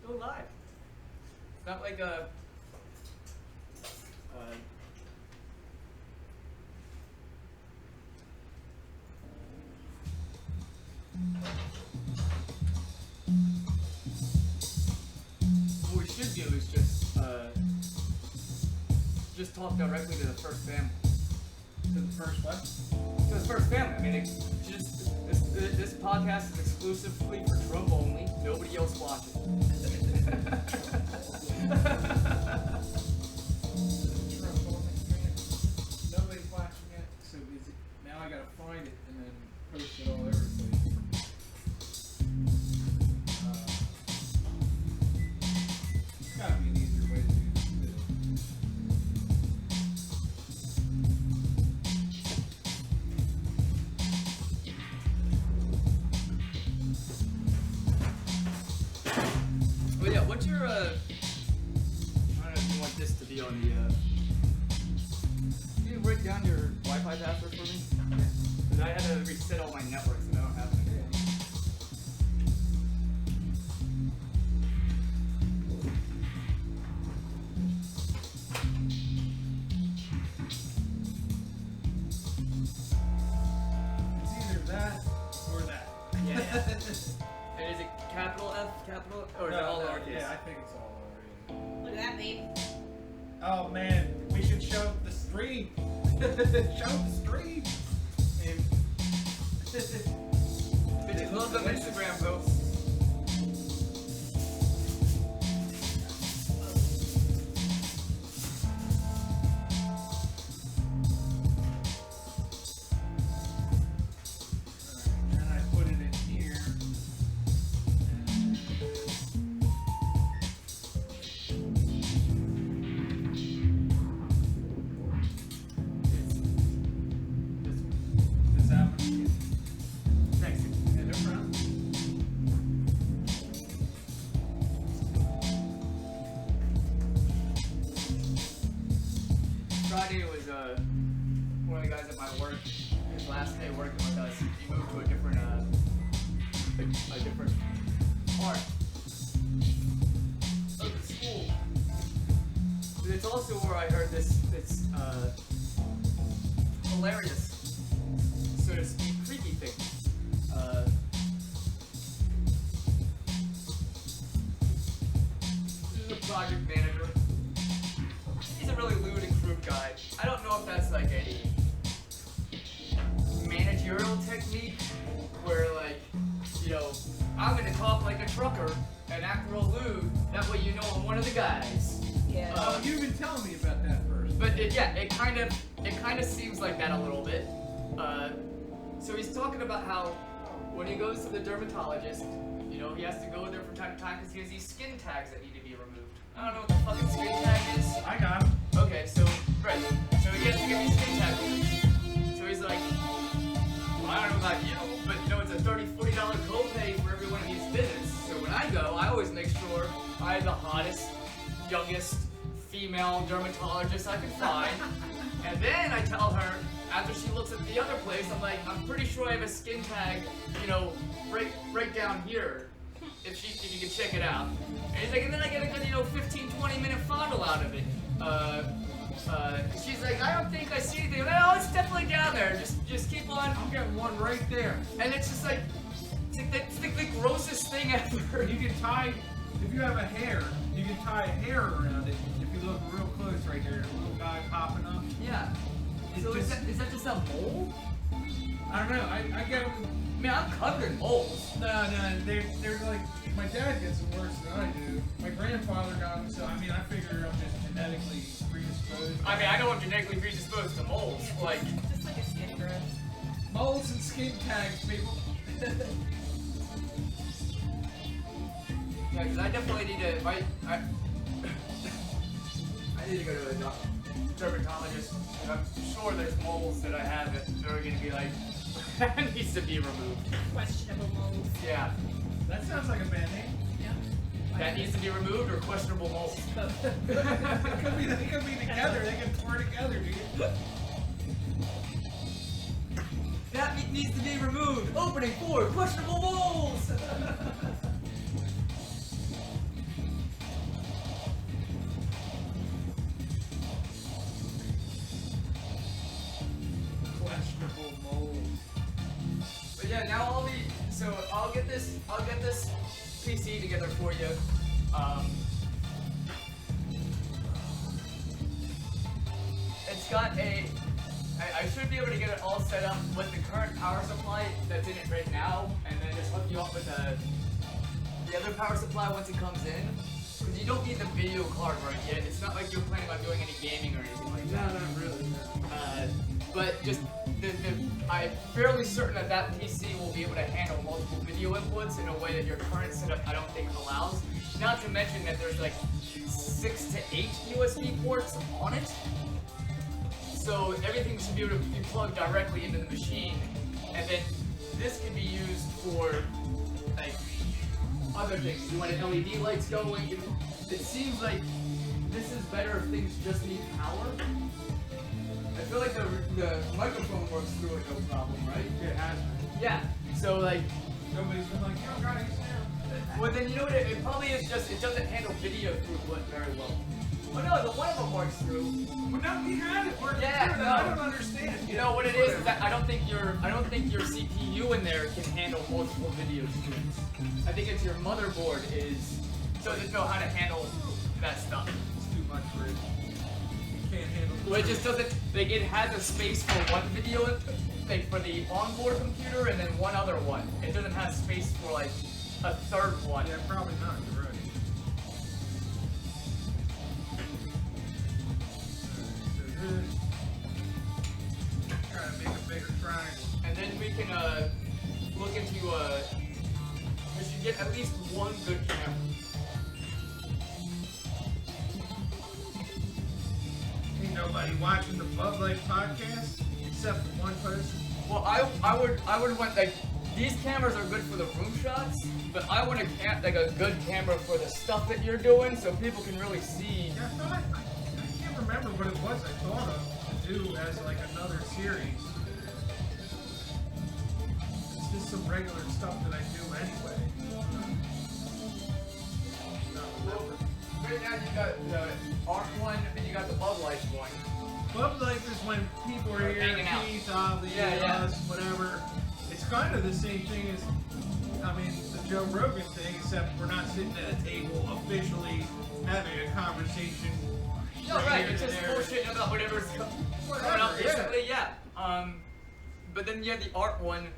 go live. It's not like a what we should do is just talk directly to the first family. To the first what? To the first family. I mean, this podcast is exclusively for Trump only. Nobody else watches. Nobody's watching it, so busy. Now I gotta find it and then post it all over the place. Gotta be an easier way to do this too. Well, yeah, what's your, I don't know if you want this to be on the, can you write down your Wi-Fi password for me? Because I had to reset all my networks and I don't have it. It's either that or that. Yeah. And is it capital F, capital, or is it all lowercase? Yeah, I think it's all lowercase. Look at that, babe. Oh man, we should show the stream. Show the stream. Bitches love them Instagram posts. And I put it in here. Is that what you Thanks. yeah, no problem. Friday was one of the guys at my work. His last day working with us. He moved to a different part of the school. But it's also where I heard this hilarious, so to speak, creepy thing. This is a project manager. He's a really lewd and crude guy. I don't know if that's like a managerial technique where, like, you know, I'm gonna talk like a trucker and act real lewd. That way you know I'm one of the guys. Yeah. Oh, you've been telling me about that first. But it kind of seems like that a little bit. So he's talking about how when he goes to the dermatologist, you know, he has to go there from time to time because he has these skin tags that need to be removed. I don't know what the fucking skin tag is. I got him. Okay, so right, so he has to get these skin tags removed. So he's like, well, I don't know about you, but you know, it's a $30-$40 copay for every one of these visits. So when I go, I always make sure I have the hottest, youngest female dermatologist I can find. And then I tell her, after she looks at the other place, I'm like, I'm pretty sure I have a skin tag, you know, right down here. If you can check it out. And he's like, and then I get a good, you know, 15-20 minute fondle out of it. She's like, I don't think I see anything. Like, oh, it's definitely down there. Just keep on. I'm getting one right there. And it's just like, it's the grossest thing ever. You can tie, if you have a hair, you can tie a hair around it. If you look real close right there, a little guy popping up. Yeah. So is that just a mole? I don't know. I get them. I mean, I'm covered in moles. No, they're like, my dad gets them worse than I do. My grandfather got them, so I mean, I figure I'm just genetically predisposed. I mean, I know I'm genetically predisposed to moles. Yeah, Like, just like a skin growth. Moles and skin tags, people. yeah, because I definitely need to. I need to go to a dermatologist. And I'm sure there's moles that I have that are going to be like, that needs to be removed. Questionable moles. Yeah. That sounds like a bad name. Yeah. That needs to be removed or questionable moles. They could be together. They can pour together, dude. That needs to be removed. Opening for questionable moles. I'll get this PC together for you. It's got I should be able to get it all set up with the current power supply that's in it right now, and then just hook you up with the other power supply once it comes in. Because you don't need the video card right yet. It's not like you're planning on doing any gaming or anything like that. No, not really. No. But just I'm fairly certain that PC will be able to handle multiple video inputs in a way that your current setup I don't think allows. Not to mention that there's like 6 to 8 USB ports on it. So everything should be able to be plugged directly into the machine, and then this can be used for like other things. You want LED lights going. It seems like this is better if things just need power. I feel like the microphone works through it no problem, right? It has been. Yeah. So like Nobody's been like, you don't got any sound. well then you know what it probably is just it doesn't handle video throughput very well. Well no, the one of them works through. Well, no, we had it working. Yeah, through, no. I don't understand. You know what it is that I don't think your CPU in there can handle multiple video streams. I think it's your motherboard doesn't know how to handle that stuff. It's too much for it. You can't handle it. Well, it just doesn't like it has a space for one video like for the onboard computer and then one other one. It doesn't have space for like a third one. Yeah, probably not. You're right. Try to make a bigger triangle. And then we can look into we should get at least one good camera. Ain't nobody watching the BUBLIFE Podcast except for one person. Well, I would want like these cameras are good for the room shots, but I want a good camera for the stuff that you're doing, so people can really see. Yeah, I can't remember what it was I thought of to do as like another series. It's just some regular stuff that I do anyway. Well, right now you got the ARC one, and you got the BUBLIFE one. BUBLIFE is when people are here, Hanging out. Keith, Ollie, us, whatever. It's kind of the same thing as, the Joe Rogan thing, except we're not sitting at a table officially having a conversation. No, right, it's just bullshitting about whatever's coming up recently, yeah. But then you have the ARC one.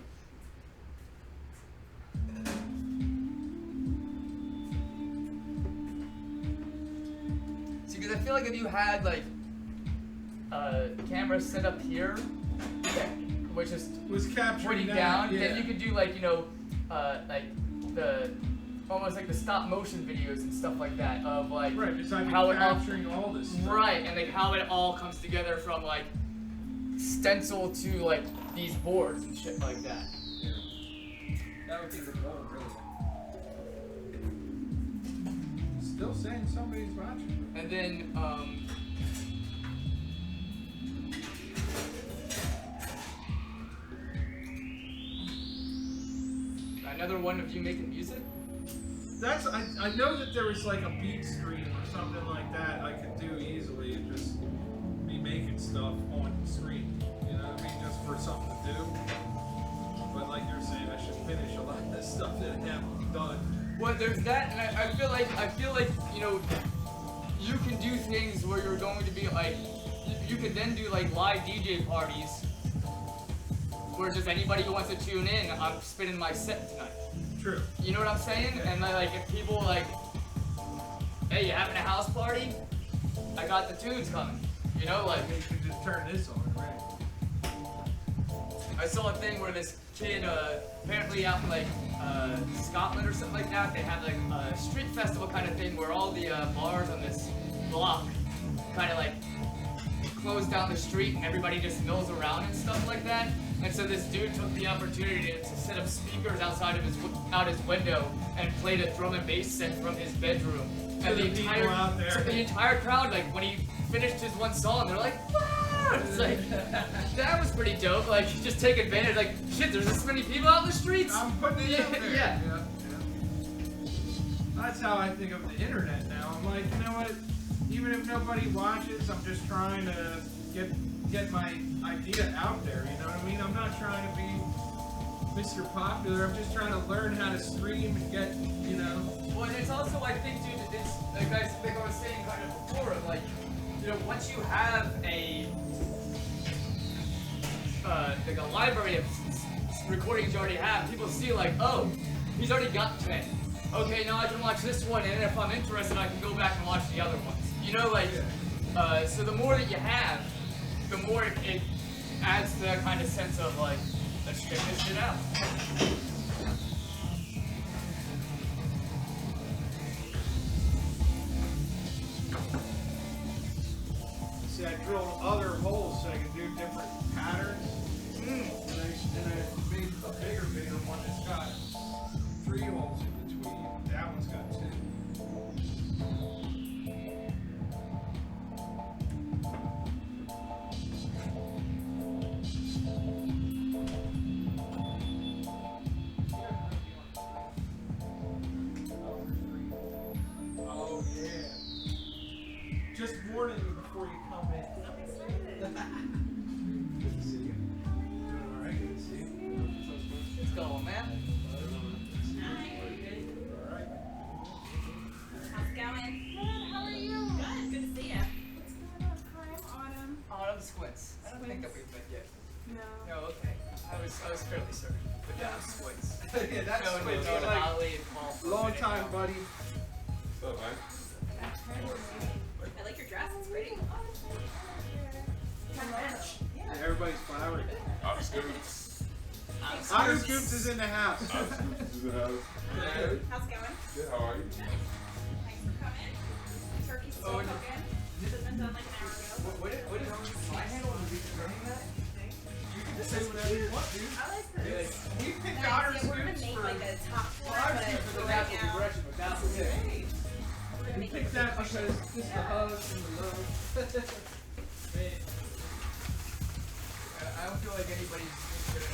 See, because I feel like if you had like camera set up here, which is was capturing pointing that, down, yeah. then you could do like like the almost like the stop motion videos and stuff like that of like right, besides how it all capturing all this stuff. right, and like how it all comes together from like stencil to like these boards and shit like that. Yeah. That would be the goal, really. Still saying somebody's watching. And then another one of you making music? That's I know that there was like a beat stream or something like that I could do easily and just be making stuff on screen. You know what I mean? Just for something to do. But like you're saying, I should finish a lot of this stuff that I haven't done. Well, there's that, and I feel like you know, you can do things where you're going to be like, you could then do like live DJ parties, where just anybody who wants to tune in, I'm spinning my set tonight. True. You know what I'm saying? And like if people like, hey, you having a house party? I got the tunes coming. You know, like You should just turn this on, right? I saw a thing where this kid, apparently out in like Scotland or something like that, they have like a street festival kind of thing where all the bars on this block kind of like close down the street and everybody just mills around and stuff like that. And so this dude took the opportunity to set up speakers outside of his window and played a drum and bass set from his bedroom. And the people out there. so the entire crowd, like when he finished his one song, they're like, "Wow!" It's like that was pretty dope. Like just take advantage. Like shit, there's this many people out in the streets. I'm putting it out there. Yeah. That's how I think of the internet now. I'm like, you know what? Even if nobody watches, I'm just trying to get my idea out there. You know what I mean? I'm not trying to be Mr. Popular. I'm just trying to learn how to stream and get, you know. Well, and it's also, I think, dude, that it's, like I was saying kind of before, like, you know, once you have like a library of recordings you already have, people see like, oh, he's already got 10. Okay, now I can watch this one, and if I'm interested, I can go back and watch the other ones. You know, like, so the more that you have, the more it adds to that kind of sense of like, let's check this shit out. See, I drilled other holes so I could do different patterns. And I made a bigger one that's got 3 holes in between. That one's got 2. Oh yeah. Just warning you before you come in. I'm excited. Good to see you. Doing alright, good to see you. Let's go, man. Alright. How's it going? Good, how are you? Good. Good to see you. What's going on? I'm Autumn. Autumn Squints. I don't think that we've met yet. No. No, okay. I was fairly certain. But yeah, Squints. Yeah, that's No, Squints. no, He's no, like, Holly and Paul for a long minute time, now. buddy. What's up, man? I like your dress. It's pretty. Kind of match. Yeah, everybody's flowery. Otter Scoops. Otter Scoops is in the house. Otter Scoops is in the house. Good. How's it going? Good, how are you? Thanks for coming. Turkey's still Oh, and- cooking. Should have been done like an hour ago. What is my handle? Are you learning that? You can say whatever you want, dude. I like Yeah, this. We picked Nice. Otter Yeah, we're gonna Scoops make for... like a top floor, Otter but Scoops is The a right natural now progression, but that's it. we're gonna We make picked it that because just the hugs and the love. I don't feel like anybody's gonna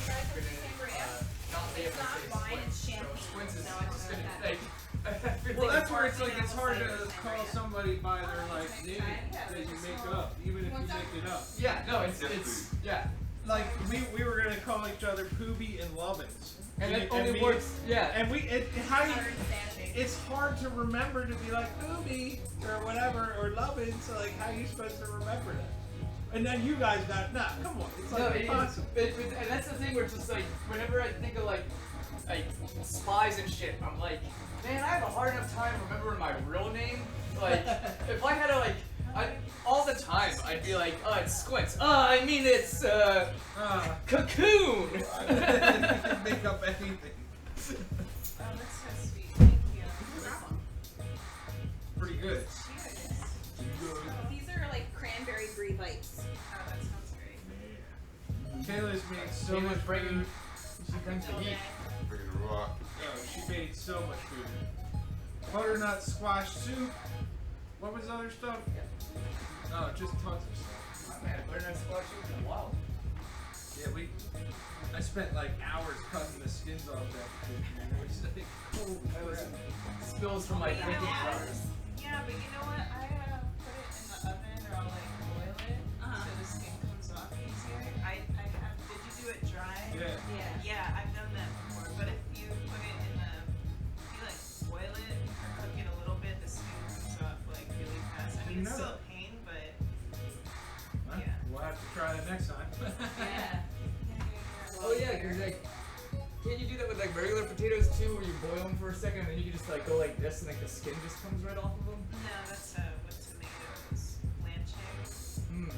not be able It's to not say wine, it's Squints. So champagne. Squints is No, I don't just know gonna that. like. Well, that's where it's like it's hard to Yeah. call somebody by their like name that you make up, even if you make it up. Yeah, no, it's Yes, yeah, Like we were gonna call each other Poobie and Lovins, and it only me- works. Yeah, And how you, Understanding. it's hard to remember to be like Poobie or whatever or Lovins. So like, how are you supposed to remember that? And then you guys got come on, it's like no, it is. impossible. And that's the thing where it's just like whenever I think of like spies and shit, I'm like, man, I have a hard enough time remembering my real name. Like, if I had to all the time, I'd be like, oh, it's Squints. I mean, it's Cocoon. You can make up anything. Oh, that's so sweet. Thank you. No problem. Pretty good. Cheers. These are like cranberry brie bites. Oh, that sounds great. Taylor's made so Taylor's much bringing- food. She brings the heat. Bring the rock. Oh, she made so much food. Butternut squash soup. What was the other stuff? Oh, just tons of stuff. Oh, man, butternut squash is wild. Yeah, I spent like hours cutting the skins off that food, man. It was like, oh, That was spills from my Yeah. drinking jars. Yeah, but you know what? I put it in the oven or I'll like boil it so the skin comes off easier. Did you do it dry? Yeah. Yeah. Yeah, I've done that before. But if you put it in if you like boil it or cook it a little bit, the skin comes off like really fast. I mean, it's still a pain, but Huh? Yeah. We'll have to try that next time. Yeah. Oh yeah, because like, can't you do that with like regular potatoes too, where you boil them for a second and then you can just like go like this and like the skin just comes right off of them? no, that's with tomatoes, blanching. Hmm.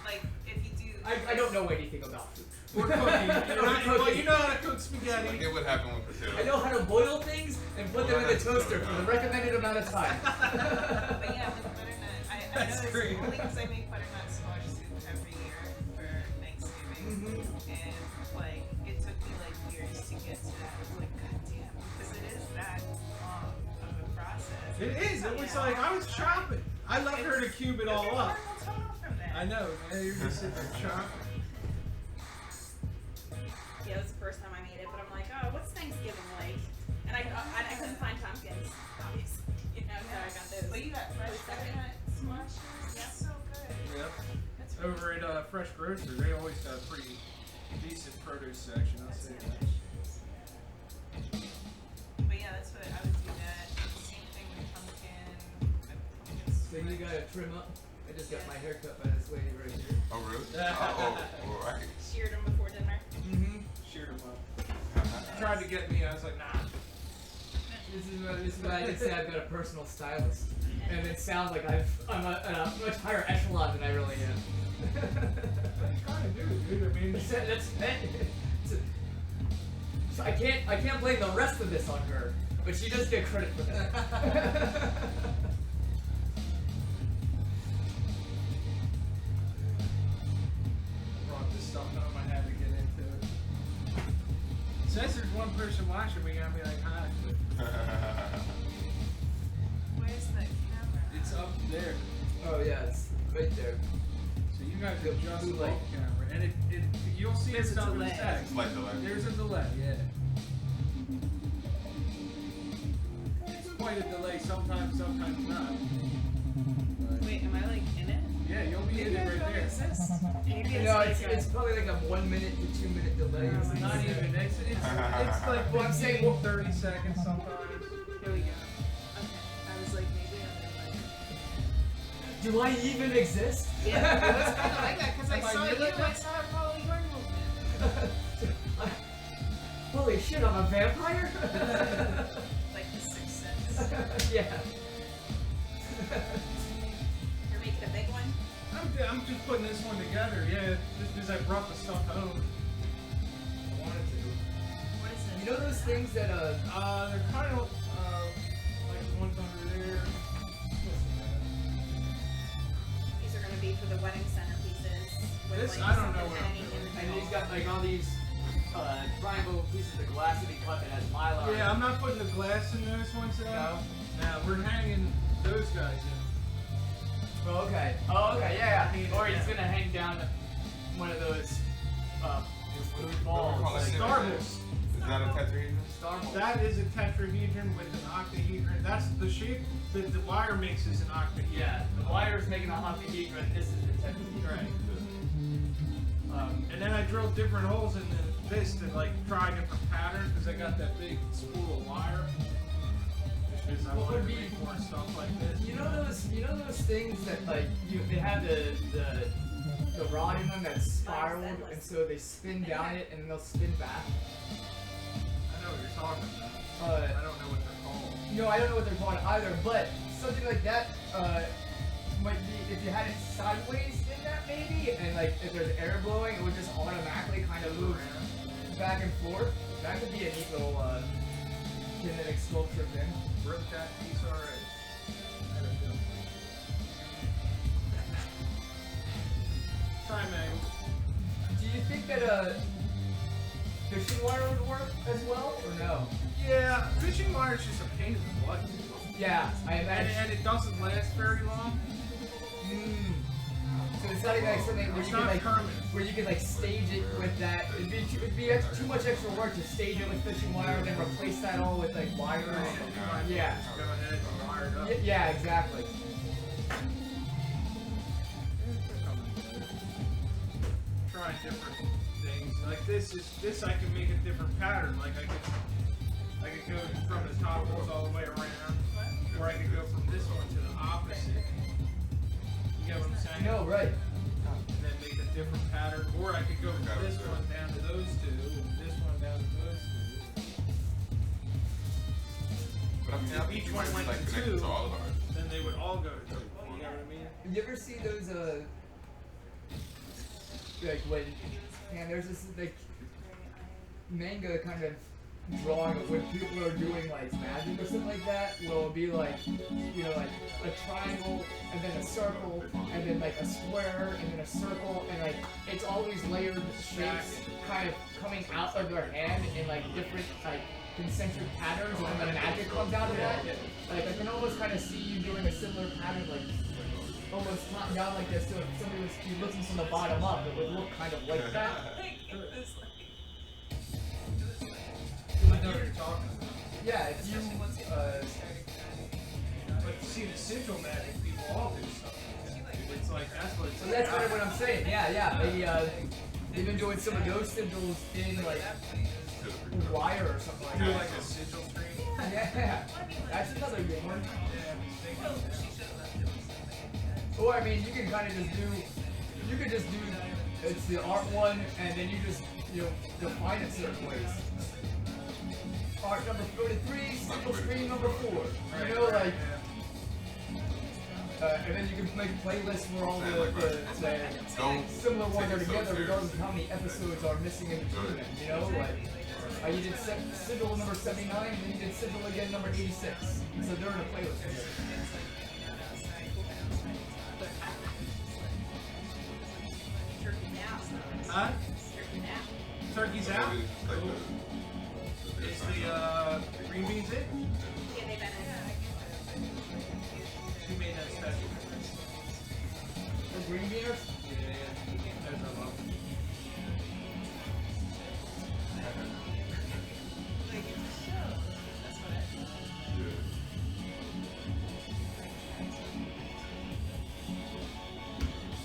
Like if you do. I don't know anything about food. Or cooking. You know how to cook I spaghetti. get what happened with potatoes. I know how to boil things and put them in the toaster for the recommended amount of time. But yeah, with butternut, I That's know great. it's only because I make butternut squash soup every year for Thanksgiving, and like it took me like years to get to that. I was like, God damn, because it is that long of a process. It is. It was like I was chopping. I left her to cube it all up. From that. I know, man. You're just sitting there chopping. Yeah, it was the first time I made it, but I'm like, oh, what's Thanksgiving like? And I couldn't find pumpkins, obviously. You know, so I got those. But you got fresh butternut squashes. That's so good. Yep. That's really Over at Fresh Grocer, they always got a pretty decent produce section. I'll That's say delicious. that. Somebody got a trim up. I just got my hair cut by this lady right here. Oh, really? Oh, alright. Sheared them before dinner. Mm-hmm. Sheared him up. Tried to get me. I was like, nah. This is why I did say I've got a personal stylist. And it sounds like I'm at a much higher echelon than I really am. I kind of do, dude. I mean, So I can't blame the rest of this on her, but she does get credit for that. brought this stuff home. I had to get into it. It says there's one person watching me. I'll be like, hi. Where's the camera? It's up there. Oh yeah, it's right there. So you guys can adjust the Blue light. camera, and it you'll see There's it's a on the delay. text. Slight delay. There's a delay, yeah. It's quite a delay. Sometimes not. But, Wait, am I like in it? yeah, you'll be in it right there. Exist? Maybe it's No, like it's probably like a 1 minute to 2 minute delay. or something Not like that. even. It's like Well, I'm saying- 30 seconds sometimes. Here we go. Okay. I was like, maybe I'm in like. Do I even exist? Yeah, it was kind of like that because I Am I saw really? you. I saw probably your movement. Holy shit, I'm a vampire? Like the Sixth Sense. Yeah. You're making a big one? I'm just putting this one together, yeah, just because I brought the stuff home. I wanted to. What is it? You know those things that They're kind of like the ones under there. These are going to be for the wedding center pieces. With This, like I don't know something what I'm hanging in the and middle. he's got like all these triangle pieces of glass that he cut that has mylar. Yeah, I'm not putting the glass in those ones though. No. Nah, we're hanging those guys in. Oh, okay. Oh, okay. Yeah, yeah. Or he's gonna hang down one of those blue balls. Call it like- Starbucks. Is that a tetrahedron? Star balls. That is a tetrahedron with an octahedron. That's the shape that the wire makes is an octahedron. Yeah, the wire's making a octahedron. This is the tetrahedron. Right. And then I drilled different holes in this to like try different patterns because I got that big spool of wire. Just because I What wanted would to be- make more stuff like this. You know those things that like they have the rod in them that's spiraled, and so they spin down it and then they'll spin back. I know what you're talking about. Uh, I don't know what they're called. No, I don't know what they're called either, but something like that might be if you had it sideways in that maybe, and like if there's air blowing, it would just automatically kind of move back and forth. That could be a neat little kinetic sculpture thing. Broke that piece already. I don't know. Try Meg. Do you think that fishing wire would work as well, or no? Yeah, fishing wire is just a pain in the butt. Yeah, I imagine. And it doesn't last very long. So it's not even like something where It's you can not like permanent. where you can like stage it with that. It'd be too much extra work to stage it with fishing wire and then replace that all with like wire. Yeah. Just go ahead and wire it up. Yeah, exactly. Try different things. Like this I can make a different pattern. Like I could go from the top ones all the way around. Or I could go from this one to the opposite. You get what I'm saying? No, right. And then make a different pattern. Or I could go from this one down to those two, and this one down to those two. But I mean, If I think each you one might went be like to connected two, to all of ours. then they would all go to two. You know what I mean? You ever see those like when there's this like manga kind of drawing of when people are doing like magic or something like that, where it'll be like, you know, like a triangle and then a circle and then like a square and then a circle and like it's all these layered shapes kind of coming out of their hand in like different like concentric patterns, and then the magic comes out of that. Like I can almost kind of see you doing a similar pattern, like almost top down like this. So if somebody was looking from the bottom up, it would look kind of like that. I know what you're talking about. Yeah, if you But see, the sigil magic people all do stuff like that. It's like, that's what it's so that's kind of what I'm saying. Yeah, they've been doing some of those sigils in like wire or something like Do that. like a sigil stream. Yeah, that's another good one. Yeah, I'm thinking of that. Or I mean, you can kind of just do. You could just do. It's the art one, and then you just define it certain ways. Art number 33, single screen number 4. You know, like. And then you can make playlists for all the similar ones are together, regardless of how many episodes are missing in between them. You know, like you did Sigil number 79, and then you did Sigil again number 86. So they're in a playlist together. Huh? Turkey's out. Turkey's out? Is the green beans in? Yeah, they've been in. Who made that special? The green beaners? Yeah. Those are love.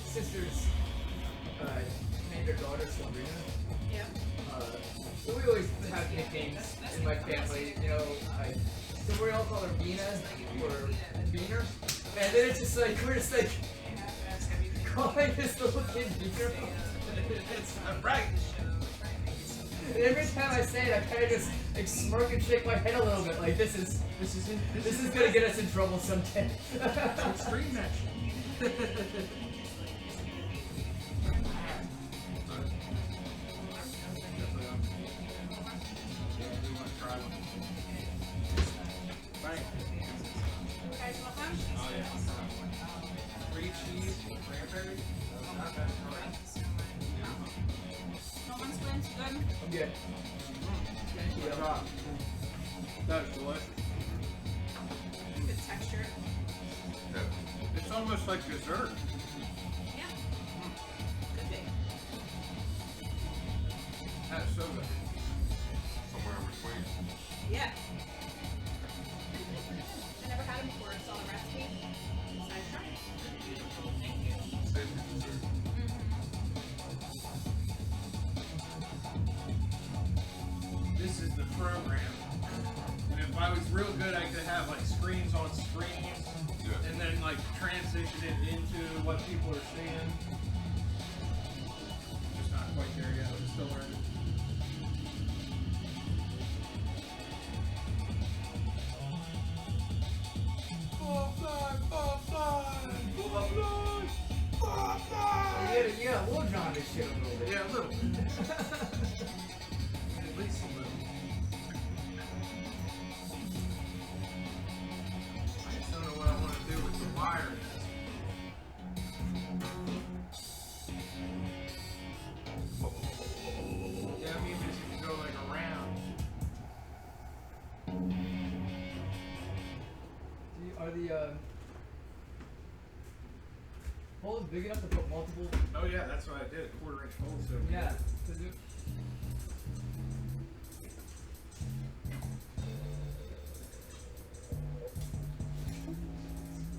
Sisters named their daughter Sabrina. Yeah. So we always have nicknames in my family, so we all call her Bina or Beaner. And then it's just like, we're just like calling this little kid Beaner. It's right. And every time I say it, I kind of just like smirk and shake my head a little bit, like this is gonna get us in trouble someday. Extreme match. Right. You guys want them? Oh yeah. Free cheese, cranberry. No one's wins. Good. I'm good. Yeah. That's delicious. Good texture. It's almost like dessert. Yeah. Could be. That's so good. Somewhere in between. Yeah. I never had them before. It's on the recipe. So I tried it. Save the dessert. This is the program. And if I was real good, I could have like screens on screens, Yeah. and then like transition it into what people are seeing. Just not quite there yet. I'm still learning. You got a little John this shit a little bit. Yeah, a little. At least a little. I just don't know what I want to do with the wire. Yeah, I mean, this can go like around. Are the holes big enough to put multiple? Oh yeah, that's what I did. 1/4 inch hole. So Yeah. Does it?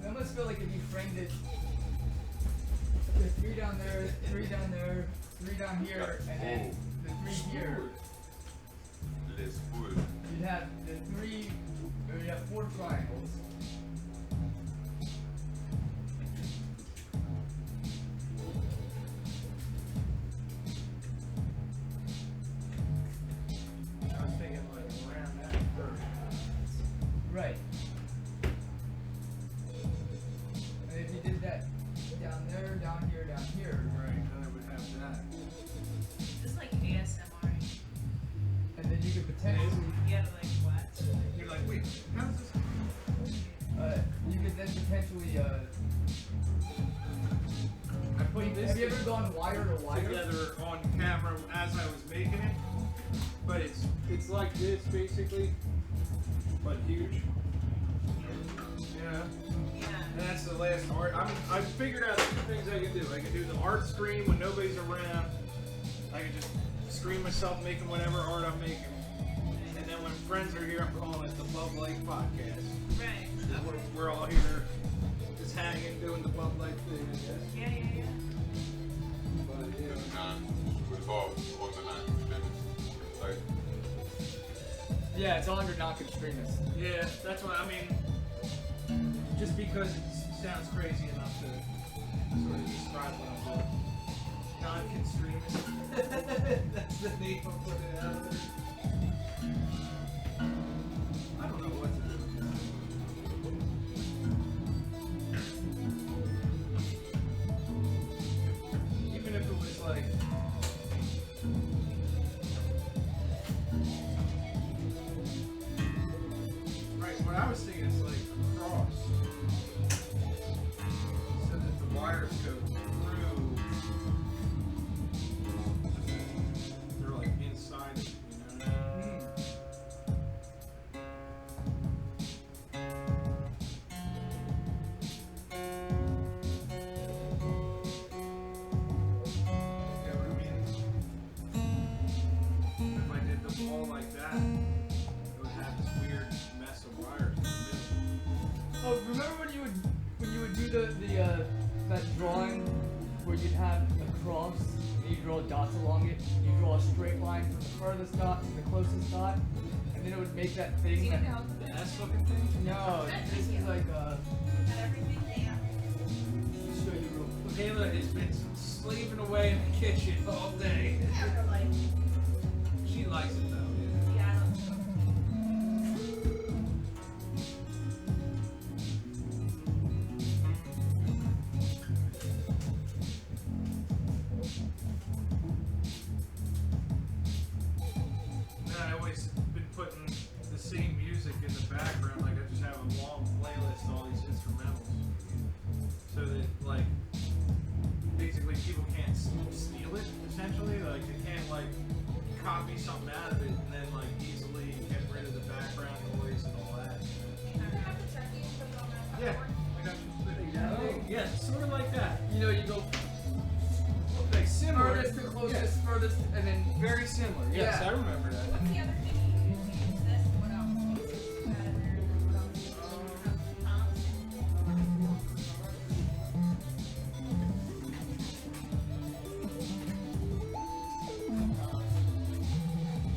I almost feel like if you framed it, there's 3 down there, 3 down there, 3 down here, and then the 3 here. Let's put. You'd have the 3, or you'd have 4 triangles. I was thinking like around that first. Right. And if you did that down there, down here, Right, then I would have that. It's like ASMR. and then you could potentially, You have to like what? You're like, wait, how's this? you could then potentially, I put this have you ever gone wire to wire? together on camera as I was making it, but it's like this basically, but huge. Yeah. Yeah. And that's the last art. I figured out 2 things I can do. I can do the art stream when nobody's around. I can just stream myself making whatever art I'm making. And then when friends are here, I'm calling it the BUBLIFE Podcast. Right. We're all here just hanging, doing the BUBLIFE thing, I guess. Yeah, yeah, yeah. But yeah. It's all on the 9 minutes. Like, Yeah, it's all under non-constraints. Yeah, that's what I mean. Just because it sounds crazy enough to sort of describe what I'm doing. Non-constreaming. That's the name I'm putting out there. I don't know what to do. Even if it was like right, what I was thinking is like a cross. So that the wires go through. They're like inside it, you know? You know what I mean? If I did the wall like that, it would have this weird mess of wires in the middle. Oh, remember when you would do the that drawing where you'd have a cross and you draw dots along it, you draw a straight line from the furthest dot to the closest dot, and then it would make that Do thing you that. need help with The this? S looking thing? No, this is like Got everything down. show you real quick. Kayla has been slaving away in the kitchen all day. Yeah, we're like, She likes it though. yeah, I don't know. And then I always been putting the same music in the background, like I just have a long playlist of all these instrumentals. So that like basically people can't steal it essentially. Like they can't like copy something out of it and then like easily get rid of the background noise and all that. I have the turkey and put it on that Yeah, board. I got you. Oh. Yeah, sort of like that. You know, you go Like similar. furthest to closest, furthest, and then Very similar. Yes, Yeah. I remember that. What's the other thing you use? You use this? What else? Got in there. What else?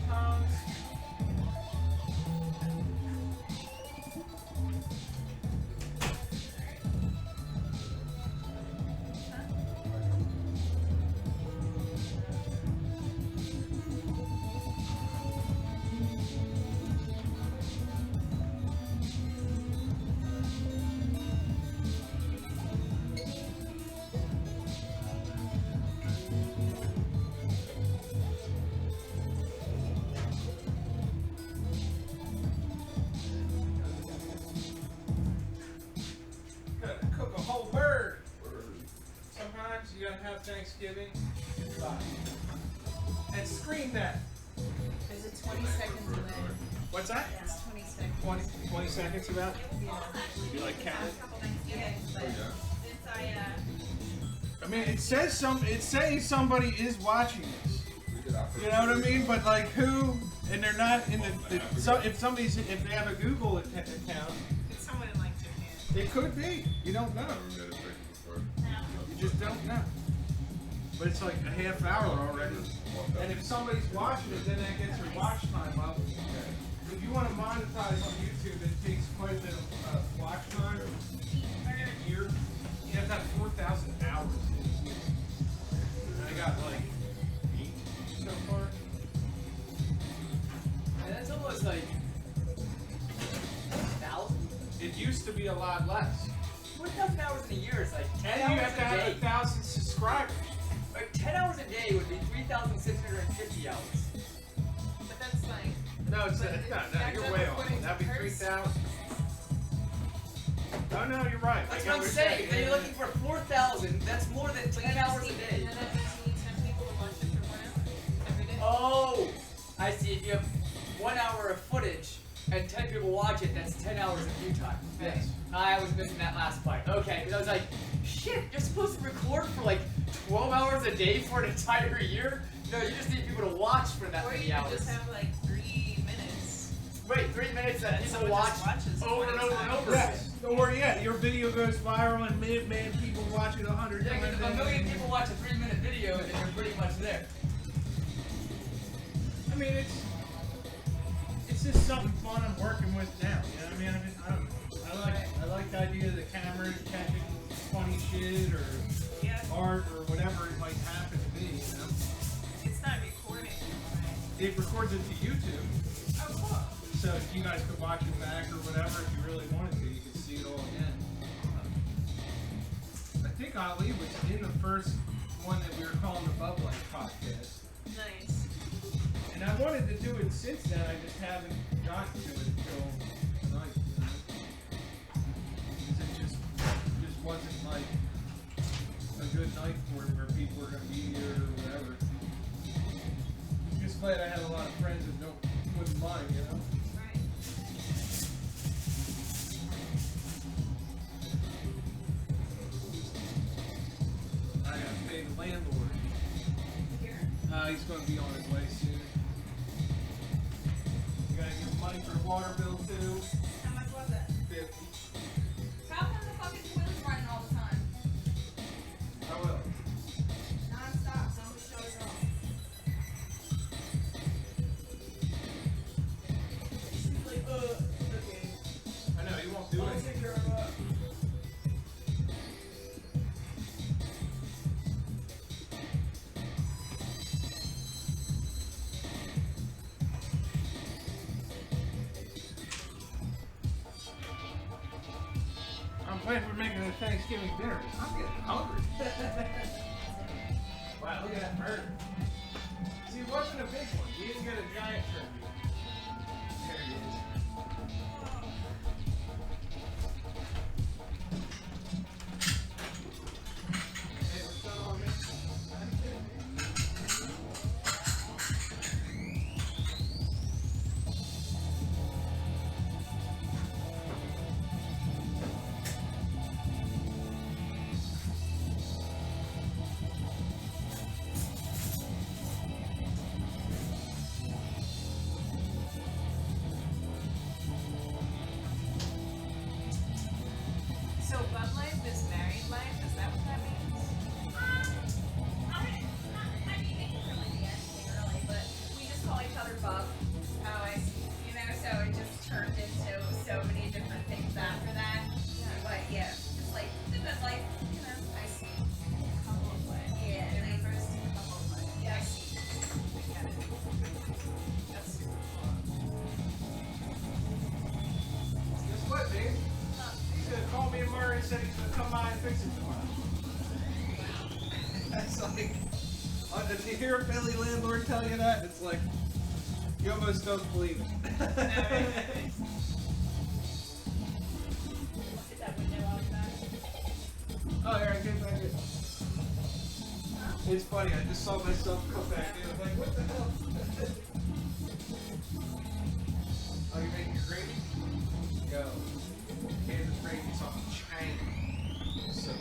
Thompson. Gotta cook a whole bird. Sometimes you gotta have Thanksgiving and screen that. Is it 20 seconds away? What's that? It's 20 seconds. 20 seconds about? Yeah. You like count it? Last couple Thanksgivings, but since I I mean, it says somebody is watching this. You know what I mean? But like who? And they're not in the. If they have a Google account, It's someone in like Japan. it could be. You don't know. You just don't know. But it's like a half hour already. And if somebody's watching it, then that gets your watch time up. If you want to monetize on YouTube, it takes quite a bit of watch time. A year, you have to have 4,000 hours. And I got like 8 so far. and that's almost like 1,000. It used to be a lot less. 4,000 hours in a year is like 10 And you hours have to a have day. 1,000 subscribers. Like 10 hours a day would be 3,650 hours. But that's like, No, it's But no, that you're doesn't way put off. into That'd be person. 3,000. Oh no, you're right. That's I what I'm you're saying. Then you're looking for 4,000. That's more than 10 hours a day. And then that means you need 10 people to watch it for 1 hour every day. Oh, I see. If you have 1 hour of footage and 10 people watch it, that's 10 hours of view time. Yes. I was missing that last part. Okay, because I was like, shit, you're supposed to record for like 12 hours a day for an entire year? No, you just need people to watch for that Or many you can hours. just have like 3 minutes. Wait, 3 minutes that people Someone watch just watches over and 20 over and times. over. Yes. Or yeah, your video goes viral and man, people watch it 100 Yeah, times. because if a million people watch a 3-minute video, then you're pretty much there. I mean, it's just something fun I'm working with now. You know what I mean? I like the idea of the camera catching funny funny shit or Yeah. art or whatever it might happen to be, you know. It's not recording, right? It records it to YouTube, Oh, cool. so you guys could watch it back or whatever if you really wanted to. You could see it all again. I think Ali was in the first one that we were calling the BUBLIFE Podcast. Nice. And I wanted to do it since then, I just haven't gotten to it until tonight, you know? Because it just wasn't like a good night for it where people were going to be here or whatever. I'm just glad I had a lot of friends that wouldn't mind, you know? Right. I got to pay the landlord. Here. He's going to be on his way soon. You got to give him money for the water bill too. How much was it? 50. How come the fucking wheels running all the time? I will. Non-stop. Somebody shut us off. She's like, okay. I know, he won't do I'll it. take care of that. I'm glad we're making a Thanksgiving dinner. I'm getting hungry. Wow, look at that bird. See, it wasn't a big one. We didn't get a giant turkey. There it is. Hey, we're still on this. So, bud life is married life? Is that what that means? I mean, it can really be anything, really, but we just call each other Bub. Oh, I see. You know, so it just turned into so many different things after that. But yeah, just like the good life, you know. I see. Couple of life. Yeah, It and refers to couple of life. Yeah. I see. I get it. That's super cool. Guess what, babe? He's gonna call me tomorrow and said he's gonna come by and fix it tomorrow. That's like, did you hear a Philly landlord tell you that? It's like, you almost don't believe it. look at that window outside. Oh, here, I came back in. It's funny, I just saw myself come back in. I'm like, what the hell? Oh, you're making your gravy? Yo, Kansas gravy's on the chain. So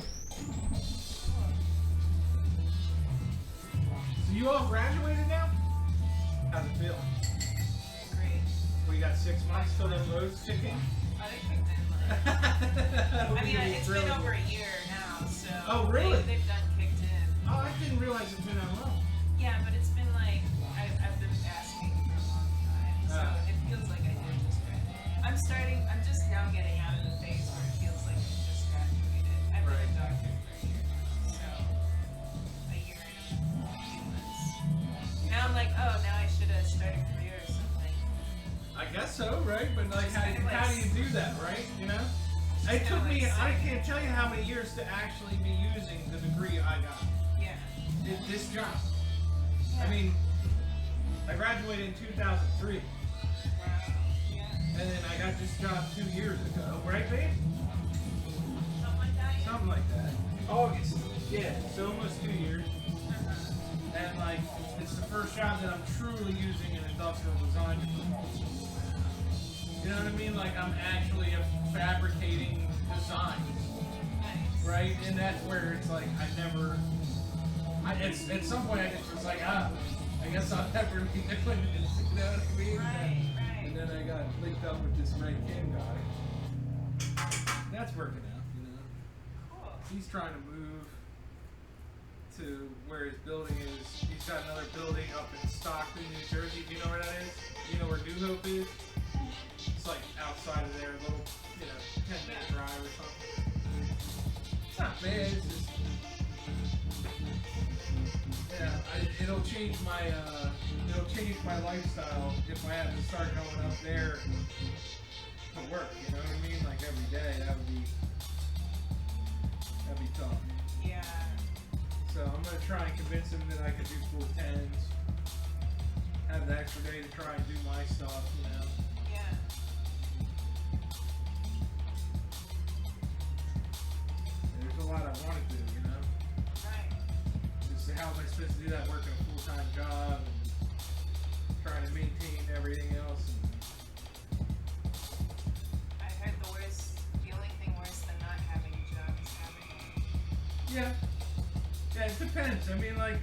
you all graduated now? How's it feel? Great. We got 6 months till the road's kicking. I think we've been like. I mean, it's been over a year now, so. Oh, really? They've done kicked in. Oh, I didn't realize it's been that long. Yeah, but it's been like, I've been asking for a long time, so Ah. it feels like I did just graduate. I'm just now getting out of the phase where it feels like I just graduated. I've been Right. a doctor for a year now, so a year and a few months. Now I'm like, oh, now I should have started a career or something. I guess so, right? But like, Just how, kind of like how do you do that, right? You know? It kinda took me, like I saying- can't tell you how many years to actually be using the degree I got. Yeah. This job. I mean, I graduated in 2003, Wow. Yeah. and then I got this job 2 years ago, right, babe? Something like that. Yeah. Something like that. August. Yeah, so almost 2 years. Uh-huh. And like, it's the first job that I'm truly using an industrial design degree. You know what I mean? Like, I'm actually fabricating designs, Nice. right? And that's where it's like, at some point I just was like, I guess I'll never be doing this, you know what I mean? Right, And right. then I got linked up with this Ray King guy. That's working out, you know. Cool. He's trying to move to where his building is. He's got another building up in Stockton, New Jersey. Do you know where that is? You know where New Hope is? It's like outside of there, a little, 10-minute drive or something. It's not not bad. It's just, yeah, it'll change my lifestyle if I have to start going up there to work. You know what I mean? Like every day, that'd be tough. Yeah. So I'm gonna try and convince him that I could do 410s. Have the extra day to try and do my stuff. You know. Yeah. There's a lot I want to do, you know? Right. Just how am I supposed to do that working a full-time job and trying to maintain everything else? I heard the only thing worse than not having a job is having one. Yeah. Yeah, it depends. I mean, like,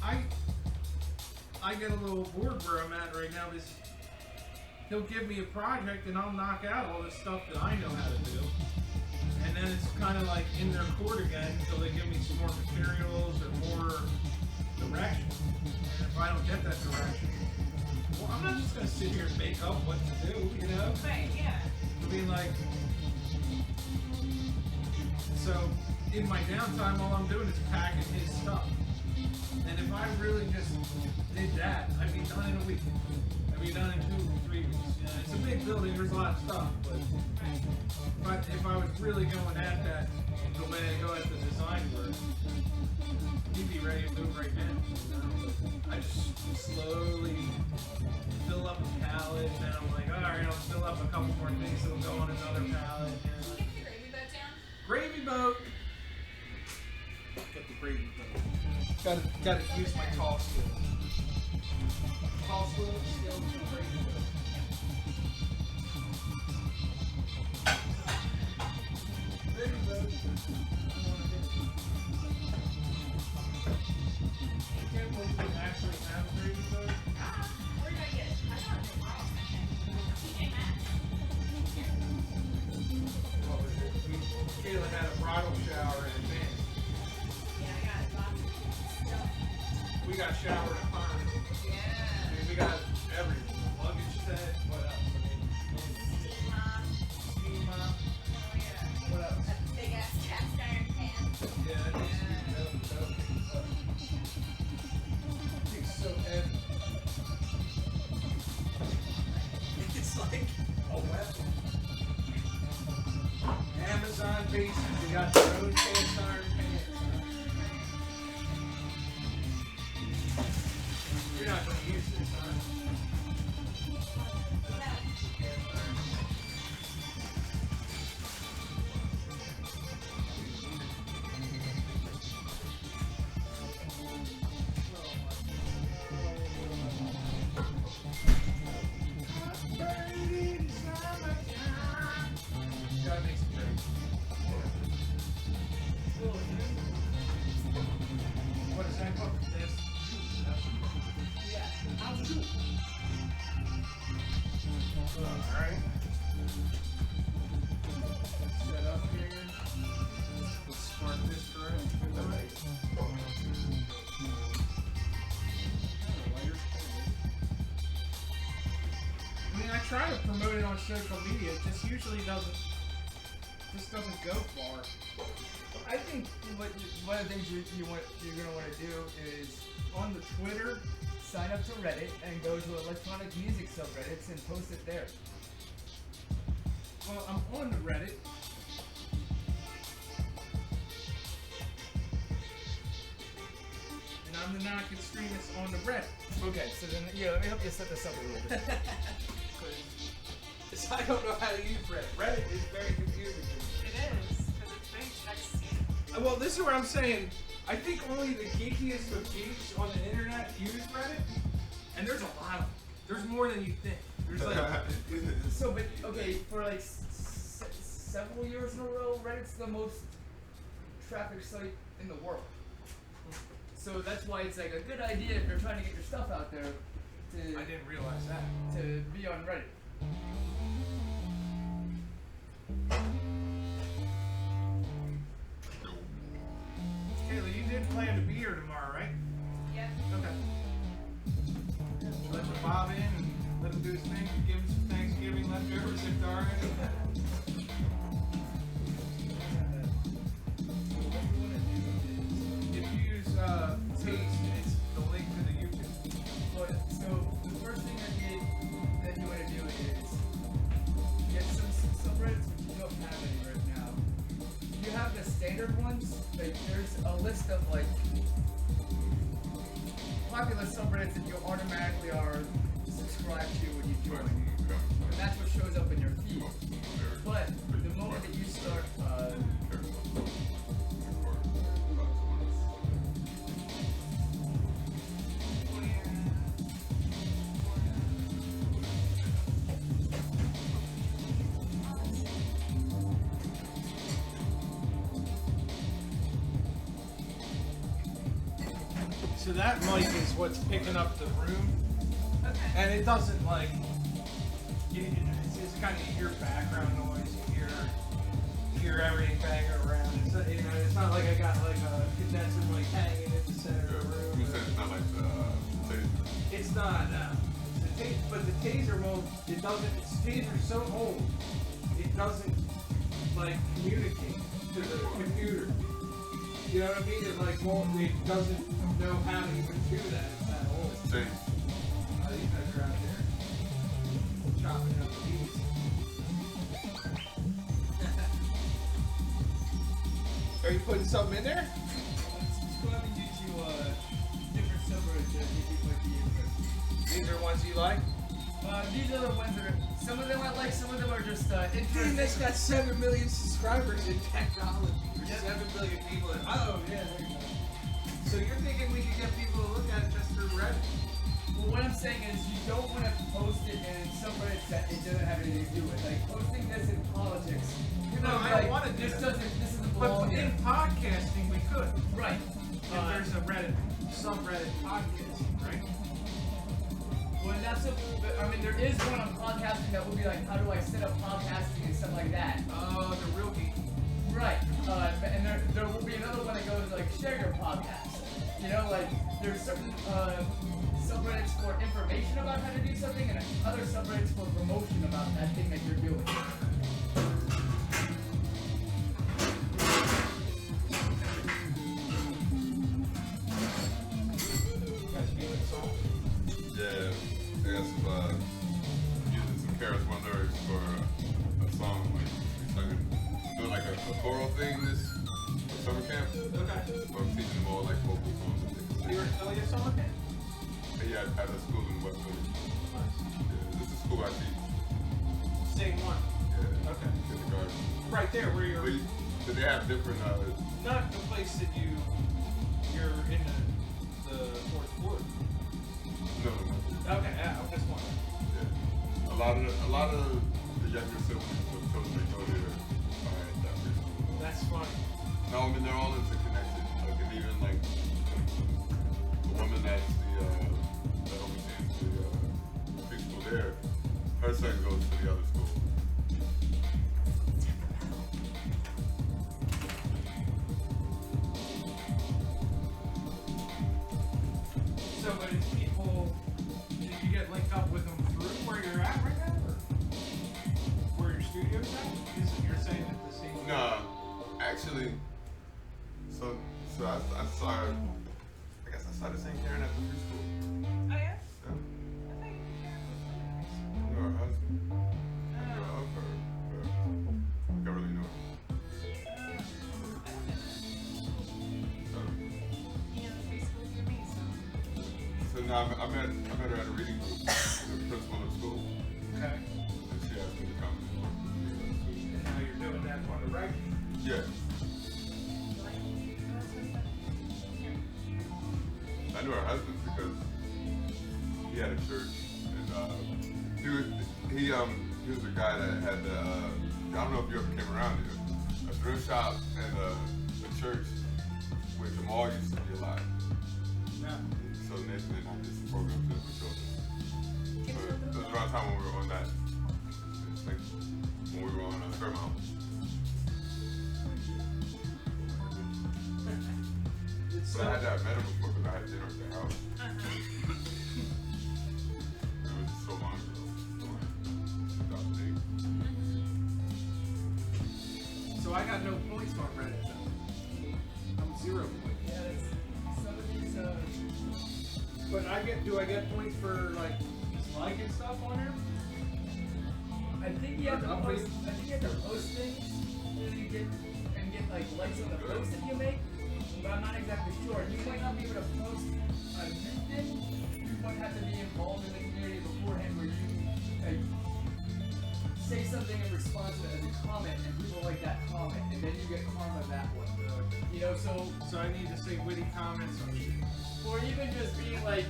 I get a little bored where I'm at right now. He'll give me a project and I'll knock out all the stuff that I know how to do. And then it's kind of like in their court again until they give me some more materials or more direction. And if I don't get that direction, well, I'm not just going to sit here and make up what to do, you know? Right, yeah. I mean, like, so in my downtime, all I'm doing is packing his stuff. And if I really just did that, I'd be done in a week. I'd be done in 2 or 3 weeks. Yeah, it's a big building, there's a lot of stuff, but if I was really going at that the way I go at the design work, he'd be ready to move right now. You know? But I just slowly fill up a pallet, and then I'm like, alright, I'll fill up a couple more things that'll go on another pallet. Can you get the gravy boat down? Gravy boat! Get the gravy boat. Gotta use my tall skills. Tall skills for the gravy boat. Gravy boat. You can't believe we actually have a gravy boat. Where did I get it? I got it in my house. TJ Maxx. Kayla had a bridal shower in advance. Yeah, I got it. Lots of stuff. We got showered at home. Yeah. I mean, we got everything. Luggage set. What else? Steam mop. Oh, yeah. What else? That big ass cast iron pan. Yeah, that needs to be that'll pick us up. It's so heavy. It's like a weapon. Amazon basics, they got their own cast iron pans. You're not going to use this, huh? Gotta make some drinks. What is that called? This? Yeah. Alright. Set up here. Let's spark this correct. I mean, I try to promote it on social media. It just usually doesn't go far. I think one of the things you're gonna want to do is on the Twitter, sign up to Reddit and go to electronic music subreddits and post it there. Well, I'm on the Reddit. And I'm the non-extremist on the Reddit. Okay, so then let me help you set this up a little bit. Because I don't know how to use Reddit. Reddit is very confusing to me. It is, because it's very sexy. Well, this is where I'm saying, I think only the geekiest of geeks on the internet use Reddit. And there's a lot of them. There's more than you think. There's like, So, but okay, for like several years in a row, Reddit's the most traffic site in the world. So that's why it's like a good idea if you're trying to get your stuff out there I didn't realize that. to be on Reddit. Kayla, you did plan to be here tomorrow, right? Yep. Okay. Let the Bob in and let him do his thing. Give him some Thanksgiving leftovers if there are any. standard ones, like there's a list of like popular subreddits that you automatically are subscribed to when you join, and that's what shows up in your feed. But the moment that you start, So that mic is what's picking up the room, Okay. and it doesn't like. It's kind of hear background noise. You hear everything banging around. It's not like I got like a condenser mic hanging in the center of the room. You said it's not like the taser. It's not, no. But the taser won't, it doesn't, the taser's so old, it doesn't, like, communicate to the computer. You know what I mean? It, like, it doesn't know how to even do that. It's that old. Taser. These guys are out there chopping up these. Are you putting something in there? subscribing you to different subreddits that you think might be interesting. These are ones you like? These are the ones that are, some of them I like, some of them are just Dude, interesting. that's got 7 million subscribers in technology. Yep. 7 million people in, oh yeah, there you go. So you're thinking we could get people to look at it just through Reddit? Well, what I'm saying is you don't want to post it in subreddits that it doesn't have anything to do with. Like posting this in politics. You know, No, I like, don't wanna do this that. this isn't But belong in here. podcasting, we could. Right. If there's a Reddit, subreddit podcasting, right? Well, that's a, I mean, there is one on podcasting that would be like, how do I set up podcasting and stuff like that. Oh, the real geek. Right. And there will be another one that goes like, share your podcast. You know, like, there's certain subreddits for information about how to do something and other subreddits for promotion about that thing that you're doing. Guys feeling salt? Yeah, I got some using some Karis One lyrics for a song like doing like a choral thing this summer camp. Okay. So I'm teaching them all like vocal songs and things. So you're affiliate summer camp? Yeah, at a school in West Philly. Yeah, this is school I teach. Same one. Yeah. Okay. Kindergarten. Right there where you're, So they have different. not the place that you're in the fourth floor. No. Okay, yeah, I just wondering. Yeah. A lot of the younger siblings have chosen to go there by that reason. That's funny. No, I mean they're all interconnected. Like and even like the woman that's that oversees the preschool there, her son goes to the other school. So, but it's people, did you get linked up with them through where you're at right now? Or where your studio's at? Is it, you're saying that the same? No, actually, so I started. I guess I started seeing Karen at the preschool. Oh yeah? Yeah. I thought you were here. I knew her husband. I knew of her. I don't really know her. So, so now I met her at a reading group with the principal of the school, Okay. and she asked me to come. And now you're doing that on the right? Yeah. I knew her husband because he had a church, and he was the guy that had the I don't know if you ever came around here, a thrift shop and a church where Jamal used to be alive. Yeah. So Nathan and I did some programs there for children. So it was around the time when we were on that, like when we were on Fairmount. It's But I had to have met him before because I had dinner at their house. It was so long ago. 2008. So I got no points on Reddit though. I'm 0 points. Yeah, it's, some of these, But do I get points for like liking stuff on there? I think you have to Updates? post, I think you have to post things, and you get like likes on the post that you make, but I'm not exactly sure. You might not be able to post a new thing. You might have to be involved in the community beforehand where you like, say something in response to it as a comment, and people like that comment, and then you get karma that one. You know, So I need to say witty comments on shit. or even just being like,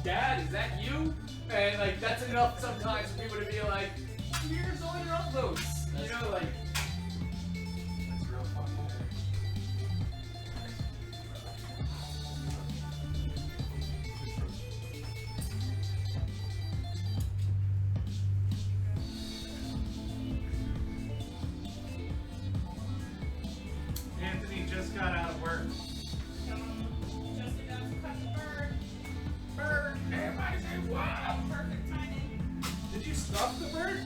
Dad, is that you? And like that's enough sometimes for people to be like, here's all your uploads. You know, like. That's real funny. Anthony just got out of work. Just about to cut the bird. Bird! Everybody say wow! Perfect timing. Did you stuff the bird?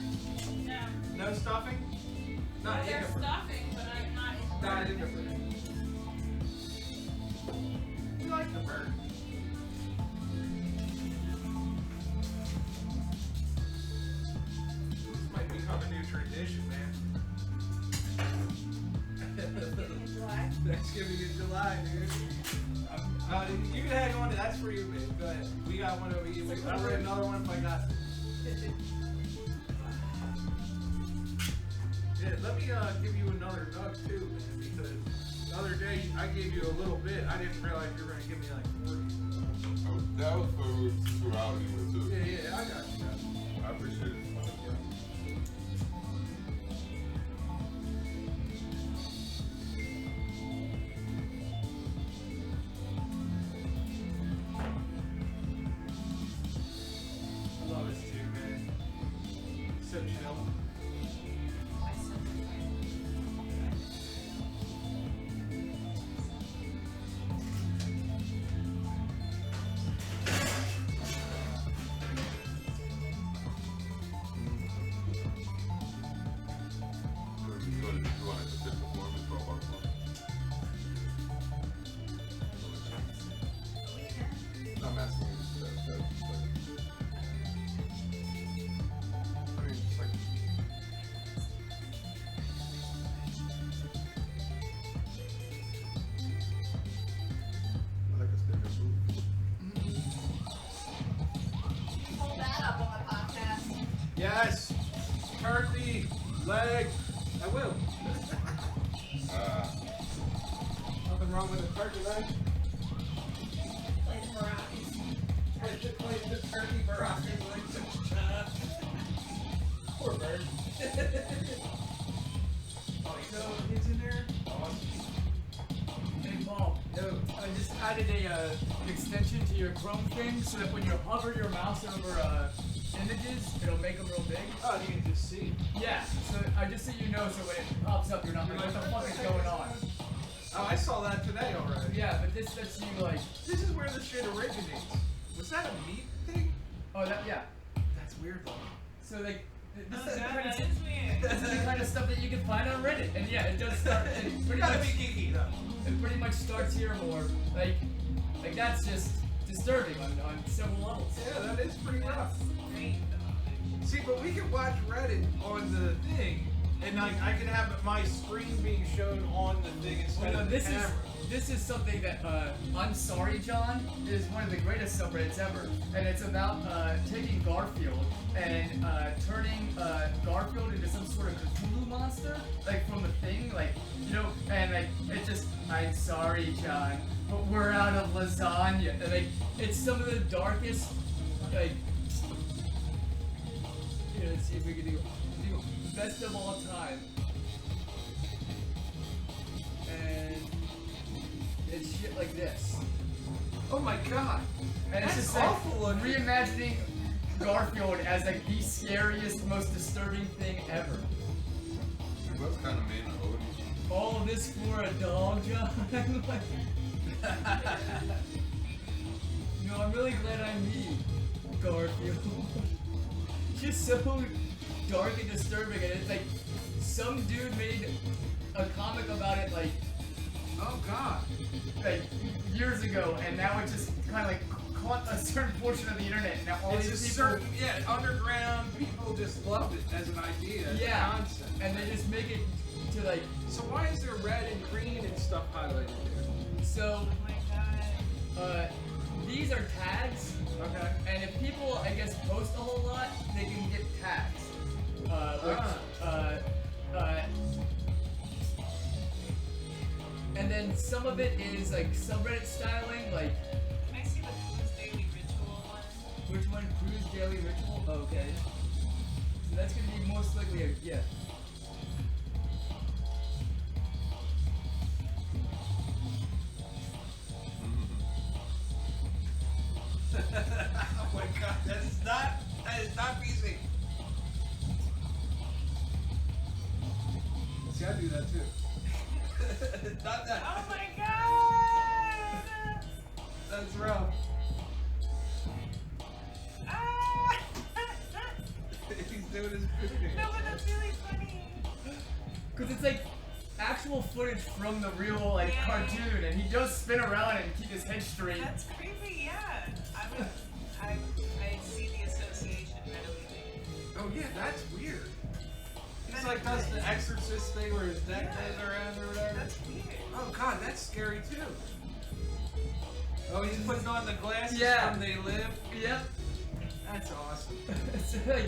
No. No stuffing? Well, Not in there's the bird. stuffing, but I'm not. Not in the bird. You like the bird? This might become a new tradition, man. In July. Thanksgiving in July, dude. You can hang on to that's for you, babe. Go ahead. We got one over here. I'll read another one if I got to. Yeah, let me give you another nug too, man, because the other day I gave you a little bit. I didn't realize you were going to give me like 40. That was for 2 hours anyway, too. Yeah, I got you. I appreciate it. I love this too, man. So chill. You want to fit performance for $12 a month? I'm asking you that, like, I mean, just like, I like a standard food. Hold that up on the podcast. Yes! Turkey! Leg! I will. Nothing wrong with a turkey leg. Play the Marauders. Play the turkey Moroccan legs. Poor bird. Oh, so he's in there? Hey Paul, I just added an extension to your Chrome thing so that when you hover your mouse over images, it'll make them real big. Oh, you can just see. Yeah, so I just so you know, so when it pops up, you're not like, what the fuck is going on? Oh, I saw that today already. Yeah, but this lets you like, This is where the shit originates. Was that a meat thing? oh that, yeah. That's weird though. So like, this Oh, is the that kind of is weird. this is the kind of stuff that you can find on Reddit, and yeah, it does start. It You pretty gotta much, be geeky though. it pretty much starts here more. Like that's just disturbing on several levels. Yeah, that is pretty rough. Great though. See, but we can watch Reddit on the thing, and like I can have my screen being shown on the thing instead Well, no, of the this camera. this is something that I'm Sorry John is one of the greatest subreddits ever, and it's about taking Garfield and turning Garfield into some sort of Cthulhu monster, like from the thing, like you know, and like it just I'm sorry John, but we're out of lasagna, and like it's some of the darkest, like here, let's see if we can do best of all time, and it's shit like this. Oh my god. And it's That's just like awful looking. reimagining Garfield as like the scariest, most disturbing thing ever. That's kind of mean to Odin. All of this for a dog, John? Like, you know, I'm really glad I'm me, Garfield. Just so dark and disturbing, and it's like some dude made a comic about it like Oh god. years ago, and now it just kind of like caught a certain portion of the internet. And now all It's a these people, certain, underground people just love it as an idea, as a yeah, concept. and they just make it to like. So why is there red and green and stuff highlighted there? So Oh my god. these are tags, Okay. and if people, I guess, post a whole lot, they can get tags. And then some of it is like subreddit styling, like Can I see the Cruise Daily Ritual one? which one? Cruise Daily Ritual? Oh, okay. So that's gonna be most likely a gift. Oh my god, that is not easy. See, I do that too. Not that. Oh my god! That's rough. Ah! He's doing his cooking. No, but that's really funny. Cause it's like actual footage from the real like Yeah. cartoon, and he does spin around and keep his head straight. That's creepy, yeah. I see the association readily. Oh yeah, that's weird. He's like does the Exorcist thing where his neck goes around or whatever. That's weird. Oh god, that's scary too. Oh, he's putting on the glasses Yeah. from They Live. Yep. That's awesome. It's like,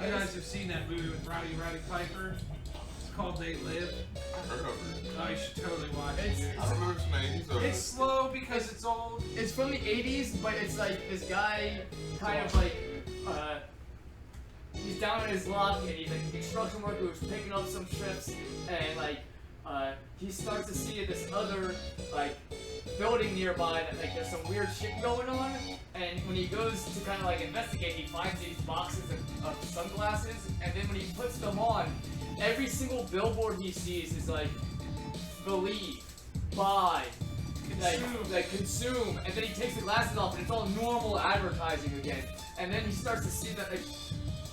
You guys have seen that movie with Roddy Piper? It's called They Live. I heard of it. Oh, you should totally watch it. It's- dude. I don't remember some 80s or It's slow because it's old. it's from the 80s, but it's like this guy kind of like, he's down in his luck and he's like a construction worker who's picking up some strips and like, he starts to see this other like building nearby that like there's some weird shit going on, and when he goes to kind of like investigate, he finds these boxes of sunglasses, and then when he puts them on, every single billboard he sees is like, believe, buy, like consume, and then he takes the glasses off and it's all normal advertising again, and then he starts to see that like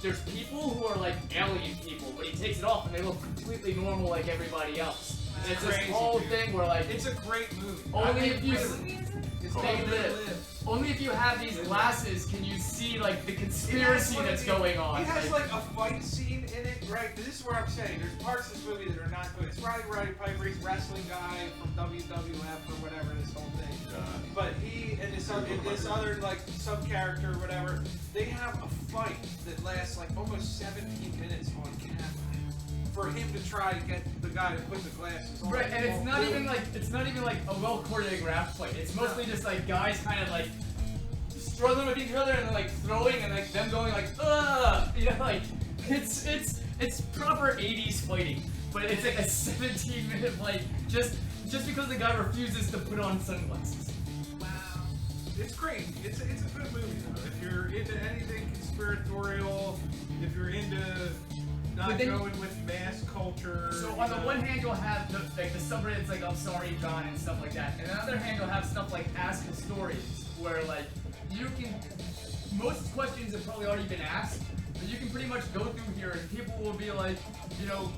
there's people who are like alien people, but he takes it off and they look completely normal like everybody else. And it's this Crazy, whole dude. thing where like It's a great movie. Only if you- What movie is it? It's They called They Live. Live. only if you have these glasses can you see like the It has conspiracy one of that's the- going on. It has like a fight scene in it, right? This is where I'm saying there's parts of this movie that are not good. It's Roddy Piper, he's a wrestling guy from WWF or whatever, this whole thing. But he and this other like sub character or whatever, they have a fight that lasts like almost 17 minutes on camera for him to try to get the guy to put the glasses on. Right, and it's not even like a well choreographed fight. It's mostly just like guys kind of like struggling with each other and then like throwing and like them going like you know, like it's proper 80s fighting, but it's like a 17-minute fight just because the guy refuses to put on sunglasses. Wow. It's great. It's a good movie though. If you're into anything conspiratorial, if you're into not But then- going with mass culture. So you on the know. one hand, you'll have the subreddits like I'm sorry John and stuff like that, and on the other hand, you'll have stuff like Ask Historians, where like you can most questions have probably already been asked, but you can pretty much go through here and people will be like, you know,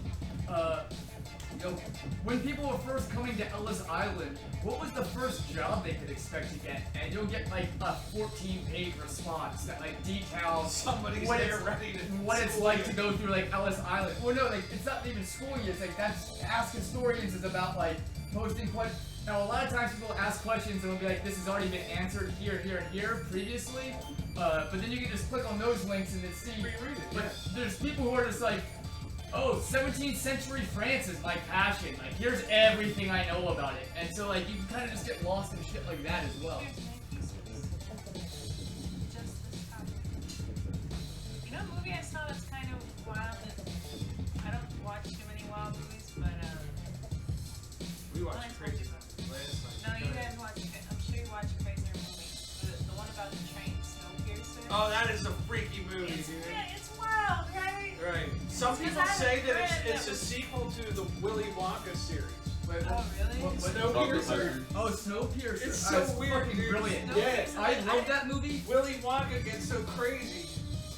when people were first coming to Ellis Island, what was the first job they could expect to get? And you'll get like a 14-page response that like details Somebody's what there it's, ready to what it's school like you. to go through like Ellis Island. Well, no, like it's not even schooling you. It's like that's Ask Historians is about like posting questions. Now, a lot of times people ask questions and they'll be like, this has already been answered here, here, and here previously. But then you can just click on those links and then see. Reread it, But yeah. there's people who are just like, oh, 17th century France is my passion. Like, here's everything I know about it. And so, like, you can kind of just get lost in shit like that as well. You know, a movie I saw that's kind of wild. That I don't watch too many wild movies, but We Well, watched I Crazy told you last no, night. you guys watch. I'm sure you watch crazier movies. The one about the train, Snowpiercer. Oh, that is a freaky movie, it's, dude. yeah, it's wild, right? Right. Some Because people I say haven't that read it's it. a sequel to the Willy Wonka series. Wait, Oh, really? what- Snowpiercer. Oh, Snowpiercer. It's so weird, fucking dude. brilliant. Yeah. I love that movie. Willy Wonka gets so crazy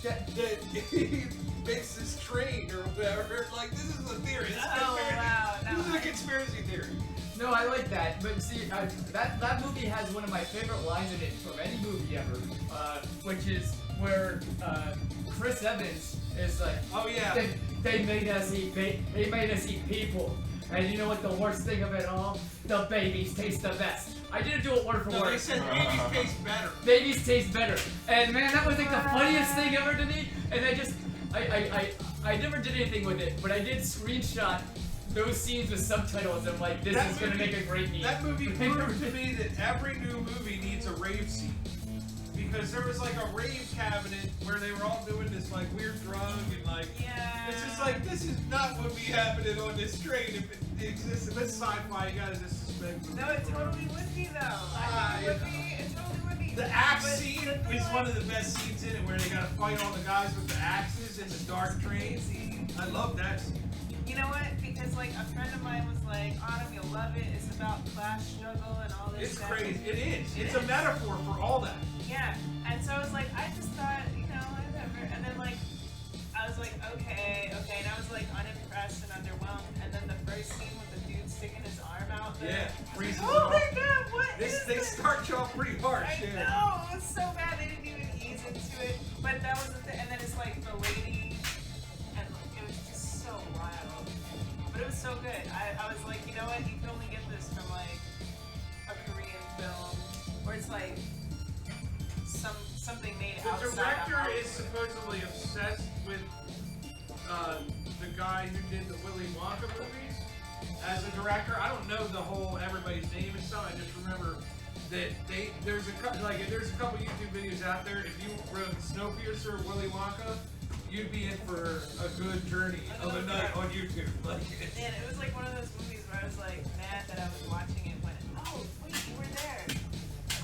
That, that he makes this train or whatever. Like, this is a theory. This is Oh, conspiracy. wow, no, This is a I- conspiracy theory. no, I like that. But see, that movie has one of my favorite lines in it from any movie ever, which is where Chris Evans is like, Oh, yeah. They made us eat they made us eat people. And you know what the worst thing of it all? The babies taste the best. I didn't do it word for No, word. they said babies taste better. Babies taste better. And man, that was like the funniest thing ever to me. And I never did anything with it, but I did screenshot those scenes with subtitles. I'm like, this is gonna make a great meme. That movie proved to me that every new movie needs a rave scene. Because there was like a rave cabinet where they were all doing this like weird drug and like it's just like this is not what be happening on this train if it exists. If it's sci-fi, you gotta just suspect it. No, it totally would be though. It totally would be. The axe scene is one of the best scenes in it where they gotta fight all the guys with the axes in the dark train. I love that scene. You know what? Because like a friend of mine was like, Autumn, you'll love it. It's about class struggle and all this It's stuff. crazy. It is. It's a metaphor for all that. Yeah. And so I was like, I just thought, whatever. And then like, I was like, okay. And I was like unimpressed and underwhelmed. And then the first scene with the dude sticking his arm out there. Yeah. I was Freezes like, oh my off. god, what is They this? start you off pretty harsh. I Yeah. know, it was so bad they didn't even ease into it. But that was the thing. And then it's like the lady, and like, it was just so wild. But it was so good. I was like, you know what? You can only get this from like a Korean film, where it's like something made The outside. director of is supposedly obsessed with the guy who did the Willy Wonka movies. As a director, I don't know the whole everybody's name and stuff. I just remember that there's a couple YouTube videos out there. If you wrote Snowpiercer or Willy Wonka, you'd be in for a good journey of a night on YouTube. Like, Man, it was like one of those movies where I was like mad that I was watching it when, oh, wait, you were there.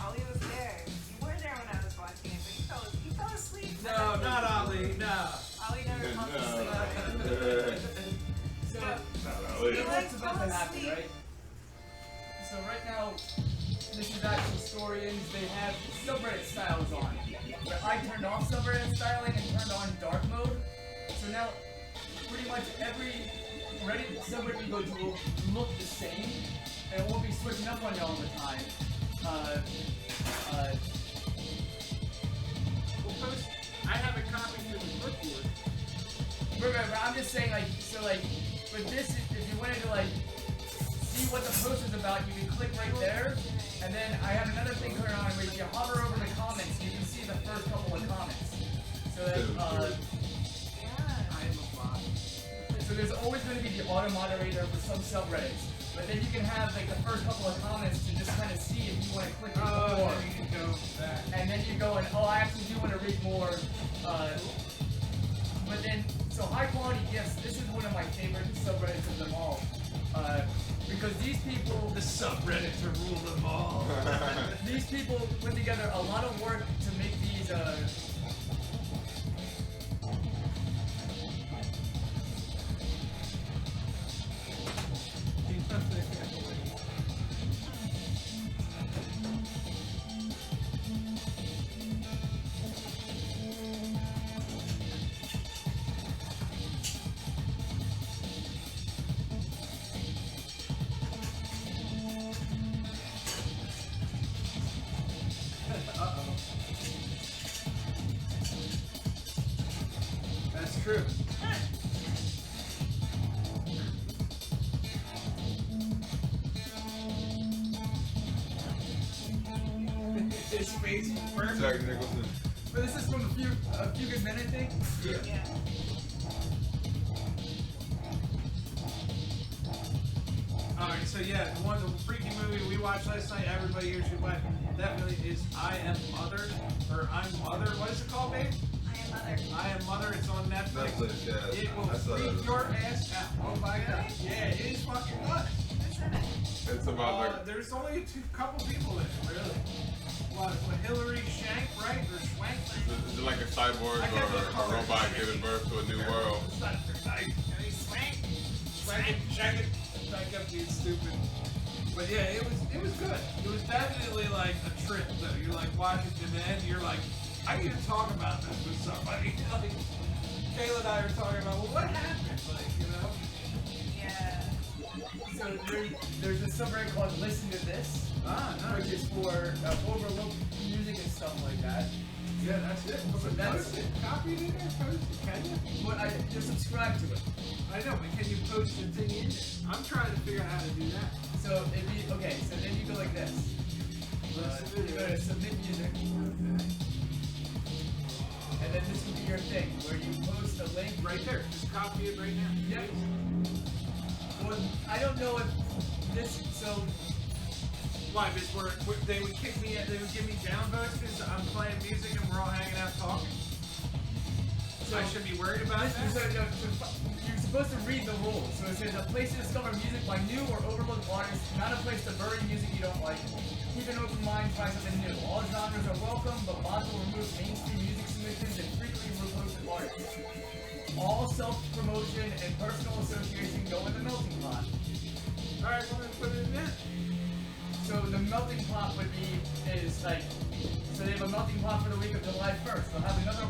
Ollie was there. You were there when I was watching it, but you fell asleep. no, not Ali. No. Ollie never fell asleep. So, He what's like about fell to happen, asleep. right? So right now, this is actual historians. They have subreddit styles on. But I turned off subreddit styling and turned on dark mode. So now, pretty much every Reddit subreddit you go to will look the same, and it won't be switching up on you all the time. I have a copy to the clipboard. Remember, I'm just saying, like, so, like, with this, if you wanted to, like, see what the post is about, you can click right there, and then I have another thing going on where if you hover over the comments, you can see the first couple of comments. So that, so there's always going to be the auto moderator for some subreddits, but then you can have, like, the first couple of comments to just kind of see if you want to click it more. You can go back. And then you go and, oh, I actually do want to read more, but then, so high quality gifts, this is one of my favorite subreddits of them all. Because these people, The subreddit to rule them all. these people put together a lot of work to make these, That's true. His face was perfect. Jack Nicholson. but this is from a few good men, I think. Yeah. Alright, so yeah, the freaky movie we watched last night, everybody here should watch. Definitely is I Am Mother, or I'm Mother. What is it called, babe? I am mother. I Am Mother. It's on Netflix. Netflix, yeah. It will I saw that. freak your ass out. Oh my god. Yeah, it is fucking nuts. Who's in it? It's about like There's only couple people in it, really. What Hillary Shank, right? Or Schwank? is it like a cyborg I can't or remember. a robot giving birth to a new world? It's not very nice. Are you Swank? Shank it. I kept being stupid. But yeah, it was good. It was definitely like a trip though. You're like watching it and you're like, I need to talk about this with somebody. Like Kayla and I are talking about, well, what happened? Like, you know? Yeah. So there's a subreddit called Listen to This, Ah, no. which is for overlooked music and stuff like that. Yeah, that's it. So that's Post it. Copy it in there. Post it. Can you? what I just subscribe to it. I know, but can you post the thing in there? I'm trying to figure out how to do that. So if you okay, so then you go like this. You go to submit music, and then this will be your thing where you post a link. Right there. Just copy it right now. Yep. Well, I don't know if this. So Why? Because they would kick me. They would give me downvotes because I'm playing music and we're all hanging out talking. So I should be worried about this, that. you're supposed to read the rules. So it says a place to discover music by new or overlooked artists, not a place to bury music you don't like. Keep an open mind, try something new. All genres are welcome, but Moz will remove mainstream music submissions and frequently reposted artists. All self-promotion and personal association go in the melting pot. Alright, we're gonna put it in there. So the melting pot would be so they have a melting pot for the week of July 1st. They'll have another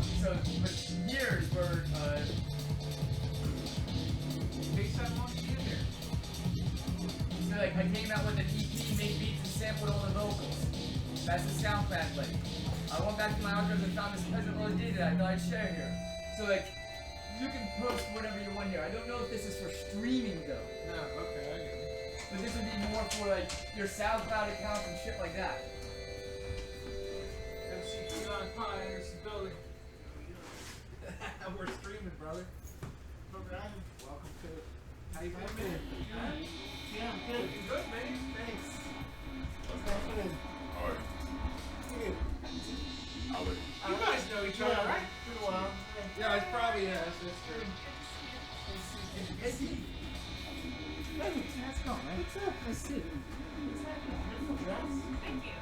but years where Take something on in there. so like I came out with an EP, made beats and sampled all the vocals. That's the SoundCloud link. I went back to my archives and found this peasant little D that I thought I'd share here. So like you can post whatever you want here. I don't know if this is for streaming though. No, okay, I get it. But this would be more for like your SoundCloud accounts and shit like that. MC Elon Pie enters the building. We're streaming, brother. Welcome to it. How you been, man? Yeah, I'm good. You good, man? Thanks. What's happening? Alright. Good. I'll let You guys know each other, Yeah, right? been a while. Yeah, it's probably that's true. Hey, let's go, man. What's up? Let's sit. What's happening? Beautiful dress. Thank you.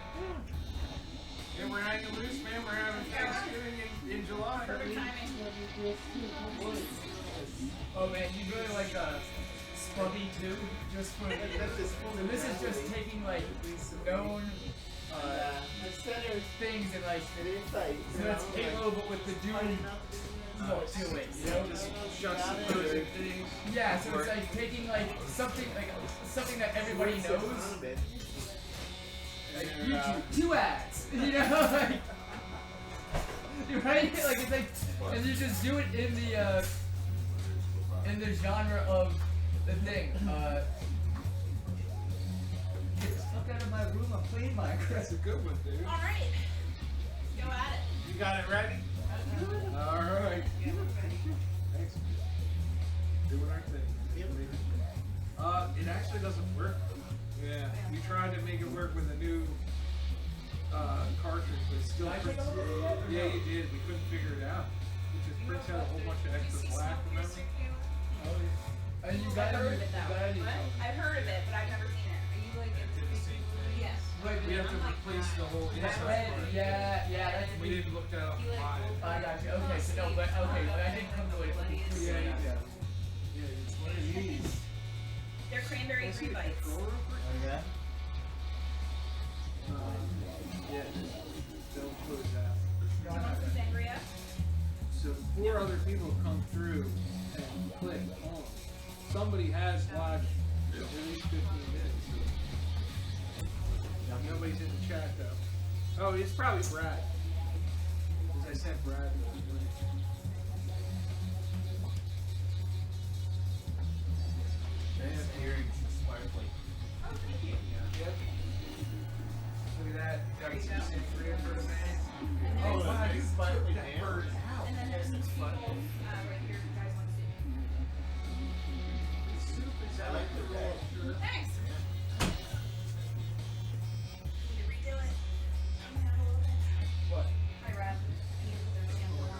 Yeah, we're hanging loose, man. We're having Thanksgiving in July. Perfect timing. Oh man, you really like Scrubby too? Just for so this is just taking like known things and like so it's Halo but with the Doom look to it, you know? Juxtaposing things. Yeah, so it's like taking like something that everybody knows. Like YouTube, 2 ads, you know? Like, right? Like it's like, and you just do it in the genre of the thing. Get the fuck out of my room! I'm playing Minecraft. That's a good one, dude. All right. Go at it. You got it ready? All right. Thanks. Doing our thing. It actually doesn't work. Yeah, we tried to make it work with a new cartridge, but it still prints. Yeah, you did. We couldn't figure it out. It just prints out a whole bunch of extra black. Remember? And you I've got heard of it though. got What? I've heard of it, but I've never seen it. Are you like yes. Wait, We have to replace the whole inside part. yeah, that's We didn't look that up You like live. I got you. Okay, so no, but I didn't come to it. Yeah, you did. What are these? They're cranberry free bites. Oh, yeah? Yeah, don't close that. Do you want some sangria? So 4 other people come through and click on. Somebody has watched at least 15 minutes. Nobody's in the chat though. Oh, it's probably Brad. Because I sent Brad the link. Nice earrings, sparkly. Oh, thank you. Yep. Look at that. Got There you some go. sangria for the man. And Oh, there's, wow, you sparkly took that man. bird out. and then there's some people right here. If you guys want to see. The soup is I like the red. Thanks. Need to redo it. Come down a little bit. What? Hi, Rob. I need to put their sample on.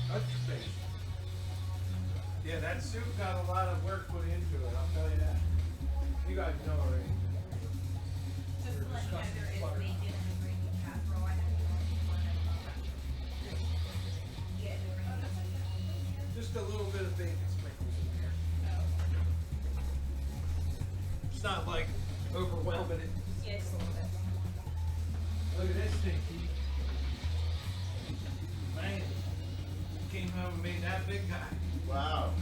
Touch your face. Yeah, that soup got a lot of work put into it, I'll tell you that. You guys know already. Just to let you know, there is bacon in the gravy casserole. I have to yeah, the gravy. Just a little bit of bacon sprinkles in there. It's not like overwhelming it. Yeah, just a little bit. Look at this thing, Keith. Man, came home and made that big guy. Wow.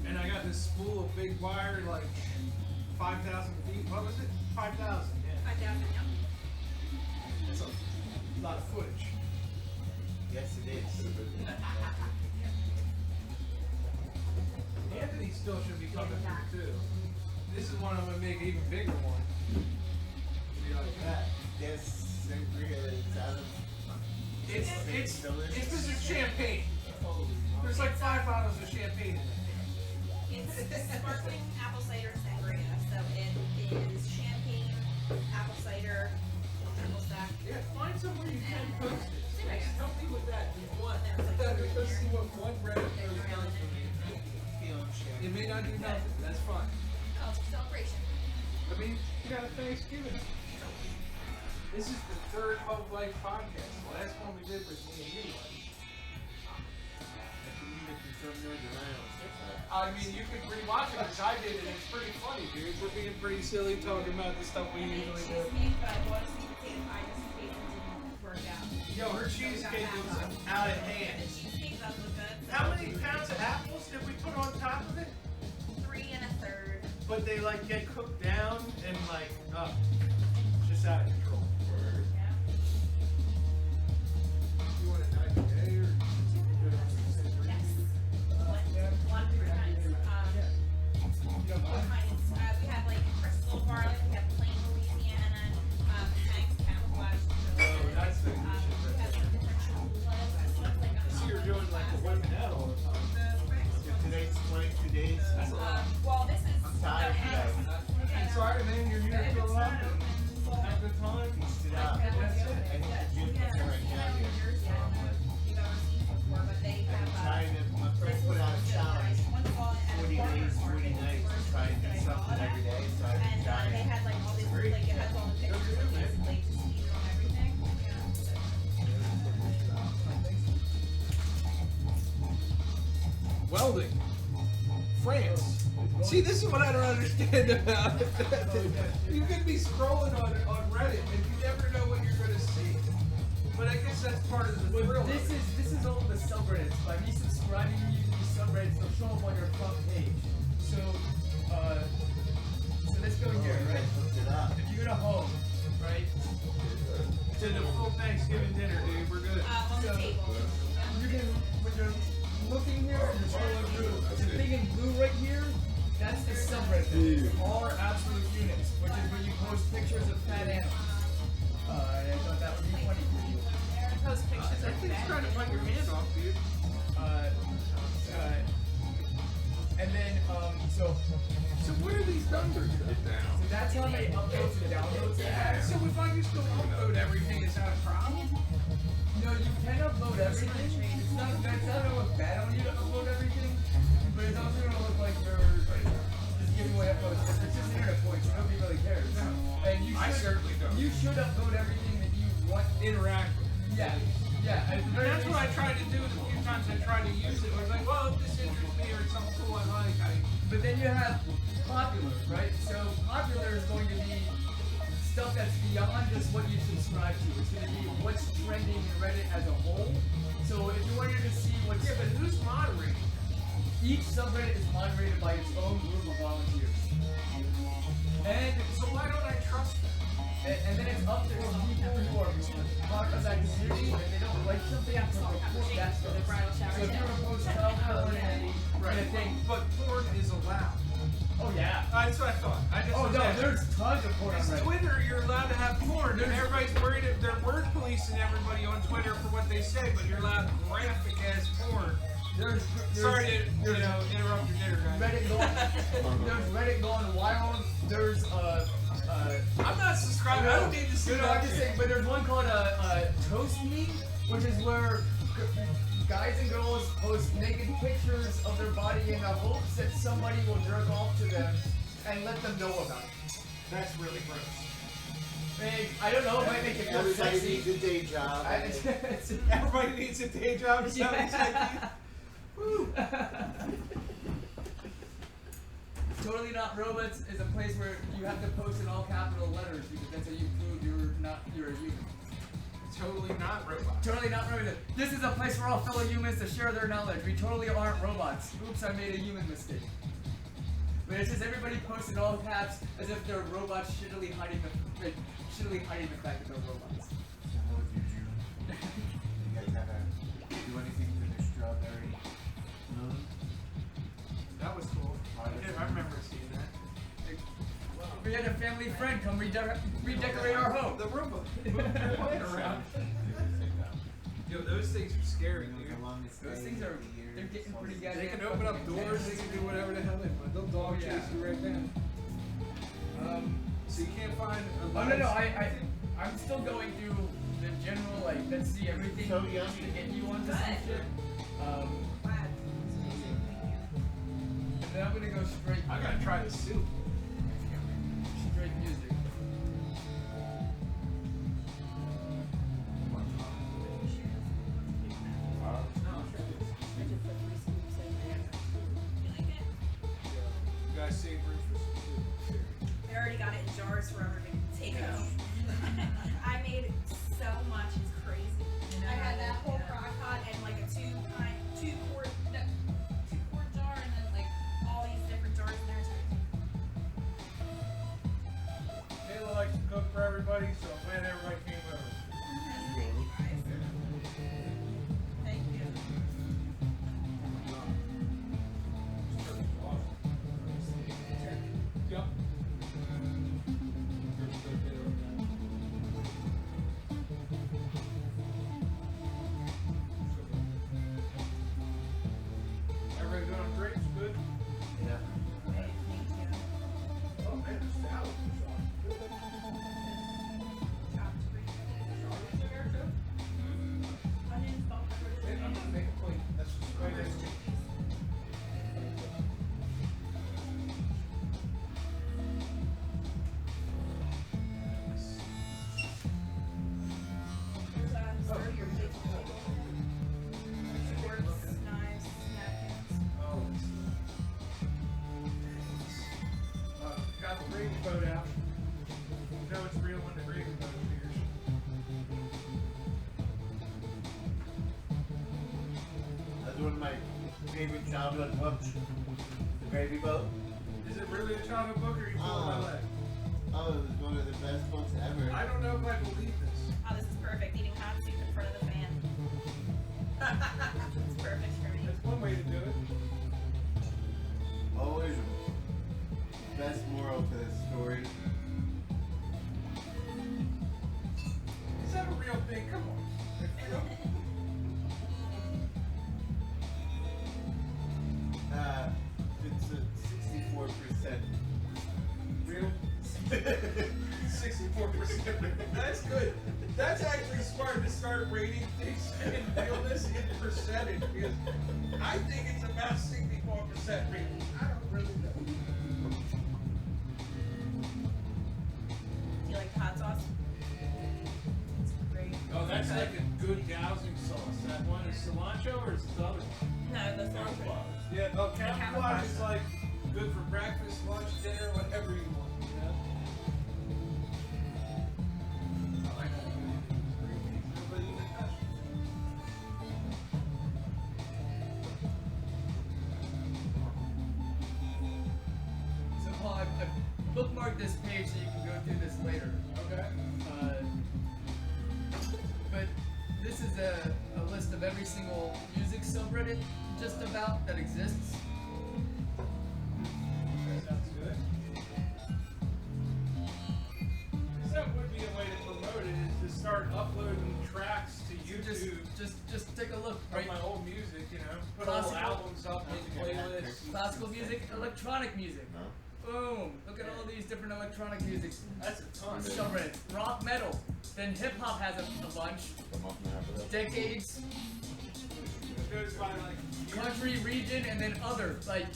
And I got this spool of big wire, like 5,000 feet. What was it? 5,000, yeah. 5,000, yeah. That's a lot of footage. Yes, it is. Anthony still should be coming through too. This is one I'm gonna make an even bigger one. Be like that. There's sangria that's out of. It's delicious. this is champagne. There's like 5 bottles of champagne in it. It's sparkling apple cider sangria. So it is champagne, apple cider, apple stack. Yeah, find somewhere you can post it. Yeah. Help me with that. What? There's like Let's see what one Reddit post does for me. Feeling shit. It may not do nothing. That's fine. Oh, it's a celebration. I mean, you got a Thanksgiving. This is the 3rd BUBLIFE podcast. The last one we did was me and you. I mean, you could rewatch it because I did it. It's pretty funny, dude. We're being pretty silly talking about the stuff we I made usually do. cheesecake, but I bought a sweet potato pie just in case it didn't work out. Yo, her cheesecake was out of hand. The cheesecake does look good. So How many pounds of apples did we put on top of it? 3 1/3. But they like get cooked down and like, just out of control. Yeah. You want a nice day or? Yes. One for times. We have like crystal garlic, we have plain Louisiana, Hank's camouflage. Oh, that's the We have like different chocolate. I see you're doing like the women out all the time. Today's 22 days. Well, this is. I'm tired today. It's alright, man. You're here to fill up. Have a good time. Feast it out. That's it. I think the gym is right down here. I'm trying to, my friend put out a challenge. 40 days, 40 nights to try and do something every day, so I've been And they trying. had like all these, like it has all the pictures of basically just eating on everything. Welding. France. See, this is what I don't understand about it. You can be scrolling on Reddit and you never know what you're going to see. But I guess that's part of the thrill. This is all the subreddits. By me subscribing to these subreddits, they'll show up on your front page. So let's go here, right? Looked it up. If you go to home, right? To the full Thanksgiving dinner, dude. We're good. On the So- table. You can, when you're looking here, and you're scrolling through, the thing in blue right here, that's the subreddit. All are absolute units, which is when you post pictures of fat animals. And I thought that would be funny for you. Post pictures That of thing's that. trying to bite your hand off, dude. And then, so where are these numbers? Get down. that's how they upload and download the app. So if I just go upload everything, is that a problem? No, you can upload everything. It's not gonna look bad on you to upload everything, but it's also gonna look like you're just giving away uploads. It's just internet points. Nobody really cares. And you I should, certainly don't. you should upload everything that you want. Interact. Yeah, yeah. At the And very that's what I least- tried to do the few times I tried to use it. I was like, well, if this interests me or it's something cool I like, But then you have popular, right? So popular is going to be stuff that's beyond just what you subscribe to. It's going to be what's trending in Reddit as a whole. So if you wanted to see what's yeah, but who's moderating? each subreddit is moderated by its own group of volunteers. And So why don't I trust them? and then it's up to people who are part of that community, and if they don't like something, have to report that stuff. So if you're gonna post child porn and a thing, But porn is allowed. oh yeah. That's what I thought. I just Oh was no, asking. there's tons of porn on Because Reddit. Twitter, you're allowed to have porn, and everybody's worried if they're word policing everybody on Twitter for what they say, but you're allowed graphic ass porn. There's Sorry to interrupt your dinner, guys. Reddit going. There's Reddit going wild. There's I'm not subscribed. I don't need to see No, I'm that. just shit. saying, but there's one called Toast Me, which is where guys and girls post naked pictures of their body in the hopes that somebody will jerk off to them and let them know about it. That's really gross. And I don't know, it might make it more Everybody sexy. needs a day job. Everybody needs a day job. Is that what it's like? Woo. Totally Not Robots is a place where you have to post in all capital letters because that's how you prove you're a human. Totally not robots. Totally Not Robots. This is a place for all fellow humans to share their knowledge. We totally aren't robots. Oops, I made a human mistake. But it's just everybody posting all caps as if they're robots shittily hiding the fact that they're robots. So what would you do? You guys ever do anything for the strawberry moon? That was cool. I remember seeing that. We had a family friend come redecorate our home. The robot playing around. Yo, those things are scary, dude. Those things are, they're getting pretty goddamn. They can open up doors, they can do whatever the hell they want. They'll dog chase you right now. So you can't find a Oh no, I'm still going through the general, like, let's see everything So to yummy. get you onto some shit. And then I'm gonna go straight. I gotta try the soup. Straight music. You guys save room for some soup. I already got it in jars for everyone to take home. I made so much, it's crazy. I had that whole crock pot and like a two quart jar and then like all these different jars in there. Kayla likes to cook for everybody, so I'm glad everybody came over. Thank you guys. Thank you. Yep. Everybody doing great? Good? Yeah. Thank you. Oh man, the salad was on. Chopped onions, bell peppers, I'm gonna make a plate. That's just right next to There's sturdy or big table. Forks, knives, napkins. Oh, got the gravy boat out. You know it's real when the gravy boat appears. That's one of my favorite childhood books. The Gravy Boat. Is it really a childhood book or are you pulling my leg? Oh, it was one of the best books ever. I don't know if I believe this. Oh, this is perfect. Eating hot soup in front of the fan. It's perfect for me. That's one way to do it. Always best moral to this story. Is that a real thing? Come on. It's a 64%. Real? 64%. That's good. That's actually smart to start rating things in realness in percentage because I think it's about 64% rating. I don't really know. Do you like the hot sauce? It's great. Oh, that's like a good dousing sauce. That one is cilantro or is it the other one? No, the cilantro. Yeah, camouflage is like good for breakfast, lunch, dinner, whatever you want, you know? I like that. Everybody eat that. So Paul, I've bookmarked this page so you can go through this later. Okay. But this is a list of every single music subreddit just about that exists. Sounds good. That would be a way to promote it, is to start uploading tracks to YouTube. Just take a look, Right, right? my old music, you know, put all Classical. albums up, make playlists. Classical music, electronic music. No? Boom! Look at all these different electronic music That's a ton. subreddits. Rock, metal. Then hip hop has a bunch. A month and a half of that. Decades, It goes by like country, region, and then other. Like,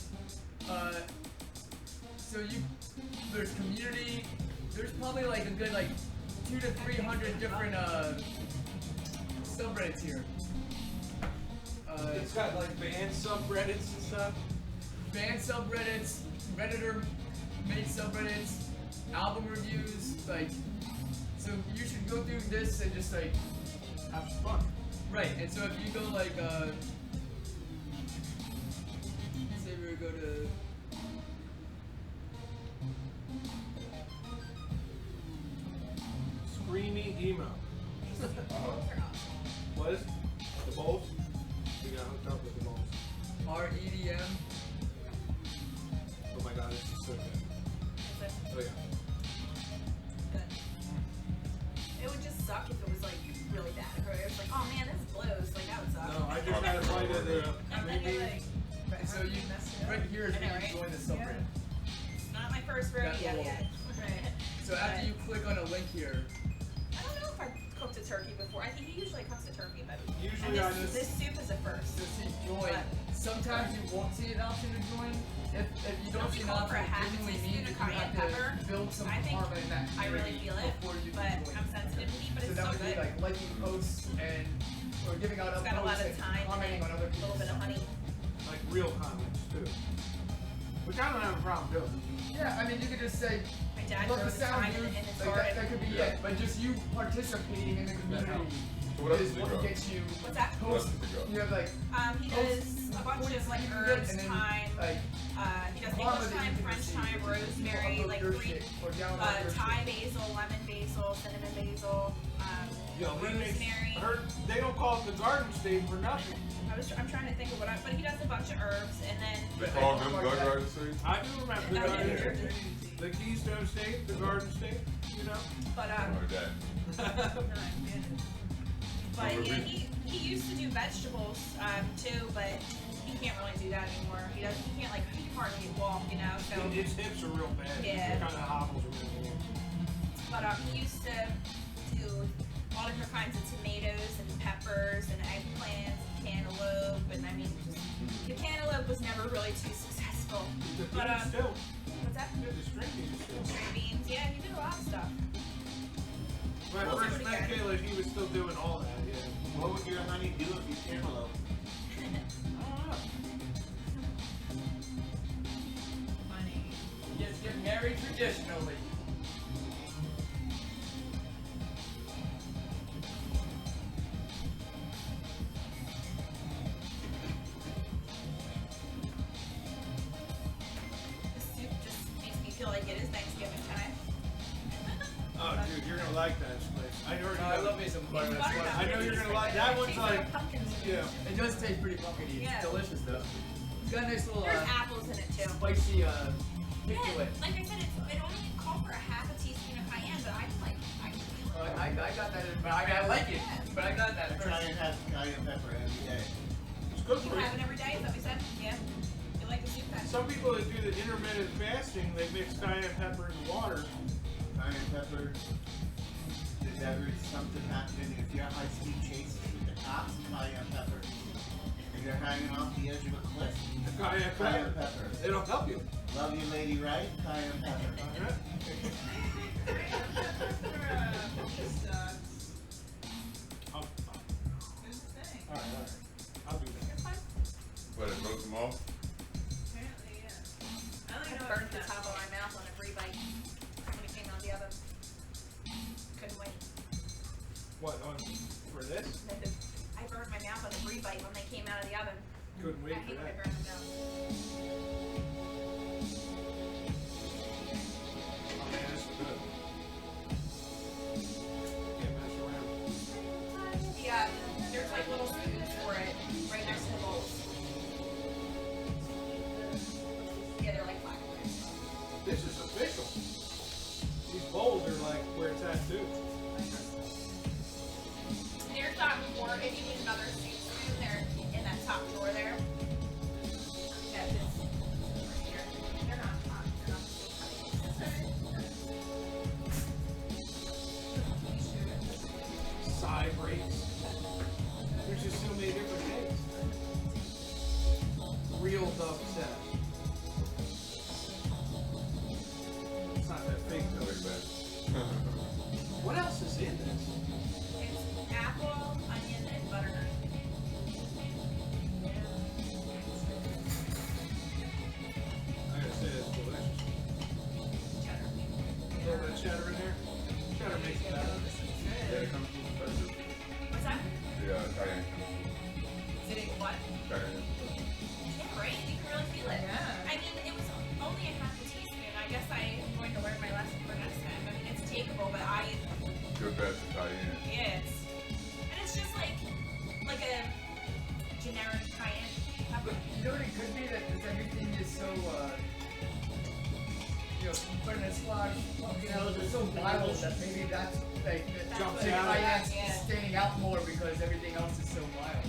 so there's community. There's probably like a good like 200 to 300 different subreddits here. It's got like band subreddits and stuff. Band subreddits, Redditor made subreddits, album reviews, like, so you should go through this and just like, Have fun. right, and so if you go like, say we go to emo. What is the bowls? We got hooked up with the bowls. REDM. Oh my god, this is so good. Oh yeah. Good. It would just suck if it was like really bad. If it was like, oh man, this blows. Like that would suck. No, I just had a bite of the And then you're like, So you right here is I know, where you right? join the subreddit. it's not my first rodeo Got the little- yet. Right. So after you click on a link here, I don't know if I've cooked a turkey before. I think he usually cooks a turkey, but Usually and I just this soup is a first. so see join. Sometimes you won't see an option to join. If you don't see an Call for option, a half it genuinely teaspoon means of that you have cayenne pepper. to build some I think karma in that I really community feel it, before you but can join. I'm sensitive to heat, but So it's that so would be good. like liking posts and or giving out It's got a lot posts of and thyme in commenting it, on other a little people's bit of stuff. honey. like real comments too. Which I don't have a problem doing. Yeah, I mean you could just say My dad love grows the the sound thyme dude. in his Like garden. that could be Yeah. it. But just you participating in the community So what else is does he what grow? gets you What's that? What else posts. does he grow? You have like He does a bunch of like herbs, and then, thyme. like He does karma English that you thyme, can French receive thyme, because people rosemary, upload like your 3 shit or download your Thai shit. basil, lemon basil, cinnamon basil, Yo, he makes, rosemary. I heard they don't call it the garden state for nothing. I'm trying to think of but he does a bunch of herbs, and then They call him the garden state? I do remember the Yeah, garden yeah, state. The Keystone State, the Garden State, you know? but Or that. But yeah, he used to do vegetables too, but he can't really do that anymore. He can hardly walk, you know. So, His hips are real bad. Yeah. He kind of hobbles around. but he used to do all different kinds of tomatoes and peppers and eggplants and cantaloupe, and I mean, just, the cantaloupe was never really too successful. The But beans still. what's that? Yeah, the string beans still. String beans, yeah, he did a lot of stuff. When I Those are first pretty met good. Kayla, he was still doing all that, yeah. What would your honey do if you cantaloupe? I don't know. Money. Just get married traditionally. The soup just makes me feel like it is Thanksgiving time. Oh, dude, you're gonna like that place. I already I know. love me some butternut Butternut. squash. I know you're gonna like that one's like, yeah. It does taste pretty pumpkiny. Yeah. It's delicious though. It's got a nice little There's apples in it too. spicy kick to Yeah, it. like I said, it only called for a half a teaspoon of cayenne, but I can feel it. I got that. But I like it. But I got that I first. try and have cayenne pepper every day. It's good You for you. have it every day, is that what you said? Yeah. You like the soup then? Some people that do the intermittent fasting, they mix cayenne pepper in water. Cayenne pepper. There's ever something happening if you're high speed chases with the cops, cayenne pepper. If you're hanging off the edge of a cliff, Cayenne cayenne pepper. pepper. It'll help you. Love you, lady, right? Cayenne pepper. Alright. I'll, Here's the thing. alright. I'll do that. It's fine. But it broke them off? Apparently, yeah. I don't I even know burned if the that's top of my mouth on a free bite when it came out of the oven. Couldn't wait. What, on, for this? I burned my mouth on a free bite when they came out of the oven. Couldn't wait I for hate when I that. burn my mouth. Oh man, this is good. Can't mess around. Yeah, there's like little spoons for it right next to the bowls. Yeah, they're like $5. This is official. These bowls are like where it's at too. There's more, if you need another soup spoon, they're in that top drawer there. Yeah, it's right here. They're not hot. They're not Side breaks. There's just so many different things. Real Dove set. It's not that fake though. Very bad. What else is in this? It's apple, onion, and butternut. I gotta say it's delicious. Cheddar. A little bit of cheddar in there. Cheddar makes it better. Yeah, it comes from the special. What's that? Yeah, cayenne. Is it in what? Cayenne. Yeah, right? You can really feel it. so, putting a squash, it's so wild that maybe that's like Jumps the out. cayenne's standing out more because everything else is so wild.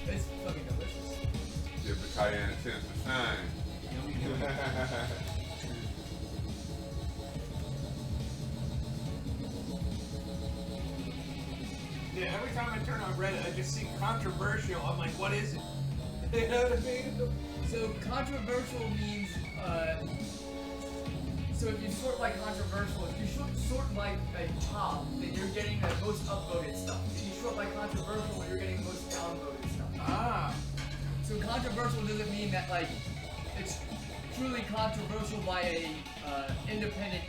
It's fucking delicious. Give the cayenne a chance to shine. Yeah, every time I turn on Reddit, I just see controversial. I'm like, what is it? You know what I mean? So controversial means, so if you sort by controversial, if you sort by a top, then you're getting the most upvoted stuff. If you sort by controversial, you're getting most downvoted stuff. Ah. So controversial doesn't mean that like it's truly controversial by a independent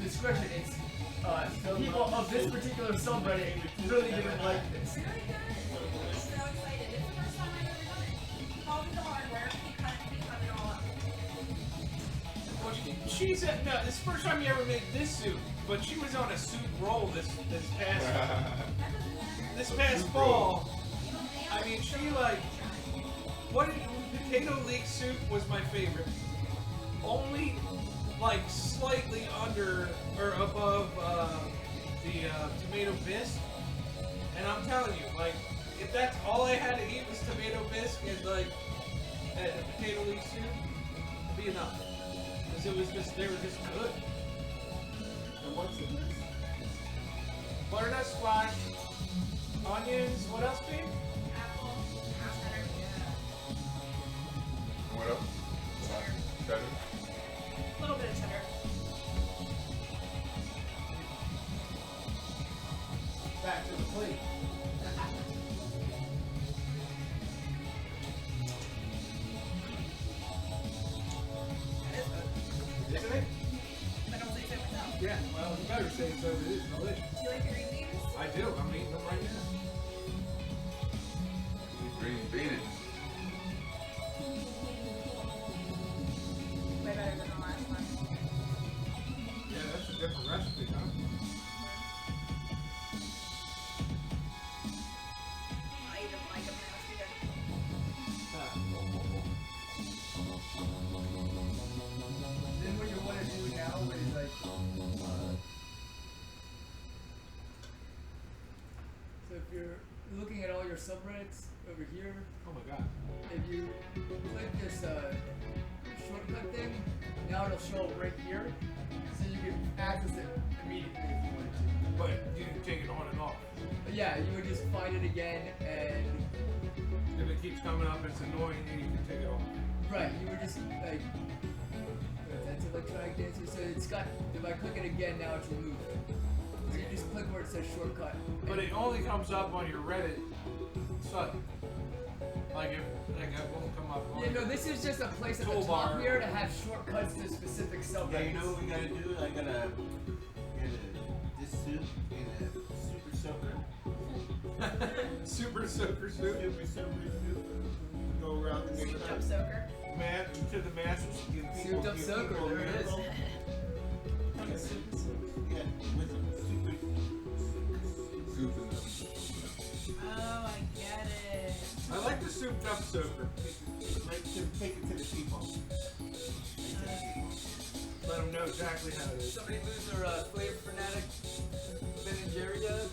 description. It's the people of this particular subreddit really didn't like this. Really good. I'm so excited. It's the first time I've ever done it. Call me the hardware. He cut it all up. Well, she's at, no, this is the first time you ever made this suit, but she was on a suit roll this past fall. I mean, she like, potato leek soup was my favorite. Only like slightly under or above the tomato bisque. And I'm telling you, like, if that's all I had to eat was tomato bisque and like a potato leek soup, it'd be enough. Because it was just, they were just good. And what's in this? Butternut squash, onions, what else, babe? Apple, half butter. What else? Cheddar? A little bit of cheddar. Back to the plate. Isn't it? I don't say so myself. Yeah, well, you better say so. It is delicious. Do you like your green beans? I do. I'm eating them right now. Green beans. Way better than the last one. Yeah, that's a different recipe, huh? I even like them now too. Then what you want to do now is like, so if you're looking at all your subreddits over here, Oh my god. if you click this shortcut thing, now it'll show up right here, so you can access it immediately if you wanted to. But you can take it on and off. But yeah, you would just find it again and If it keeps coming up, it's annoying, and you can take it off. right, you would just like that's electronic dancer. So it's got if I click it again now it's removed. So you just click where it says shortcut. But it only comes up on your Reddit site. Like it won't come up on Yeah, no, this is just a place at the top Toolbar. here to have shortcuts to specific subreddits. Yeah, you know what we gotta do? I gotta get this soup in a super soaker. Super soaker soup. Super soaker soup. Go around and give it Jump soaker. Man, to the masses. Give people, Souped up give soaker, people there it is. miracle. Yeah, super soaker. Yeah, with super. Soup in them. Oh, I get it. I like the souped up soaker. Like to take it to the people. Let them know exactly how it is. Somebody lose their flavor fanatic Ben and Jerry does.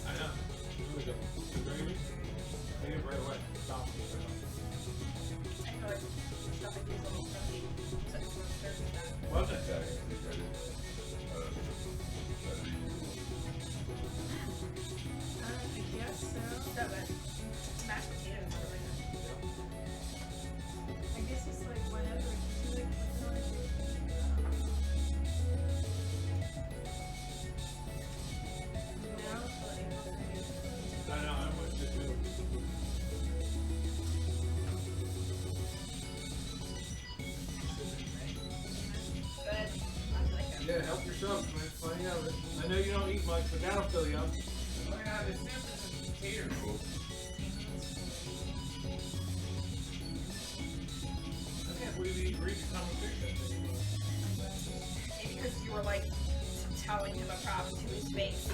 I know. Really good. The gravy. Take it right away. Stop. I feel like stuff like these little crunchy. What's it? I guess so. No, but mashed potatoes are really good. I guess it's like whatever. It's like I know. I'm with you too. good. I like it. Yeah, help yourself, man. Plenty of it. I know you don't eat much, but that'll fill you up. We're gonna have this soup and some taters. Cool. I can't believe you agreed to come and fix that thing. Maybe because you were like telling him a problem to his face.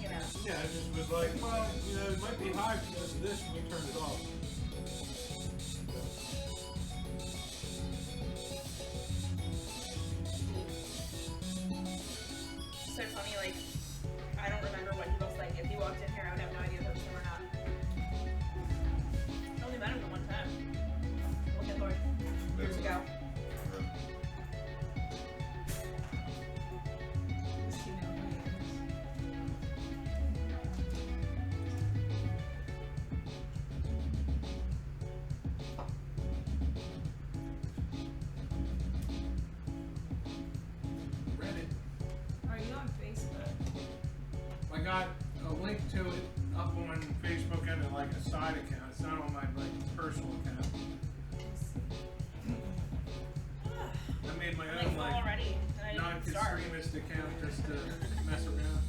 You know. Yeah, I just was like, well, it might be high because of this, and we turned it off. So funny, like, I don't remember what he looks like. If he walked in here, I would have no idea if it was him or not. I only met him the one time. Look at Lord. Years ago. Reddit. Are you on Facebook? I got a link to it up on Facebook and like a side account. It's not on my personal account. I made my Like own full already, and I didn't start. non-extremist account just to mess around.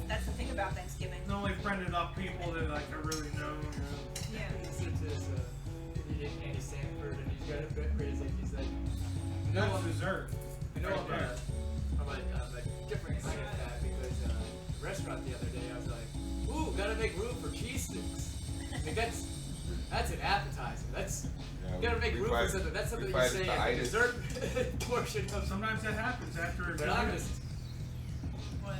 That's the thing about Thanksgiving. And only friended up people that like I really know. Yeah. I listened to this, he did Andy Sanford, and he's got a bit crazy. He's like, That's dessert. I know Right there. I'm a different kind of fat because the restaurant the other day I was like, ooh, gotta make room for cheese sticks. Like that's an appetizer. That's you gotta make room for something. That's something that you say at the dessert portion of. Sometimes that happens after a But dinner. I'm just What?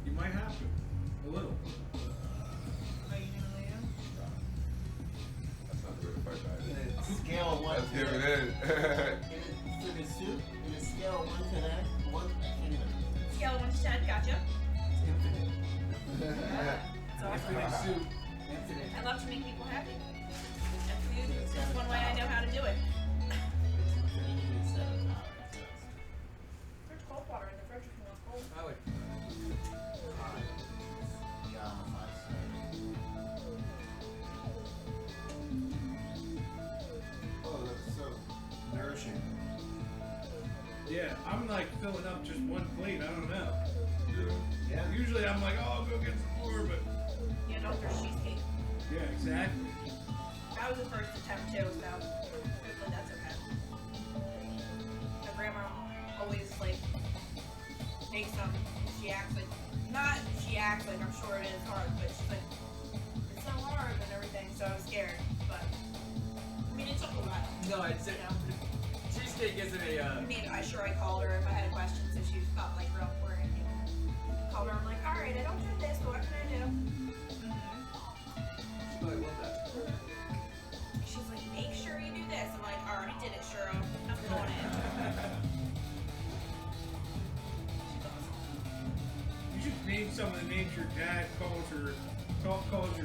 You might have to. A little. Are you gonna lay down? That's not good if I die. In a scale of 1 Let's to give it in. For the soup, in a scale of 1 to that, 1, I can't even. Scale of 1 to 10, gotcha. It's infinite. That's awesome. Infinite soup. Infinite. I love to make people happy. And food is one way I know how to do it. There's cold water in the fridge if you want cold. I would. Yeah, I'm a 5-star. Oh, that's so nourishing. Yeah, I'm like filling up just one plate. I don't know. Yeah. Yeah. Usually I'm like, oh, I'll go get some more, but You know, there's cheesecake. yeah, exactly. That was the first attempt too, so hopefully that's okay. My grandma always like makes them. She acts like I'm sure it is hard, but she's like it's so hard and everything. So I was scared, but I mean it took a while. No, it's cheesecake isn't a. I mean, I called her if I had a question, so she felt like real important. Called her, I'm like, all right, I don't do this, but what can I do? She probably want that. She's like, make sure you do this. I'm like, I already did it, Cheryl. I'm doing it. You should name some of the names your dad calls your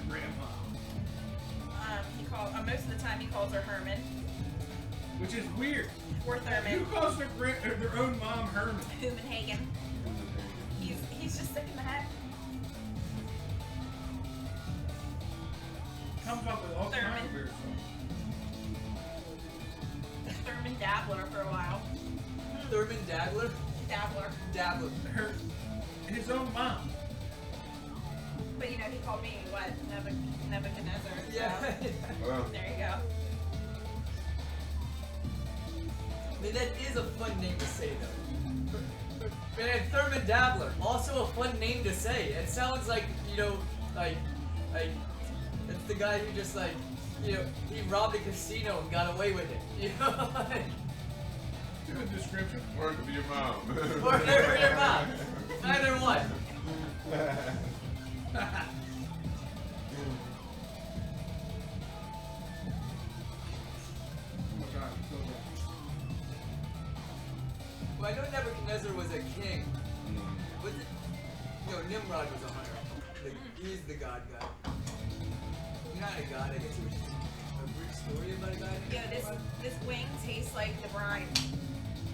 grandma, Most of the time he calls her Herman which is weird. or Who Thurman. calls their own mom Herman? Humenhagen. He's just sick in the head. Comes up with all kinds of weird stuff. Thurman Dabbler for a while. Thurman Dabbler? Dabbler. Dabbler. His own mom. But you know, he called me, what, Nebuchadnezzar. So Yeah. Well, there you go. I mean, that is a fun name to say, though. Man, Thurman Dabbler, also a fun name to say. It sounds like, like, it's the guy who just, like, he robbed a casino and got away with it. You know? Good description. work for your mom. Or for your mom. Either one. Well, I know Nebuchadnezzar was a king. Was it? No, Nimrod was a hunter. He's the god guy. Not a god, I guess it was just a Greek story about a guy. Yeah, this wing tastes like the brine.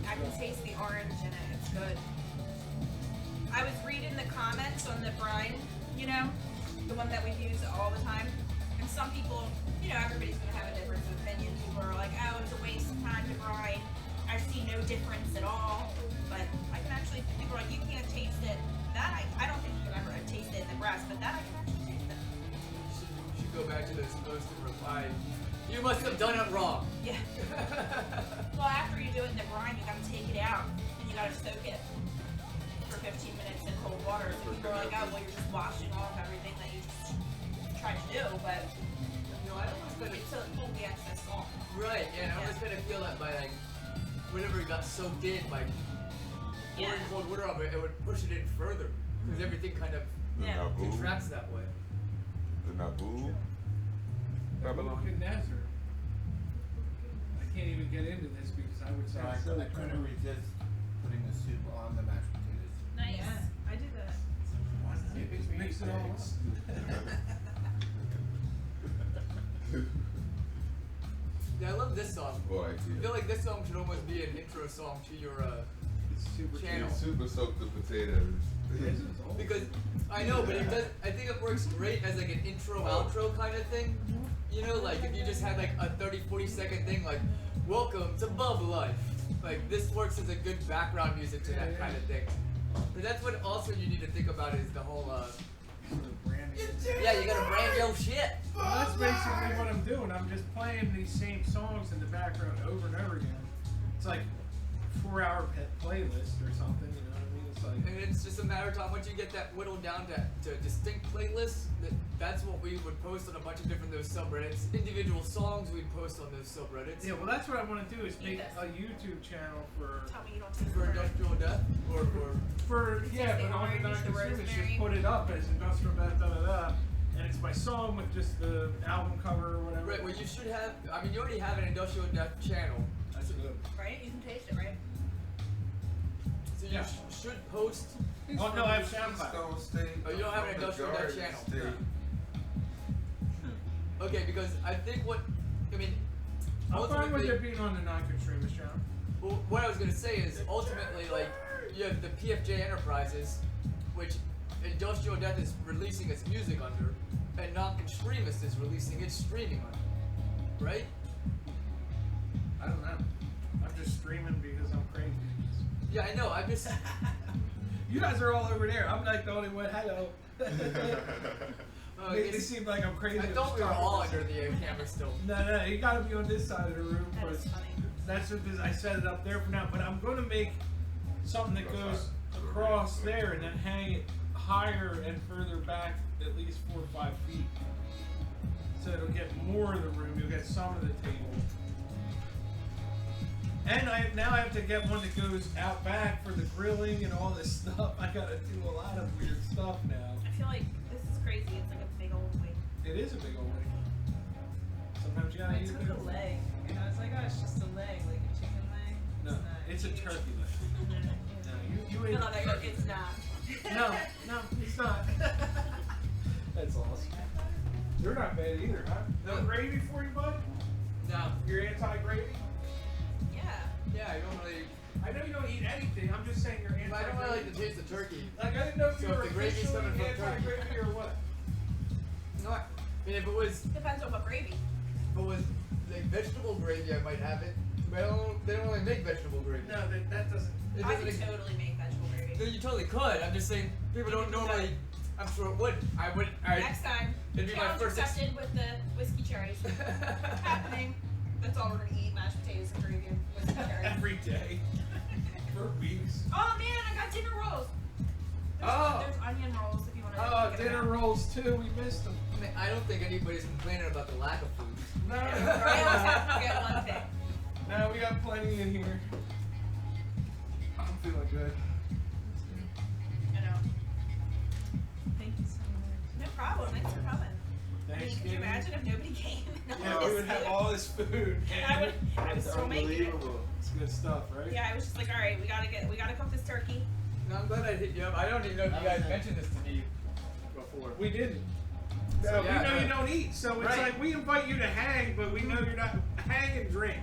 I can taste the orange in it. It's good. I was reading the comments on the brine, the one that we use all the time. And some people, everybody's gonna have a difference of opinion. People are like, oh, it's a waste of time to brine. I see no difference at all. But I can actually, people are like, you can't taste it. That I don't think you can ever taste it in the breast, but that I can actually taste it. You should go back to those posts and reply, you must have done it wrong. Yeah. Well, after you do it in the brine, you gotta take it out and you gotta soak it for 15 minutes in cold water. So people are like, oh, well, you're just washing off everything that you just tried to do, but You know, I almost kind of until it pulled the excess off. right. Yeah, and I almost kind of feel that by like whenever it got soaked in, by pouring cold water over it, it would push it in further because everything kind of The Yeah. Naboo. contracts that way. The Naboo. Babylon. Nebuchadnezzar. I can't even get into this because I would say So I couldn't resist putting the soup on the mashed potatoes. Nice. Yeah, I did that. It makes it all Yeah, I love this song. Boy, I feel like this song should almost be an intro song to your It's super channel. Super soaked the potatoes. because I know, but it does. I think it works great as like an intro outro kind of thing. You know, like if you just had like a 30-40 second thing like welcome to BUBLIFE. Like this works as a good background music to that kind of thing. But that's what also you need to think about is the whole yeah, you gotta brand your shit. Well, that's basically what I'm doing. I'm just playing these same songs in the background over and over again. It's like a 4-hour playlist or something, you know what I mean? It's like, And it's just a matter of time once you get that whittled down to distinct playlists, that's what we would post on a bunch of different those subreddits. Individual songs we'd post on those subreddits. yeah, well, that's what I want to do is make Eat this. a YouTube channel for Tell me you don't take For the industrial death or yeah, the but on orange, the the non-consumers, rosemary. just put it up as industrial death, da da da, and it's my song with just the album cover or whatever. right. Well, you should have. I mean, you already have an industrial death channel, That's good. right? You can taste it, right? so you Yeah. should post. Oh no, I have SoundCloud. Oh, you don't have an industrial death channel. No. Okay, because I think what I mean. I'm fine with ultimately- it being on the non-consumers channel. Well, what I was gonna say is ultimately, like, you have the PFJ Enterprises, which Industrial Death is releasing its music under, and Non-Constreamist is releasing its streaming under, right? I don't know. I'm just streaming because I'm crazy. Yeah, I know. I'm just. You guys are all over there. I'm like the only one. Hello. Oh, Make me it's- seem like I'm crazy. I thought we were all under the camera still. No, you gotta be on this side of the room. That But is funny. that's what this, I set it up there for now. But I'm going to make something that goes across there and then hang it higher and further back, at least 4 or 5 feet. So it'll get more of the room. You'll get some of the table. And now I have to get one that goes out back for the grilling and all this stuff. I gotta do a lot of weird stuff now. I feel like this is crazy. It's like a big old wing. It is a big old wing. Sometimes you gotta I eat took a big a leg, and I was like, oh, it's just a leg, like a chicken leg. No, it's a huge. turkey leg. No, you No, ate. no, no, it's not. No, it's not. That's awesome. You're not bad either, huh? No gravy for you, bud? No. You're anti-gravy? Yeah. Yeah, I don't really. I know you don't eat anything. I'm just saying you're I anti-gravy. don't really like the taste of turkey. Like, I didn't know if So you if were the gravy's officially coming from turkey. anti-gravy or what. No, I mean, if it was Depends on what gravy. like vegetable gravy, I might have it. But they don't really make vegetable gravy. No, that doesn't. It I doesn't could ex- totally make vegetable gravy. No, you totally could. I'm just saying people don't normally. I'm sure it would. I would. Next time, It'd be my challenge first. accepted with the whiskey cherries. Happening. That's all we're gonna eat: mashed potatoes and gravy and whiskey cherries. Every day. For weeks. Oh man, I got dinner rolls. There's onion rolls if you want to. Oh, dinner rolls too. We missed them. I mean, I don't think anybody's complaining about the lack of food. No, I always have to forget one thing. no, we got plenty in here. I'm feeling good. I know. Thank you so much. No problem. Thanks for coming. I mean, could you Thanksgiving. imagine if nobody came? and all Yeah, we this would have food? all this food. I was still making it. Unbelievable. It's good stuff, right? Yeah, I was just like, all right, we gotta cook this turkey. No, I'm glad I hit you up. I don't even know if you guys mentioned this to me before. We didn't. So, No, yeah, we know no. you don't eat, so it's Right. like we invite you to hang, but we know you're not. Hang and drink.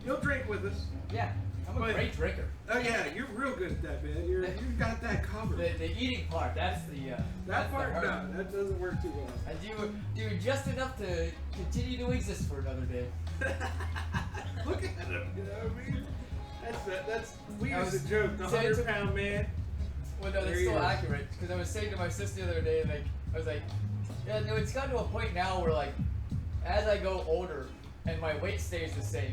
You'll drink with us. Yeah, I'm a But- great drinker. Oh yeah, you're real good at that, man. You've got that covered. The eating part, that's the That that's part, the hard. no, that doesn't work too well. I do just enough to continue to exist for another day. Look at him, you know what I mean? That's we I used was to joke, the saying to- 100-pound man. Well, no, There that's he still is. accurate because I was saying to my sister the other day, like I was like, yeah, no, it's gotten to a point now where like, as I go older and my weight stays the same,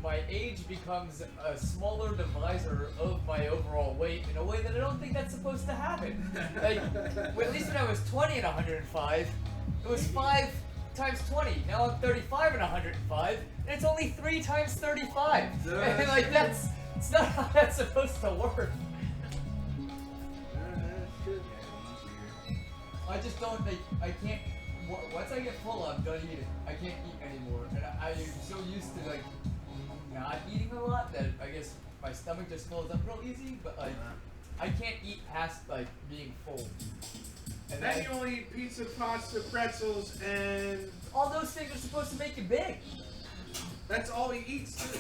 my age becomes a smaller divisor of my overall weight in a way that I don't think that's supposed to happen. Like, well, at least when I was 20 and 105, it was 5 times 20. Now I'm 35 and 105, and it's only 3 times 35. And like it's not how that's supposed to work. I just don't like. I can't. Once I get full, I'm done eating. I can't eat anymore, and I'm so used to like not eating a lot that I guess my stomach just fills up real easy. But like, I can't eat past like being full. And then you only eat pizza, pasta, pretzels, and all those things are supposed to make you big. that's all he eats too.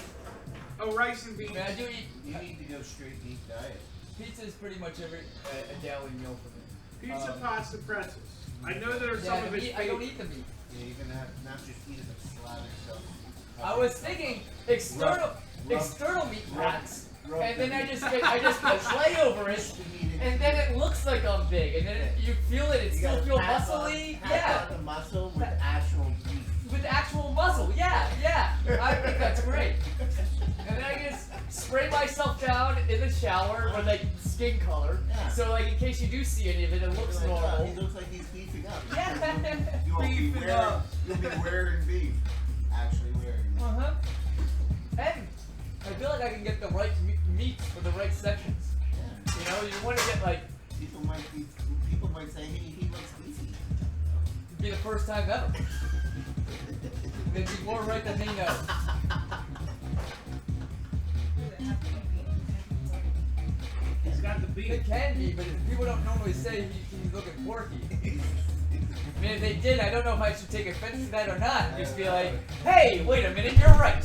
Oh, rice and beans. I mean, I do eat. You need to go straight beef diet. Pizza is pretty much a daily meal for me. Pizza, pasta, pretzels. I know there are some of his I don't eat the meat. Yeah, you're gonna have to not just eat it, but slather yourself. I was thinking external meat packs, and then I just lay over it, and then it looks like I'm big, and then you feel it. It You still gotta feel pack muscly. on Yeah, the muscle with actual beef. with actual muscle. Yeah. I think that's great. And then I just spray myself down in the shower with like skin color, Yeah. so like in case you do see any of it, it looks Like, normal. he looks like he's beefing up. Yeah. You'll be Beefing wearing, up. you'll be wearing beef. Actually wearing beef. Uh-huh. And I feel like I can get the right meats for the right sections. Yeah. You know, you want to get like, People might say, hey, he looks beefy. it'd be the first time ever. They'd be more right than they know. He's got the beef. It can be, but people don't normally say he's looking porky. I mean, if they did, I don't know if I should take offense to that or not. Just be like, hey, wait a minute, you're right.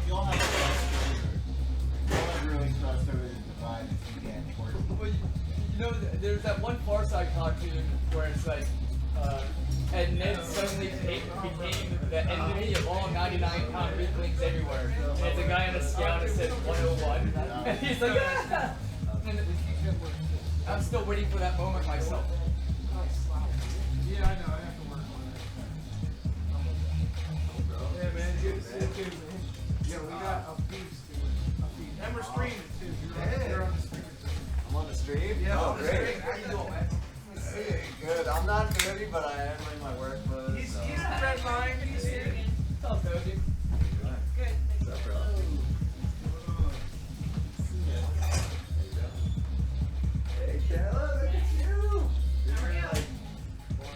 You'll have a crossover. You'll have really crossover the divide if you get porky. Well, you know, there's that one Far Side cartoon where it's like, and Ned suddenly became the enemy of all 99-pound weaklings everywhere. And it's a guy on a scale that says 101. And he's like, ah! And I'm still waiting for that moment myself. Yeah, I know. I have to work on it. Yeah, man. Good to see you too, man. Yeah, we got a beef stew. And we're streaming too. You're on the streaming too. I'm on the stream? Yeah, oh, on the great. stream. How you doing, man? Hey, good. I'm not dirty, but I am in my work clothes. He's so. the red line. He's here. What's up, Doji? Good. What's up, bro? Hey, Kayla, look at you. You're wearing like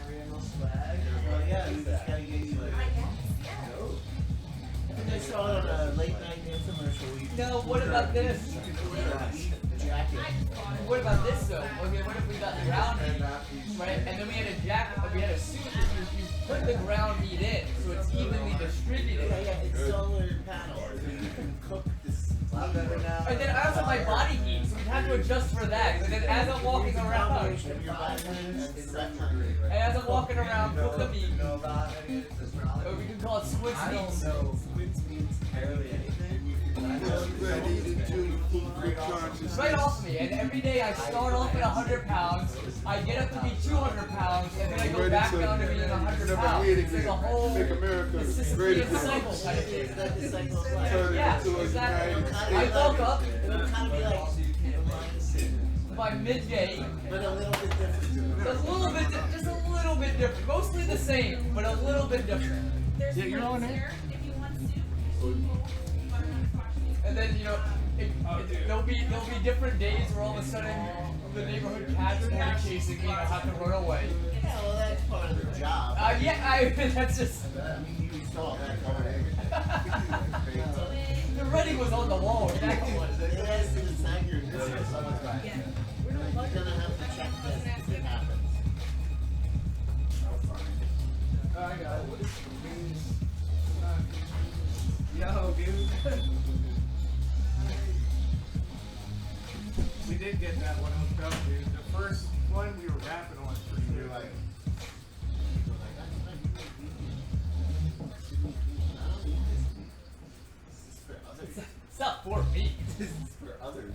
Oriental swag. Well, yeah, we just gotta get you I like. guess, yeah. I think I saw it on a late night infomercial. No, what about this? You could wear a beef jacket. I just bought it. What about this though? Okay, what if we got the ground meat, right? And then we had a jacket, we had a suit that you put the ground meat in, so it's evenly distributed. Yeah, it's solar panel, so you can cook this. A lot better now. And then I also have my body heat, so we'd have to adjust for that. And then as I'm walking around, Combination of your body and electric. and as I'm walking around, cook the meat. know about any of this Or we can call it squid I don't meats. know barely anything. But I know Right off me, and every day I start off at 100 pounds, I get up to be 200 pounds, and then I go back down to being 100 pounds. It's like a whole consistency and cycle kind of thing. Is that the cycle of life? Yeah, exactly. I woke up It'll kind of be like, by midday, but a little bit different. just a little bit different. Mostly the same, but a little bit different. There's you're on plates it? here if you want soup. Butternut squash soup. And then, you know, there'll be different days where all of a sudden the neighborhood cats will be chasing me and I have to run away. Yeah, well, that's part of the job. That's just, I mean, you saw that going. the writing was on the wall, that was It it. has to decide your business. Yeah. You're gonna have to check this if it happens. I got it. Yo, dude. We did get that one hooked up, dude. The first one we were rapping on for You're sure. like, It's not for me. this is for others.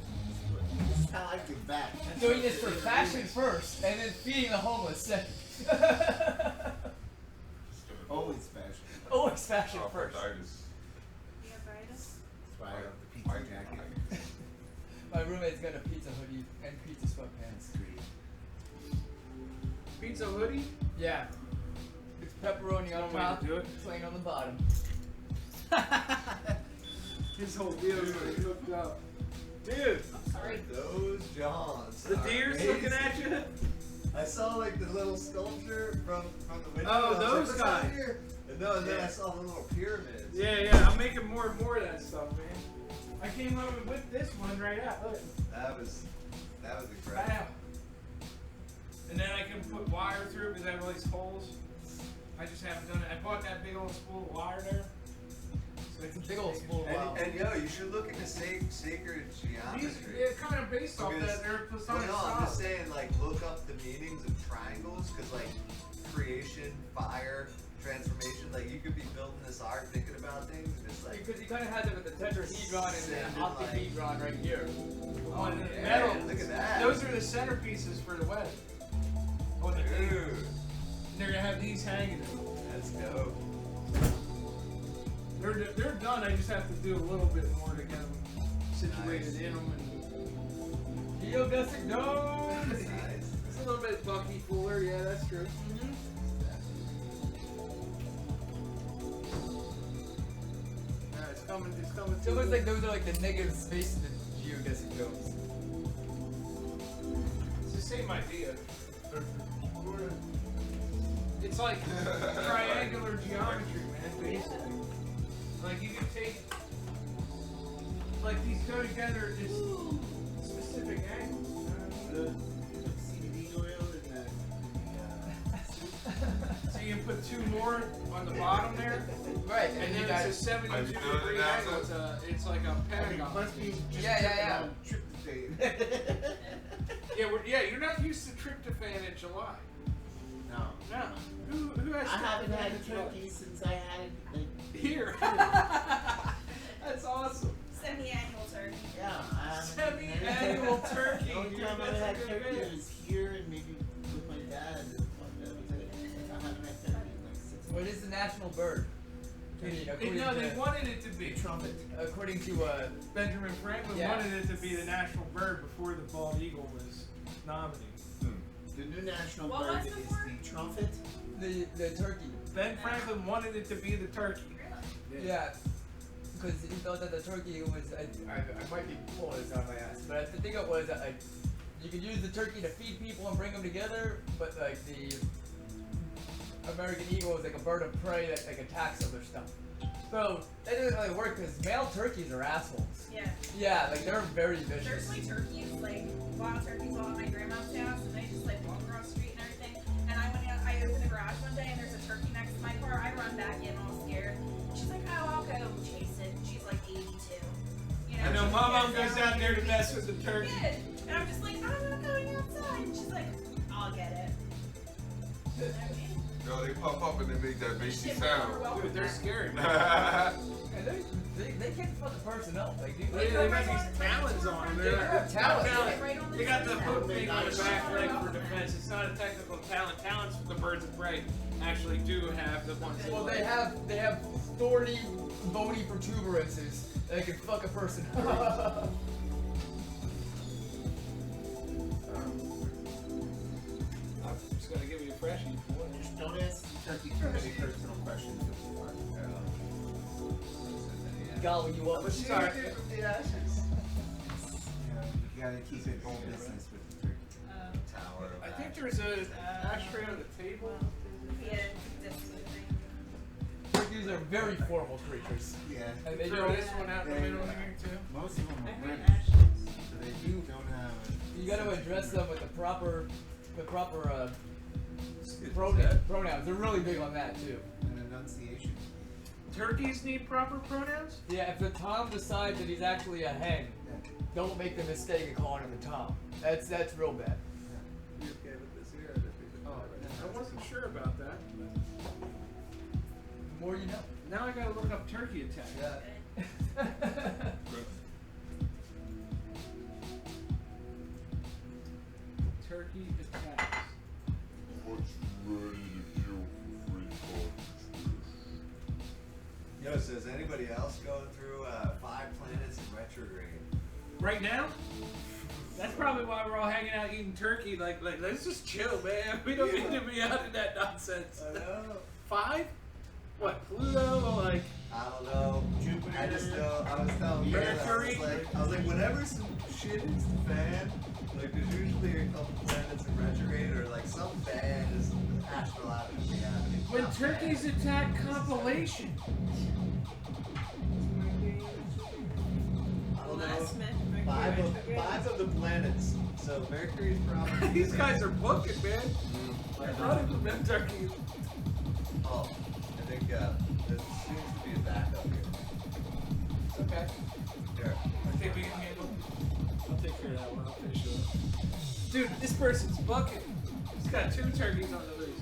This is how I give back. I'm doing this for fashion first, and then feeding the homeless second. Always fashion. Always fashion Oh, first. I just. You have Vitus? That's why I love the pizza jacket. My roommate's got a pizza hoodie and pizza sweatpants. Pizza hoodie? Yeah. It's pepperoni on One way top, to do it. plain on the bottom. His whole deal is like hooked up. Dude, Sorry. Those Johns. the are deer's amazing. looking at you. I saw like the little sculpture from the window. Oh, and I was those like, "What's out guys." here?" And then Yeah. I saw the little pyramids. Yeah, I'm making more and more of that stuff, man. I came home and whipped this one right out. Look. That was incredible. Bam. And then I can put wire through it because I have all these holes. I just haven't done it. I bought that big old spool of wire there. So It's a big old spool of And, wire. and yo, you should look into sacred geometry. These, they're kind of based off Because- that. They're Well, Platonic no, I'm just solids. saying, like, look up the meanings of triangles, because, like, creation, fire, transformation, like, you could be building this arc thinking about things, and it's like, Because he kind of has it with the tetrahedron and Sounded the octahedron right here. Oh, On the yeah, metal. look at that. Those are the centerpieces for the wedding. Oh, the table. Dude, They're gonna have these hanging. that's dope. They're done. I just have to do a little bit more to get them situated Nice. in them. Geodesic dome! Nice. It's a little bit Bucky Fuller. Yeah, that's true. Yeah, it's coming. It's coming. It looks like those are like the negative space in the geodesic domes. It's the same idea. It's like triangular geometry, man, basically. Like you can take, like these go together at just specific angles. You know what I mean? The CBD oil and So you can put two more on the bottom there, Right, and and then you got it's a 72 Are you doing it degree now, angle. It's like a I mean, pentagon. must be just Yeah. tryptophan. Yeah, you're not used to tryptophan in July. No. No. Who has I haven't tryptophan had in July? turkey since I had it. Like, Here. That's awesome. Semi-annual turkey. yeah, I haven't. Semi-annual turkey. The only dude, time I that's a had good turkey bit. was here and maybe with my dad. And that was it. I haven't had turkey in like 6 What is the national bird? No, they wanted it to be. Trumpet. According to Benjamin Franklin Yeah. wanted it to be the national bird before the bald eagle was nominated. The new national What bird was is the word? the trumpet. the turkey. Ben Franklin wanted it to be the turkey. Really? Yeah, because he thought that the turkey was. I might be pulling this out of my ass, but I think it was you could use the turkey to feed people and bring them together, but like the American eagle is like a bird of prey that like attacks other stuff. So that doesn't really work because male turkeys are assholes. Yeah. Yeah, like they're very There's vicious. like turkeys, like wild turkeys all at my grandma's house, and they just like walk across the street and everything. And I went out, I opened the garage one day, and there's a turkey next to my car. I run back in all scared. She's like, "Oh, I'll go chase it." She's like 82. You know. I know she my mom gets goes out there to mess with the turkey. Good. And I'm just like, "I'm not going outside." And she's like, "I'll get it." You know what I mean? Yo, they pop up and they make that bassy Shit, sound. we're welcome Dude, they're back. scary. And they can't fuck the person up. Like, dude, They go got right on- these talons on them. They have talons. Right on the They got the doorstep. hook thing on the back leg for defense. It's not a technical talent. Talents for the birds of prey actually do have the ones. well, they have thorny, bony protuberances that can fuck a person up. I'm just gonna give you a freshie. Just don't ask the turkey too many personal questions before. Gobble you up. Sorry. From the ashes. You know, you gotta keep it home business with the turkey. Tower of I think there's a ashtray on the table. Yeah, this thing. Turkeys are very formal creatures. Yeah. And they Throw don't. this one out in the middle here too. Most of them I are heard British, ashes. so they don't have. You got to address them with the proper It's pronouns. They're really big on that too. An enunciation. Turkeys need proper pronouns? Yeah, if the tom decides that he's actually a hen, don't make the mistake of calling him a tom. That's real bad. You okay with this here? I wasn't sure about that. But The more you know. now I gotta look up turkey attack. Yeah. Turkey attacks. What you ready to kill for free so is anybody else going through 5 planets in retrograde? Right now? That's probably why we're all hanging out eating turkey. Like let's just chill, man. We don't need to be out in that nonsense. I know. 5? What, Pluto or like I don't know. Jupiter. I just know. I was telling Brad, Mercury. I was like, whenever some shit hits the fan, like there's usually a couple planets in retrograde or like some bad is astrologically happening. when Not turkeys bad. attack compilation? I don't Last know. Mercury 5 retrograde. of the planets. So Mercury's probably. These guys are booking, man. Mm. I'm running from them turkeys. Oh, I think there seems to be a backup here. It's okay. Here. I think we can handle. I'll take care of that one. I'll finish it up. Dude, this person's bucking. He's got 2 turkeys on the loose.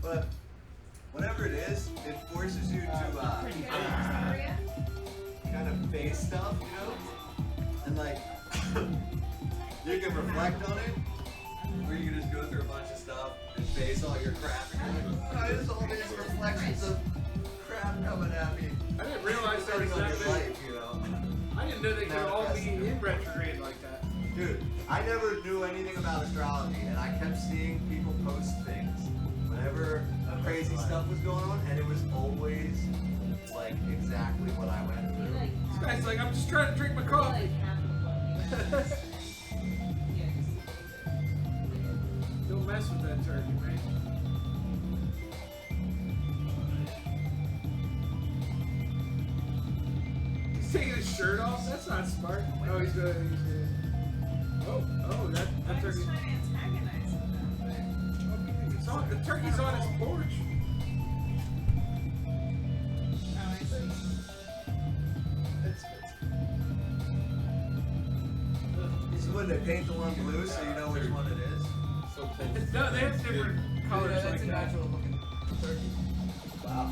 But whatever it is, it forces you to Victoria? kind of face stuff, you know? And like, you can reflect on it, or you can just go through a bunch of stuff and face all your crap. And you're like, oh, there's all these reflections of crap coming at me. I didn't realize there was Reflecting on that your many. life, you know? I didn't know they could all be in retrograde like that. Dude, I never knew anything about astrology, and I kept seeing people post things whenever crazy stuff was going on, and it was always like exactly what I went through. This guy's like, I'm just trying to drink my coffee. Don't mess with that turkey, man. He's taking his shirt off? That's not smart. Oh, he's good. Oh, that I was turkey. trying to antagonize him, It's on, the turkey's on his porch. but I see. This is when they paint the one blue so you know which one it is. So close. No, they have different colors That's like a that. natural looking turkey. Wow.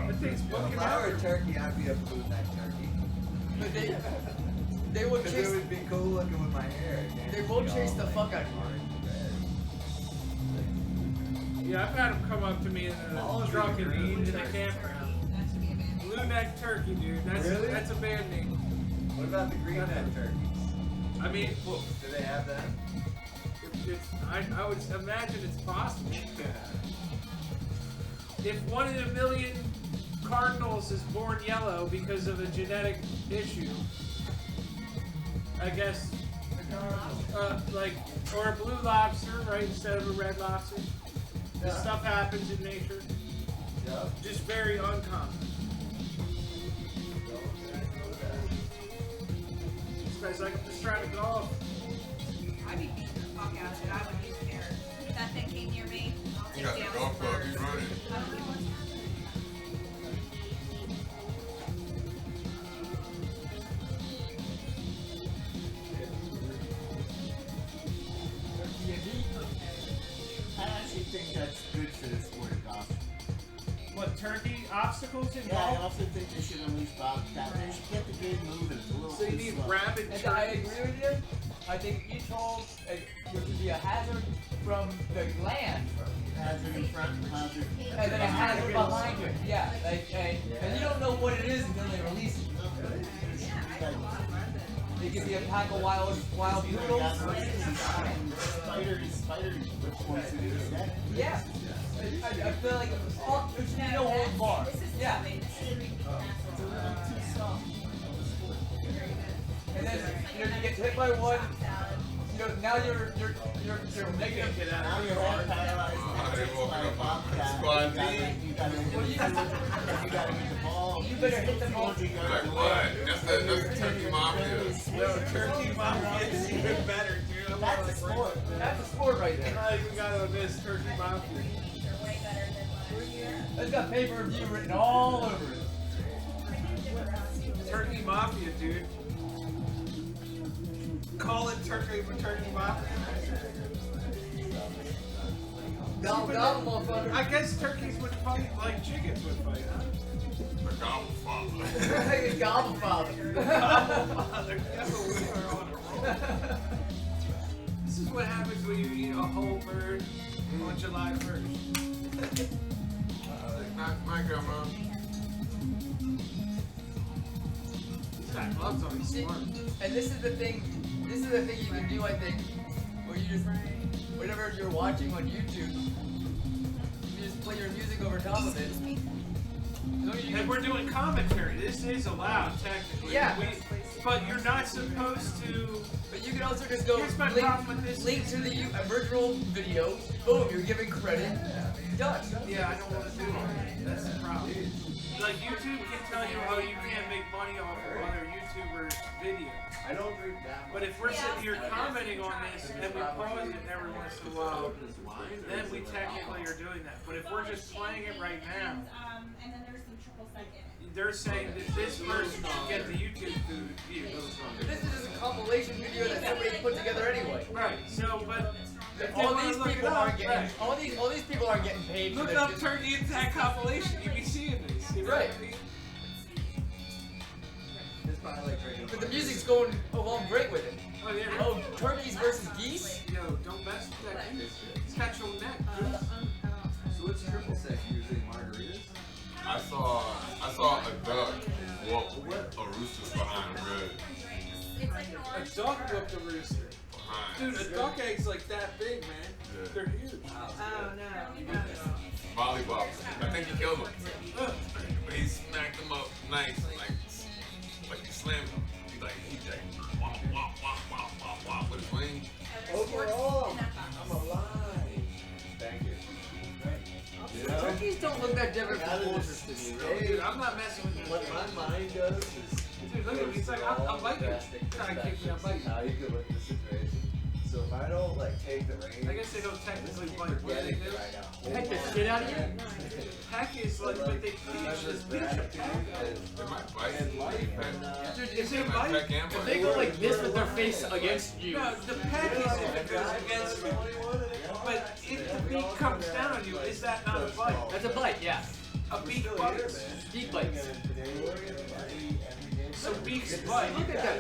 That thing's If bucking I were out. a turkey, I'd be a blue neck turkey. But they will Because chase it would be cool looking with my hair. they will chase the fuck out of you. Yeah, I've had him come up to me in All a of truck these and are eat in blue a turkeys. campground. That should be a band. Blue neck turkey, dude. Really? That's a band name. What about the green neck turkeys? I mean, Do they have that? I would imagine it's possible. If 1 in a million cardinals is born yellow because of a genetic issue, I guess, like, or a blue lobster, right, instead of a red lobster. This Yeah. stuff happens in nature. Yeah. Just very uncommon. This guy's like, I'm just trying to golf. I'd be beating the fuck out of it. I wouldn't even care. If that thing came near me, I'll You take got the damage golf club, first. he's running. I don't know what's happening. I actually think that's good for the sport of golf. What, turkey obstacles Yeah, I involved? also think they should unleash bobcat. They should get the game moving. It's a little So you too need slow. rabid And I turkeys. agree with you. I think each hole there could be a hazard from the land, Hazard in front, hazard. and then a hazard behind you. Yeah, and you don't know what it is until they release it. Yeah, I have a lot of fun. It could be a pack of wild noodles. Spiders, which ones do you say? Yeah, I feel like there should be no hold bar. This is Yeah, this is It's a little too soft. and then you get hit by one. Now you're negative. Get out Now of you're here. all paralyzed. They woke By a up bobcat. squad You gotta What do you- hit the ball. You better hit the ball. Like what? That's the turkey mafia. Yo, turkey mafia is even better, dude. I'm That's a like, sport. That's a sport right there. I even got to miss turkey mafia. They're way better than last year. It's got pay-per-view written all over it. Turkey mafia, dude. Call it turkey mafia. Gobble gobble, motherfucker. I guess turkeys would fight like chickens would fight, huh? The gobble father. Hey, gobble father. That's what we are on a roll. This is what happens when you eat a whole bird on July 1st. Not my grandma. This guy loves on his smart. And this is the thing you can do, I think, where you just, whatever you're watching on YouTube, you just play your music over top of it. And we're doing commentary. This is allowed, technically. Yeah. But you're not supposed to. But you can also just go Here's my link, problem with this. link to the original video. Boom, you're giving credit. Done. Yeah, I don't want to do it. That's the problem. Like, YouTube can tell you how you can't make money off of other YouTubers' videos. I don't drink that But if we're sitting here commenting on this and we pause it every once in a while, then we technically are doing that. But if we're just playing it right now, And then there's some triple second. they're saying that this person should get the YouTube views. But this is just a compilation video that somebody put together anyway. Right. So, but if they All wanna these look it people up, aren't getting right. all these people aren't getting paid for Look this up shit. Turkey Attack compilation. You be seeing this. You know Right. what I mean? It's probably like drinking. But the music's going along great with it. Oh yeah. Oh, turkeys versus geese? Yo, don't mess with that. It's got your neck. Dude. So what's triple sec usually? Margaritas? I saw a duck whoop a rooster behind red. It's like an A orange. dog whooped a rooster. Behind. Dude, a duck egg's like that big, man. Yeah. They're huge. Oh no. Volleyball. I think he killed him. Ugh. But he smacked him up nice, like he slammed him. He like wah wah wah wah wah wah with his wing. Overall, I'm alive. Thank you. Yeah. Turkeys don't look that different That from is- vultures to me, really. Hey, Dude, I'm not messing with this. what my mind does is. Dude, look at me. He's like, I'm biting. Trying to kick me, I'm biting. How you could look at the situation. So if I don't like take the reins, I guess they don't technically bite. What do they forgetting do? that I got a whole Heck the lot. shit out of you? Heck is like what they teach. This leadership They might bite. And life, Pet. and, Dude, if they They might bite, peck and If bite. they go like this with their face against you. no, the peck is if it goes against you. But if the beak comes down on you, is that not a bite? That's a bite, yeah. A beak bites. Beak bites. So beaks bite. Look at that.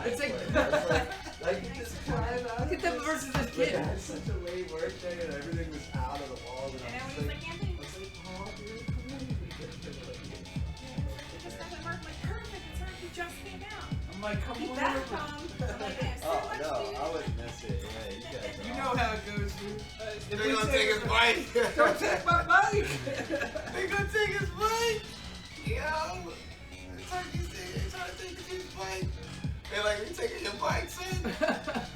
It's like Like you just climb out. look at them versus this kid. I had such a late work day and everything was out of the walls and And I was everyone's like, like, Anthony, oh, dude, come here. it just doesn't work. Like, perfect, the turkey just came out. I'm like, come Keep on that over. calm. I'm like, I have so Oh much no, to do. I wouldn't miss it. Yeah, you guys. You know how it goes, dude. If They we gonna say- take his bite. Don't take my bike. They gonna take his bite. Yo, the turkey's trying to take his bite. They're like, you taking your bite, son?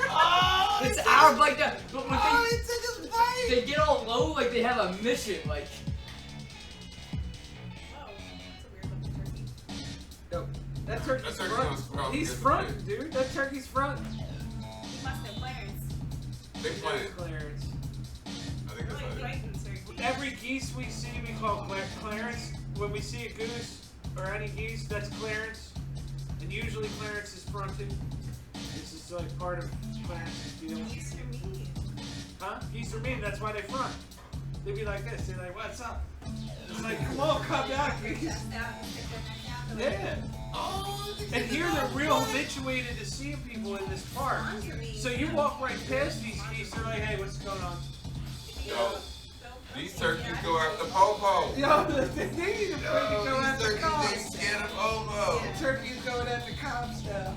Oh, It's our bite down. But when oh, he took his bite. they get all low, like they have a mission, like Whoa, that's a weird looking turkey. Yo, that turkey's That turkey front. was probably He's good front, for dude. That turkey's front. He must have Clarence. They playing. Clarence. I think that's Like what it fighting turkey. Every geese we see, we call Clarence. When we see a goose or any geese, that's Clarence. And usually Clarence is fronted. This is like part of Clarence's deal. Geese are mean. Huh? Geese are mean, that's why they front. They be like this. They're like, what's up? It's like, come on, come back, geese. Chest out and stick their neck out. Yeah. Oh, And here they're real habituated to seeing people in this park. So you walk right past these geese, they're like, hey, what's going on? Yo, these turkeys go after Popo. Yo, they need to Yo, go these after turkeys, they cops. scared of Popo. Turkeys going after cops now.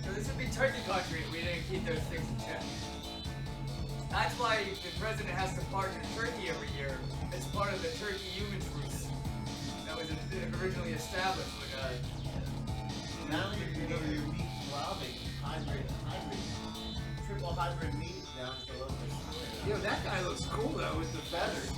so this would be turkey country if we didn't keep those things in check. That's why the president has to pardon a turkey every year. It's part of the turkey human truce that was originally established. Now you're getting your meat throbbing, hybrid, triple hybrid meat down to the local store. Yo, that guy looks cool though with the feathers.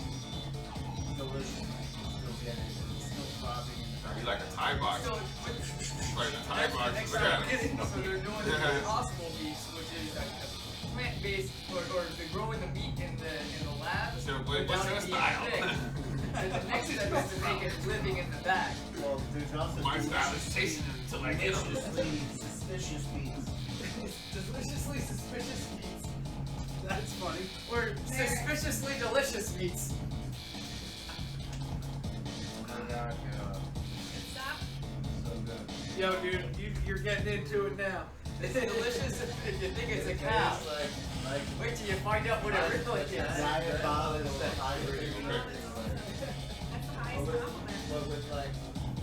Delicious. Still get it. It's still throbbing. He's like a Thai box. So, He's like a Thai next, box. next Look time at we get him. it, so they're doing the impossible meats, which is a plant-based, or they're growing the meat in the lab. So, what's without your it being style? thick. And the next step is to make it living in the bag. Well, there's also My style is tasting it until I get him. deliciously suspicious meats. Deliciously suspicious meats. That's funny. Or suspiciously delicious meats. Stop. So good. Yo, dude, you're getting into it now. It's delicious if you think it's a cow. Like Wait till you find out what it really is. Diabolical hybrid. That's the highest compliment. But with like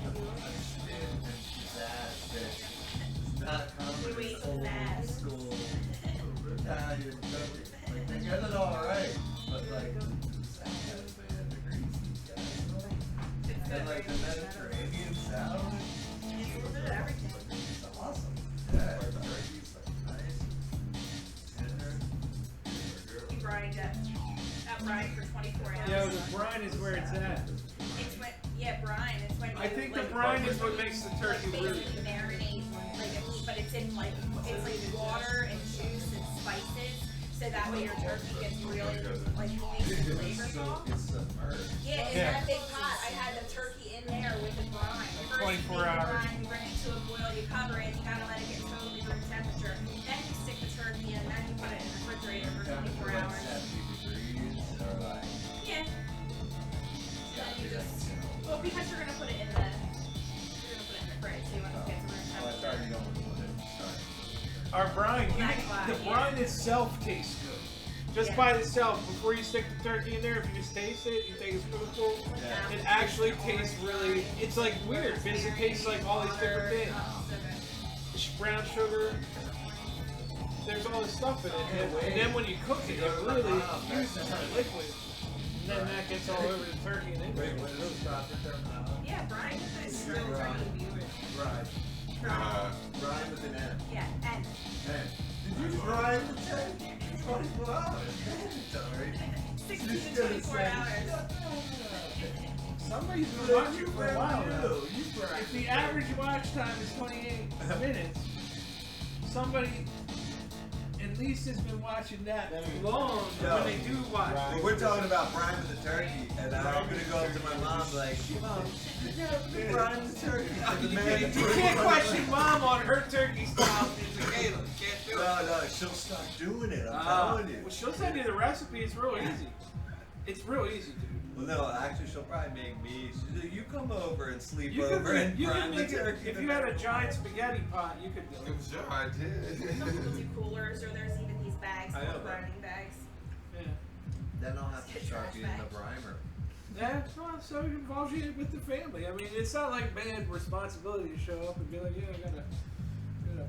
a spin and pizzazz it's not common Wait, in old pizzazz. school Italian cooking. Like they get it all right, but like pizzazz, man, the greasy guys. It's good. And like the Mediterranean salad. It's a little bit of everything. It's awesome. Yeah, the turkey's like nice. Tender. You brined that brine for 24 hours. Yeah, the brine is where it's at. It's when, yeah, brine. It's when I you, think like, the brine is what makes the turkey like really. basically marinate, but it's in like water and juice and spices, so that way your turkey gets really like nice and flavorful. It's submerged. Yeah, in that big pot, I had the turkey in there with the brine. First, 24 you make the hours. brine, you bring it to a boil, you cover it, you gotta let it get totally room temperature. Then you stick the turkey in, then you put it in the refrigerator for 24 Like hours. 70 degrees or like. Yeah. Then you just, well, because you're gonna put it in the fridge, so you want to get to room Oh, I temperature. thought you don't want to put it. Sorry. Our brine, That's why, the yeah. brine itself tastes good. Just Yeah. by itself, before you stick the turkey in there, if you just taste it, you take a spoonful, Yeah. it actually tastes really, it's like weird because it tastes like all these different things. Oh, so good. Brown sugar, there's all this stuff in it. Yeah, wait. And then when you cook it, it really infuses the liquid. And then that gets all over the turkey and Wait, it. what is this proper terminology? Yeah, brine is still Brine. brine. Brine. Brine with an N. Yeah, and N. Did you brine the turkey? 24 hours. Sorry. 16 to 24 hours. Somebody's been watching for a while now. You brine. If the average watch time is 28 minutes, somebody at least has been watching that long when they do watch. Well, we're talking about brine with the turkey, and I'm gonna go up to my mom like, Mom, you brine the turkey. You can't question mom on her turkey style. Caleb, can't do it. No, she'll start doing it. I'm telling you. Well, she'll send you the recipe. It's real easy. It's real easy, dude. Well, no, actually, she'll probably make me. She'll say, you come over and sleep You over could and you brine could the make it, turkey. if you had a giant spaghetti pot, you could do it. I'm sure I did. some people do coolers, or there's even these bags, I know called that. brining bags. Yeah. Then I'll have to Get start trash using bag. the brimer. Yeah, well, so it involves you with the family. I mean, it's not like bad responsibility to show up and be like, yeah, I gotta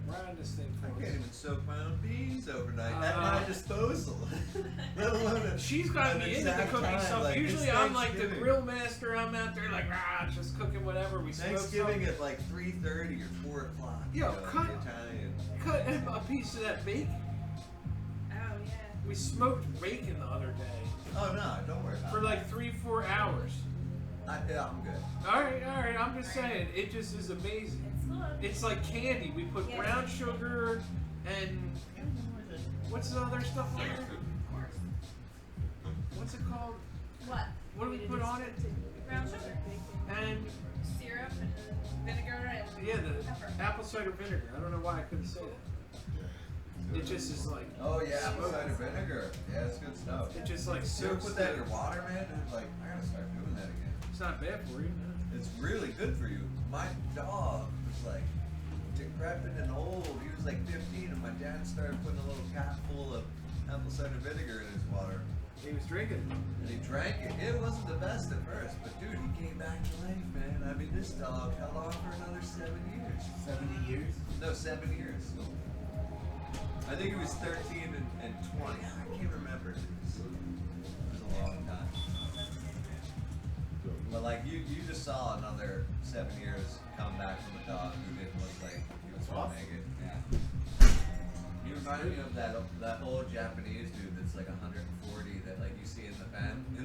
brine this thing I for can't us. even soak my own beans overnight at my disposal. Let alone a- She's got an me into the exact cooking time, stuff. like, Usually it's I'm like the Thanksgiving. grill master. I'm out there like, just cooking whatever. We smoke Thanksgiving something. at like 3:30 or 4 o'clock. Yo, you know, cut- Italian. Cut a piece of that bacon. Oh yeah. We smoked bacon the other day Oh no, don't worry about for it. like 3-4 hours. Yeah, I'm good. All right. I'm just saying, it just is amazing. It's good. It's like candy. We put Yeah. brown sugar and what's the other stuff on it? What's it called? What? What do we put on it? Brown sugar, And syrup, and vinegar, and yeah, the pepper. apple cider vinegar. I don't know why I couldn't say that. It just is like, Oh yeah, apple cider vinegar. Yeah, it's good stuff. it just like You ever soaks. put that in the- your water, man? And like, I gotta start doing that again. It's not bad for you. It's really good for you. My dog was like decrepit and old. He was like 15, and my dad started putting a little cap full of apple cider vinegar in his water. He was drinking. And he drank it. It wasn't the best at first, but dude, he came back to life, man. I mean, this dog held on for another 7 years. 70 years? No, 7 years. I think it was 13 and 20. I can't remember. It was a long time. But like you just saw another 7 years come back from a dog who didn't look like he was gonna make it. Yeah. You remind me of that old Japanese dude that's like 140 that like you see in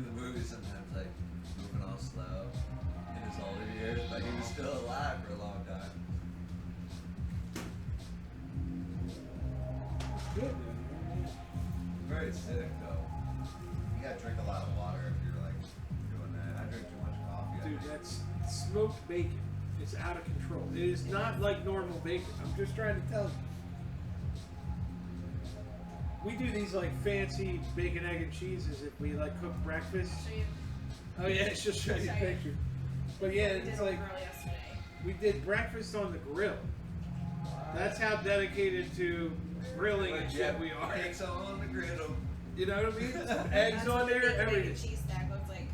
the movies sometimes like moving all slow in his older years, but he was still alive for a long time. Good, dude. Very acidic though. You gotta drink a lot of water if you're like doing that. I drink too much coffee. Dude, that's smoked bacon. It's out of control. It is not like normal bacon. I'm just trying to tell you. We do these like fancy bacon, egg, and cheeses if we like cook breakfast. Show you. Oh yeah, she'll show you a picture. But yeah, We did it's a like grill yesterday. we did breakfast on the grill. That's how dedicated to grilling and shit we are. Eggs on the griddle. You know what I mean? Eggs on there, Big everything. cheese stack looks like.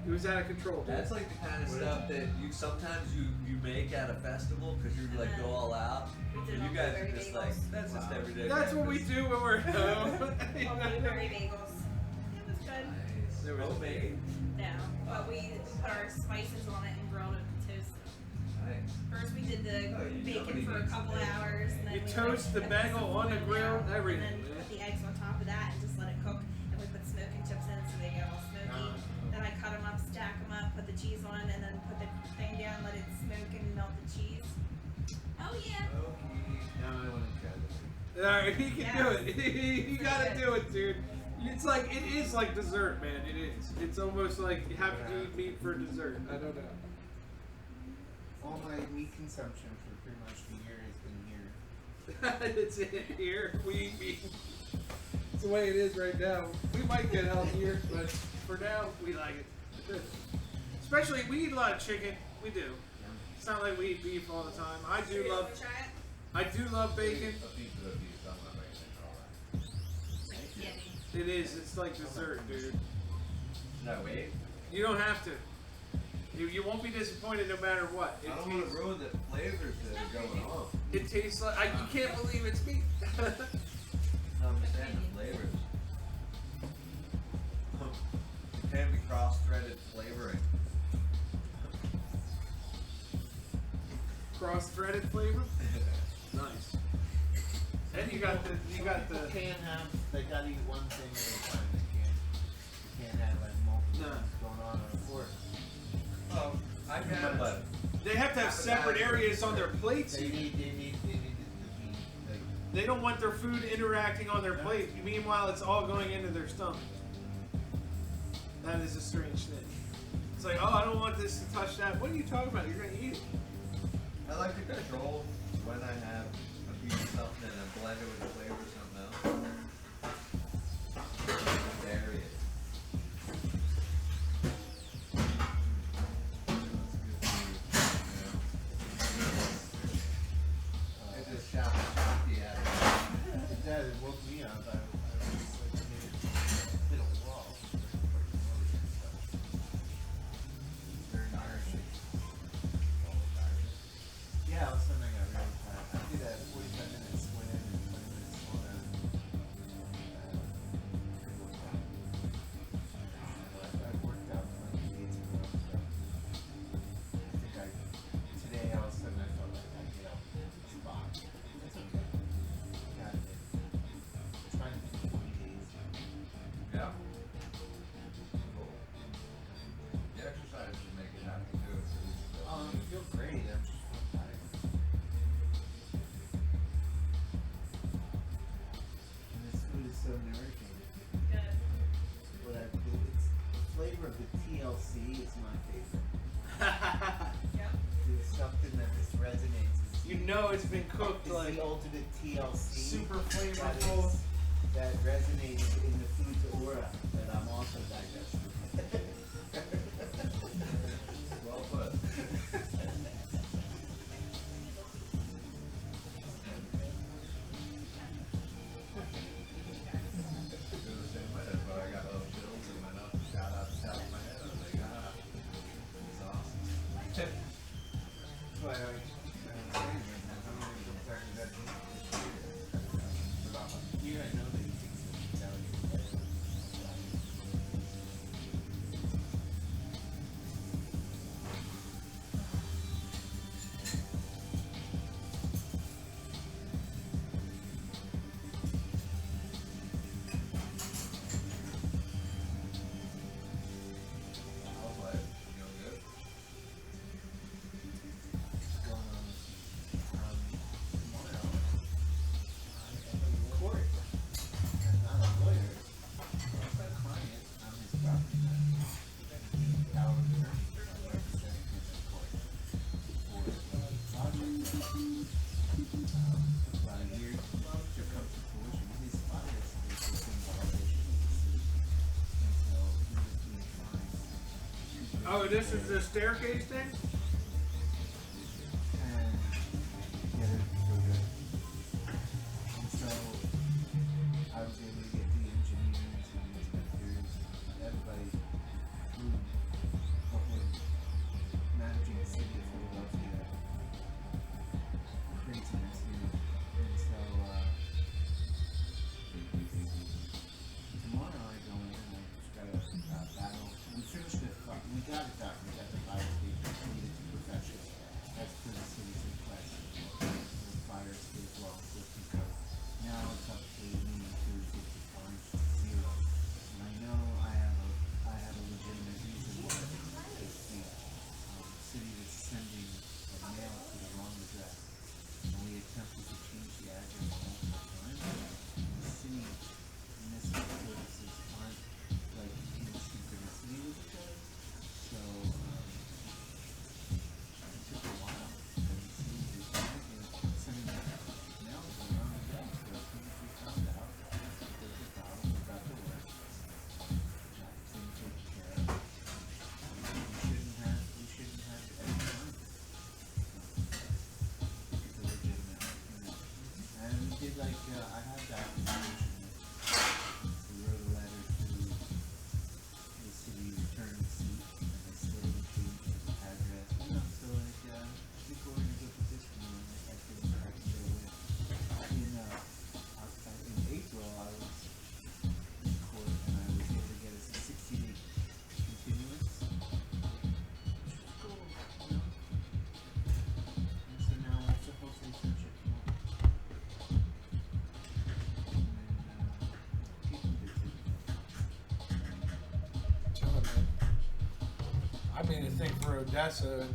It was out of control. Dude. That's like the kind of stuff that you sometimes you make at a festival because you like go all out. We did And you all guys are blueberry just bagels. like, that's just everyday. That's what we breakfast. do when we're home. All blueberry bagels. It was good. Nice. There was- Homemade. No, but we put our spices on it and grilled it and toasted it. Nice. First we did the Oh, you bacon nobody for a needs couple to make hours, and then You we toast the put bagel some on the oil grill, down, everything, and then man. put the eggs on top of that and just let it cook. And we put smoking chips in so they get all smoky. Then I cut them up, stack them up, put the cheese on, and then put the thing down, let it smoke and melt the cheese. Oh yeah. Now I want to try this. Alright, he can do Yes. it. You gotta do it, dude. It's like, it is like dessert, man. It is. It's almost like having to eat meat for dessert. I don't know. All my meat consumption for pretty much the year has been here. It's in here. We eat meat. It's the way it is right now. We might get healthier, but for now, we like it. Especially, we eat a lot of chicken. We do. It's not like we eat beef all the time. I do You love. wanna try it? I do love bacon. Yummy. It is. It's like dessert, dude. No, wait. You don't have to. You won't be disappointed no matter what. I don't want tastes, to ruin the flavors that are going on. it tastes like you can't believe it's meat. I'm just saying the flavors. Can be cross-threaded flavoring. Cross-threaded flavor. Nice. And you got the People can't have. They gotta eat one thing at a time. They can't have like multiple No. things going on a fork. Oh, I can, but They have to have separate areas on their plates. They need it to be like. They don't want their food interacting on their plate. Meanwhile, it's all going into their stomach. That is a strange thing. It's like, oh, I don't want this to touch that. What are you talking about? You're gonna eat it. I like to control when I have a piece of something and I blend it with the flavor of something else. Vary it. It just shot the out of It does. It woke me up. I was like, I mean, hit a wall. very nourishing. Yeah, all of a sudden I got really tired. I did a 45 minute swim and 20 minutes sauna. I've worked out 20 days in a row. So I think today all of a sudden I felt like I get up spot. It's okay. Got it. Trying to do 20 days. Yeah. Cool. The exercise will make it happen too. I feel great. I'm just so tired. And this food is so nourishing. Good. What I do, it's the flavor of the TLC is my favorite. Yep. It's something that just resonates. You know it's been cooked It's like the ultimate TLC. super that flavorful. is- That resonates in the food's aura that I'm also digesting. Well put. Do the same way. That's why I got little chills in my nose. Shout out the top of my head. I was like, it's awesome. That's why I'm saying right now, I'm gonna go back to that here I know that he thinks it's Italian. I'll play. You know, good. Going on tomorrow. I am in court. I'm not a lawyer. I'm a client. I'm his property manager. Power of attorney. I'm representing him in court for a project about a year to come to fruition. His finance is in violation of the city. And so he was being fined. Oh, this is the staircase thing? And I made a thing for Odessa,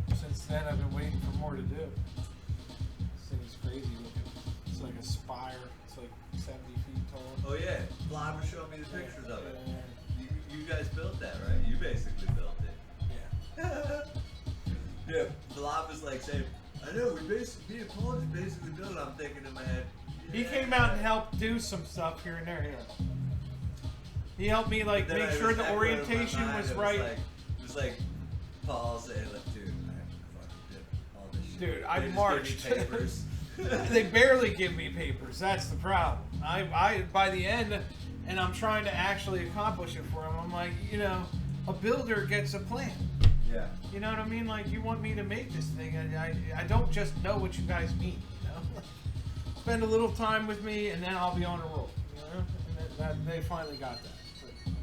and since then I've been waiting for more to do. This thing is crazy looking. It's like a spire. It's like 70 feet tall. Oh yeah, Blob was showing me the pictures of it. Yeah. You guys built that, right? You basically built it. Yeah. Yeah, Blob was like saying, I know, me and Paul just basically built it. I'm thinking in my head. He came out and helped do some stuff here and there. Yeah. He helped me like Then make I sure was the echoing in my orientation mind, was it right. It was like Paul saying, like, dude, I have to fucking did all this shit. Dude, I They just marched. gave me papers. They barely give me papers. That's the problem. I by the end, and I'm trying to actually accomplish it for him. I'm like, you know, a builder gets a plan. Yeah. You know what I mean? Like, you want me to make this thing. I don't just know what you guys mean, you know? Spend a little time with me, and then I'll be on a roll, you know? And they finally got that.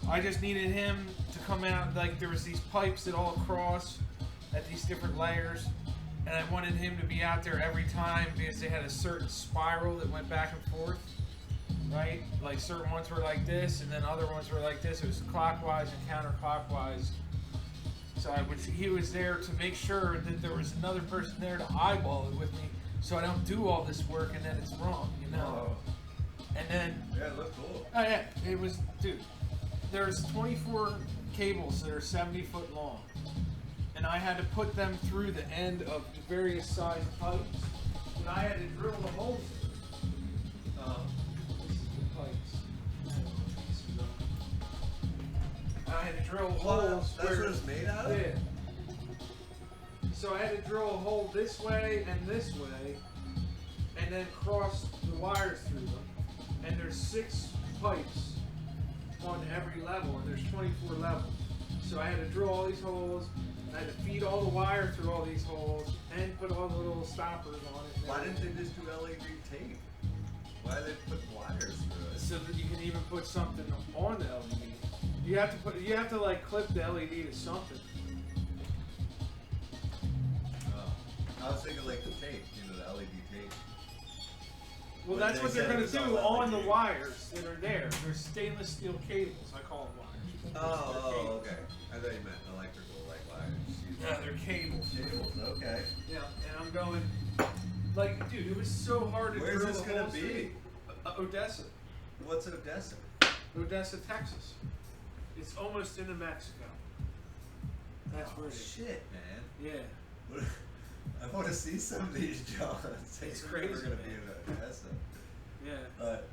But I just needed him to come out, like, there was these pipes that all cross at these different layers, and I wanted him to be out there every time because they had a certain spiral that went back and forth, right? Like, certain ones were like this, and then other ones were like this. It was clockwise and counterclockwise. So he was there to make sure that there was another person there to eyeball it with me, so I don't do all this work and then it's wrong, you know? Oh. And then, Yeah, it looked cool. oh yeah, it was, dude, there's 24 cables that are 70 foot long, and I had to put them through the end of the various size pipes, and I had to drill the holes in. This is the pipes. I had to drill holes. That's where, what it's made out of? yeah. So I had to drill a hole this way and this way, and then cross the wires through them. And there's 6 pipes on every level, and there's 24 levels. So I had to drill all these holes. I had to feed all the wire through all these holes, and put all the little stoppers on it. Why didn't they just do LED tape? Why did they put wires through it? So that you can even put something on the LED. You have to like clip the LED to something. Oh. I was thinking like the tape, you know, the LED tape. Well, But that's they what they're said it gonna was do all on the LED. wires that are there. They're stainless steel cables. I call them wires. They're Oh, cables. okay. I thought you meant electrical, like wires. Yeah, they're cables. Cables, okay. Yeah, and I'm going, like, dude, it was so hard to Where's drill this the gonna whole be? thing. Odessa. What's Odessa? Odessa, Texas. It's almost into Mexico. That's where it is. Shit, man. Yeah. What- I want to see some of these jobs. It's We're never crazy, gonna man. be in Odessa. Yeah. But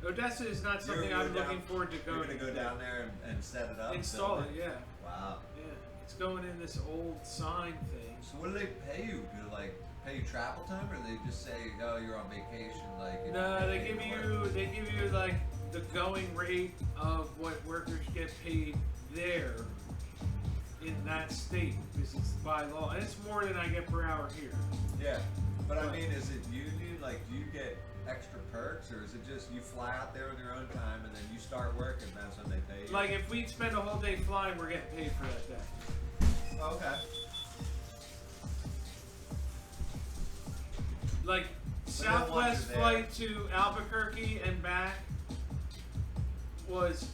Odessa is not something you're I'm down- looking forward to You're going gonna go down there and set it up. Install build it, yeah. Wow. Yeah. It's going in this old sign thing. So what do they pay you? Do they like pay you travel time, or they just say, "Oh, you're on vacation"? Like you No, know, they give you like the going rate of what workers get paid there in that state because it's by law, and it's more than I get per hour here. Yeah, but I mean, is it union? Like, do you get extra perks, or is it just you fly out there on your own time and then you start work and that's when they pay you? Like if we spend a whole day flying, we're getting paid for that day. Okay. Like then Southwest once you're flight to Albuquerque and back was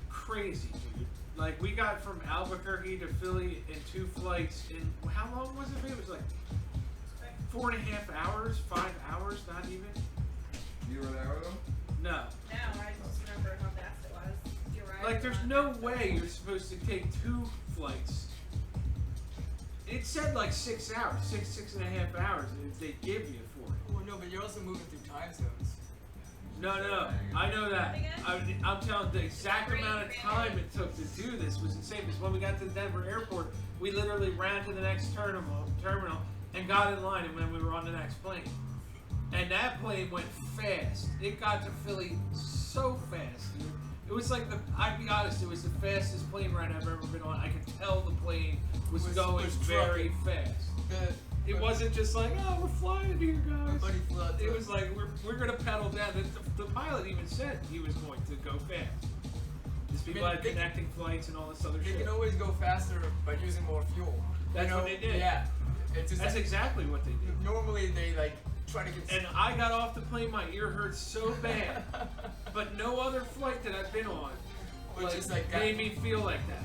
crazy, dude. Like we got from Albuquerque to Philly in 2 flights in how long was it? It was like 4.5 hours, 5 hours, not even. You were there with them? No. No, I just remember how fast it was. You're right. Like there's no way you're supposed to take 2 flights. It said like 6 hours, 6.5 hours that they give you for it. Well, no, but you're also moving through time zones. No, I know that. I'm telling the exact amount of time it took to do this was insane. Because when we got to the Denver airport, we literally ran to the next terminal and got in line, and when we were on the next plane. And that plane went fast. It got to Philly so fast, dude. It was like I'd be honest, it was the fastest plane ride I've ever been on. I could tell the plane was going very fast. It wasn't just like, oh, we're flying here, guys. Buddy flew out It to- was like, we're going to pedal down. The pilot even said he was going to go fast. These people had connecting flights and all this other They shit. can always go faster by using more fuel. That's what they did. Yeah. It's just That's like, exactly what they did. normally they like try to get. And I got off the plane, my ear hurt so bad. But no other flight that I've been on, was just like made me feel like that.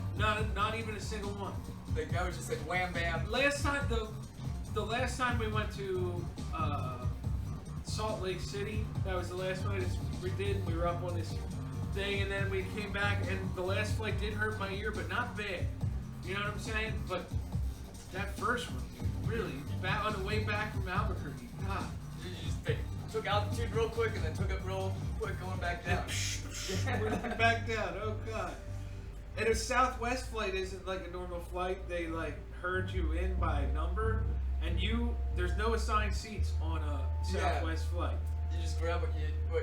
Not even a single one. Like that was just like wham bam. The last time we went to Salt Lake City, that was the last flight we did. We were up on this thing, and then we came back, and the last flight did hurt my ear, but not bad. You know what I'm saying? But that first one, really, on the way back from Albuquerque, God. You just took altitude real quick and then took it real quick going back down. We went back down. Oh God. And a Southwest flight isn't like a normal flight. They like herd you in by number, and there's no assigned seats on a Southwest flight. You just grab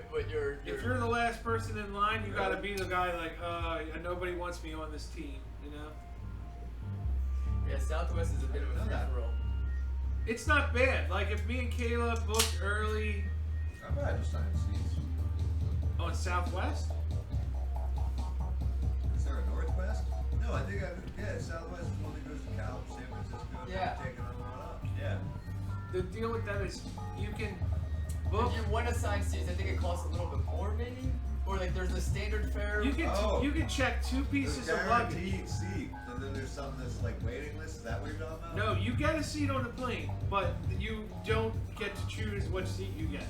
what your If you're the last person in line, you gotta be the guy like, nobody wants me on this team, you know? Yeah, Southwest is a bit of a free-for-all. It's not bad. Like if me and Kayla booked early I've had assigned seats. on Southwest, Is there a Northwest? No, I think Southwest is one that goes to Cal, San Francisco, and Yeah. taking them on up. Yeah. the deal with that is you can book. If you want assigned seats, I think it costs a little bit more, maybe. Or like there's a standard fare. You can Oh. you can check 2 pieces There's of luggage. guaranteed seat, and then there's something that's like waiting list. Is that what you're talking about? No, you get a seat on the plane, but you don't get to choose which seat you get.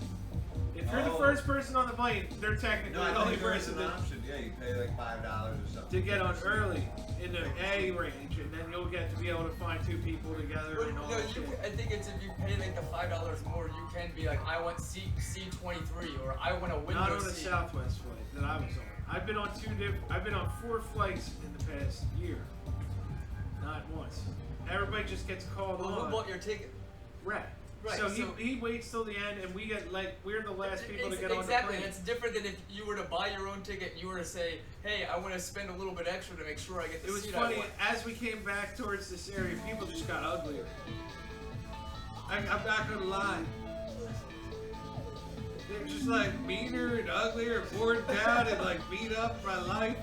If you're the Oh. first person on the plane, they're technically No, I the only think there is person an to option. Yeah, you pay like $5 or something. get on early in the A range, and then you'll get to be able to find 2 people together Well, and all no, that shit. I think it's if you pay like the $5 more, you can be like, I want C23 or I want a window Not on a seat. Southwest flight that I was on. I've been on 4 flights in the past year. Not once. Everybody just gets called Well, who on. bought your ticket? Right. Right, So, so- he waits till the end, and we get we're the last people to get on the Exactly. plane. It's different than if you were to buy your own ticket and you were to say, hey, I want to spend a little bit extra to make sure I get the It was seat funny, I want. as we came back towards this area, people just got uglier. I'm not gonna lie. They were just like meaner and uglier and bored down and like beat up by life.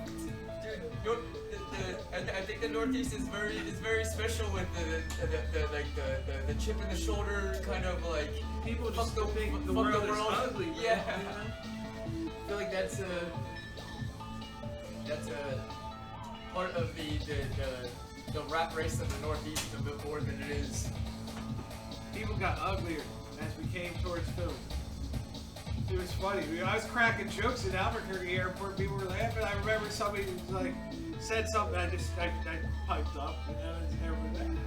Dude, I think the Northeast is very special with the chip in the shoulder kind of like People fuck just the, think the fuck world the is world. ugly. Bro, Yeah. you know? I feel like that's a part of the rat race of the Northeast a bit more than it is. People got uglier as we came towards Philly. It was funny. I was cracking jokes at Albuquerque airport. People were laughing. I remember somebody was like said something. I piped up. You know, and everyone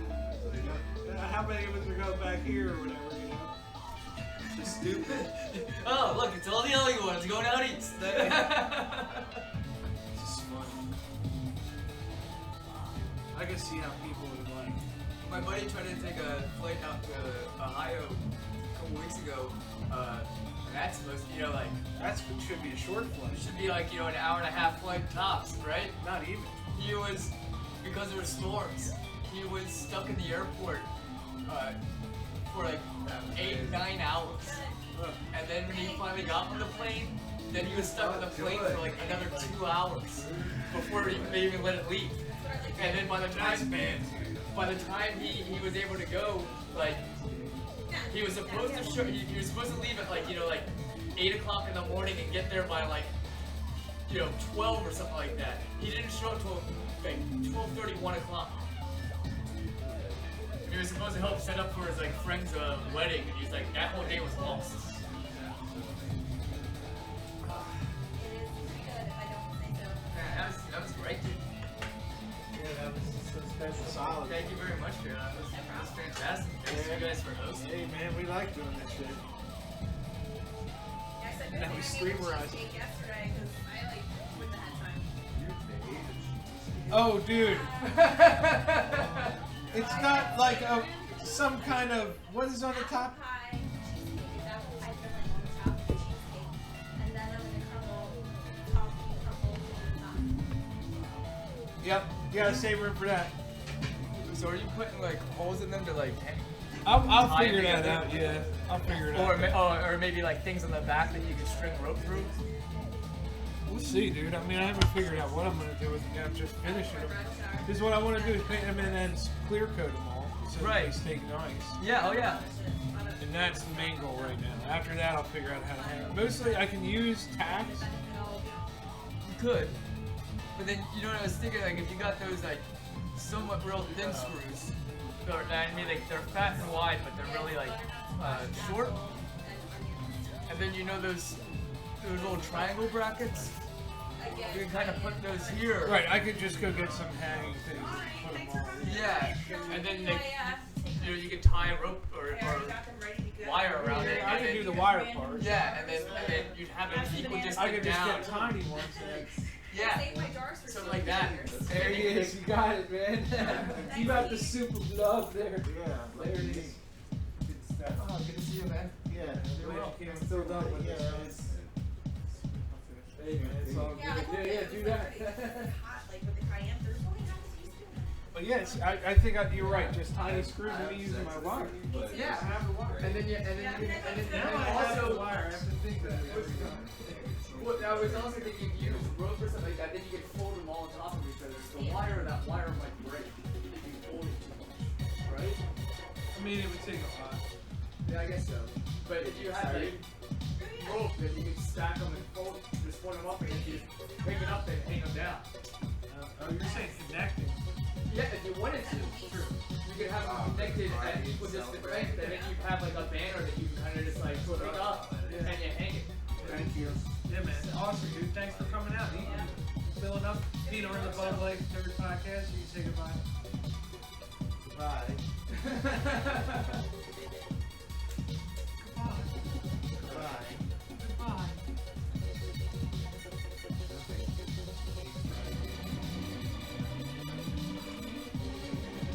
like, how many of us are going back here or whatever? You know, just stupid. Oh, look, it's all the ugly ones going out east. It's just funny. I can see how people would like. My buddy tried to take a flight out to Ohio a couple weeks ago. And that's supposed to, like, That should be a short flight. it should be like, an hour and a half flight tops, right? Not even. He was, because there were storms, he was stuck in the airport for like 8-9 hours. And then when he finally got on the plane, then he was stuck on the plane for like another 2 hours before they even let it leave. And then by the time he was able to go, like, he was supposed to he was supposed to leave at like 8 o'clock in the morning and get there by like 12 or something like that. He didn't show up till like 12:30, 1 o'clock. And he was supposed to help set up for his friend's wedding, and he's like, that whole day was lost. It is pretty good if I don't say so. Yeah, that was great, dude. Yeah, that was so special. Solid. Thank you very much, dude. That was fantastic. Thanks you guys for hosting. Hey man, we like doing this shit. Yeah, I said good Now thing we I made stream a rise. cheesecake yesterday because I wouldn't have had time. Oh, dude. It's not like some kind of what is on the top. Apple pie, cheesecake is apple pie filling on the top of the cheesecake, and then I'm gonna crumble on the top. Yep, you gotta save room for that. So are you putting holes in them to hang? I'll Tie figure it that together? out. Yeah, I'll figure it Or, out. or maybe things on the back that you can string rope through? We'll see, dude. I mean, I haven't figured out what I'm gonna do with them yet. I'm just finishing them. Because what I want to do is paint them and then clear coat them all so that Right. they stay nice. Yeah, oh yeah. And that's the main goal right now. After that, I'll figure out how to hang them. Mostly, I can use tacks. You could. But then, you know what I was thinking, like, if you got those, like, somewhat real thin screws, I mean, like, they're fat and wide, but they're really, like, short. And then, you know, those little triangle brackets? You can kind of put those here. Right, I could just go get some hanging things and put them all. Yeah, and then, like, you know, you can tie a rope or wire around it. I and can then- do the wire part. Yeah, and then you'd have it equal distance I could just down. get tiny ones. Yeah, something like that. There he is. You got it, man. You got the soup of love there. Yeah, There it is. good stuff. Oh, good to see you, man. Yeah, It's filled up with yeah, this. Hey, man, it's all Yeah, good. Yeah, do that. hot, like with the cayenne, there's only half as used to. But yes, I think you're right. Just tiny screws and me using my wire. Yeah, I have the wire. and then Now I have the also. wire. I have to think that every time. Well, I was also thinking if you use rope or something like that, then you can fold them all on top of each other. So that wire might break if you fold it too much, right? I mean, it would take a lot. Yeah, I guess so. But if you had like rope, then you could stack them and fold, just fold them up, and then you pick it up and hang them down. Oh, you're saying connecting. Yeah, if you wanted to, sure. You could have them connected at equal distance length, and then you have like a banner that you can kind of just like put up and you hang it. Thank you. Yeah, man. Awesome, dude. Thanks for coming out. Filling up. Peter on the BUBLIFE third podcast. You can say goodbye. Goodbye. Goodbye. Goodbye.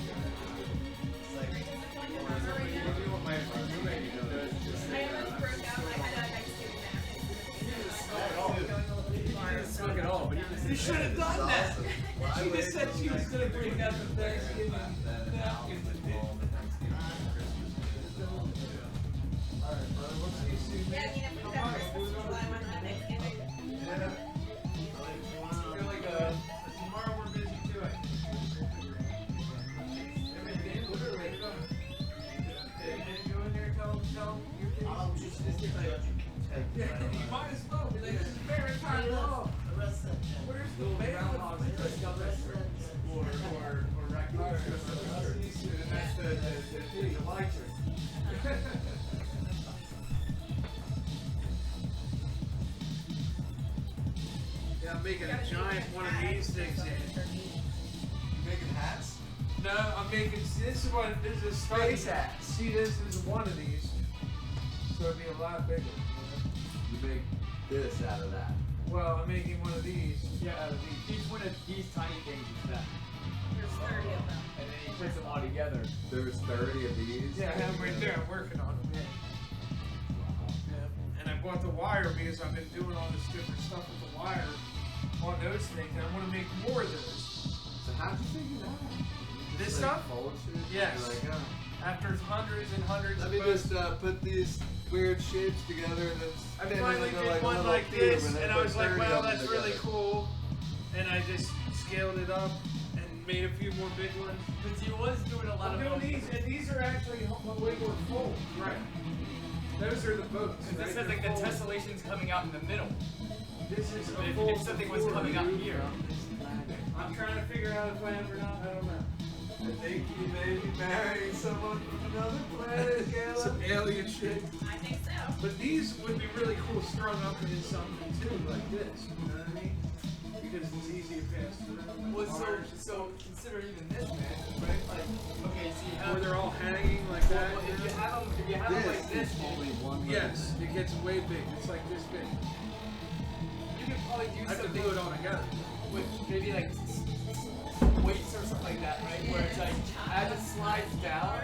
It's like, what my roommate does. I almost broke out. I had a Thanksgiving Smoke it all, but he just You should have done that. Well, She just said she was going to bring out the Thanksgiving. Alright, brother. We'll see you soon. Yeah, I mean, if we have Christmas, we'll fly one on Thanksgiving. I feel like Tomorrow we're busy too. Go in there and tell them your kids. I'll just take You might as well. Be like, this is maritime law. Where's the bail? or raccoons or something. And that's the light trick. Yeah, I'm making a giant one of these things here. You making hats? No, I'm making. This is what this is a Space study. hat. See, this is one of these, so it'd be a lot bigger. You make this out of that. Well, I'm making one of these out of these. Each one of these tiny things is that. There's 30 of them. And then he puts them all together. There's 30 of these. Yeah, I have them right there. I'm working on them. Yeah. And I bought the wire because I've been doing all this different stuff with the wire on those things, and I want to make more of those. So how'd you figure that out? This Like, stuff? fold shit? Yes. You're like, oh. After hundreds and hundreds Let of me posts, just put these weird shapes together and then I spin it finally into did like a one little like cube this, and then and I put was like, 30 wow, of them that's really together. cool. And I just scaled it up and made a few more big ones. But he was doing a lot I'm of doing these, and these are actually way more full. Right. Those are the boats. Because this right? has like the They're full. tessellations coming out in the middle. This is a If, full if something was floor, coming out dude. here. I'm trying to figure out if I am or not. I don't know. I think you may be marrying someone from another planet, Caleb. Some alien shit. I think so. But these would be really cool strung up into something too, like this. You know what I mean? Because it's easy to pass through. Well, so consider even this, man, right? Like, okay, so you have. Where they're all hanging like that. Well, if you have them like this, is only one. Yes, it gets way big. It's like this big. you could probably do I could something glue it all together. with maybe like weights or something like that, right? Where it's like as it slides down,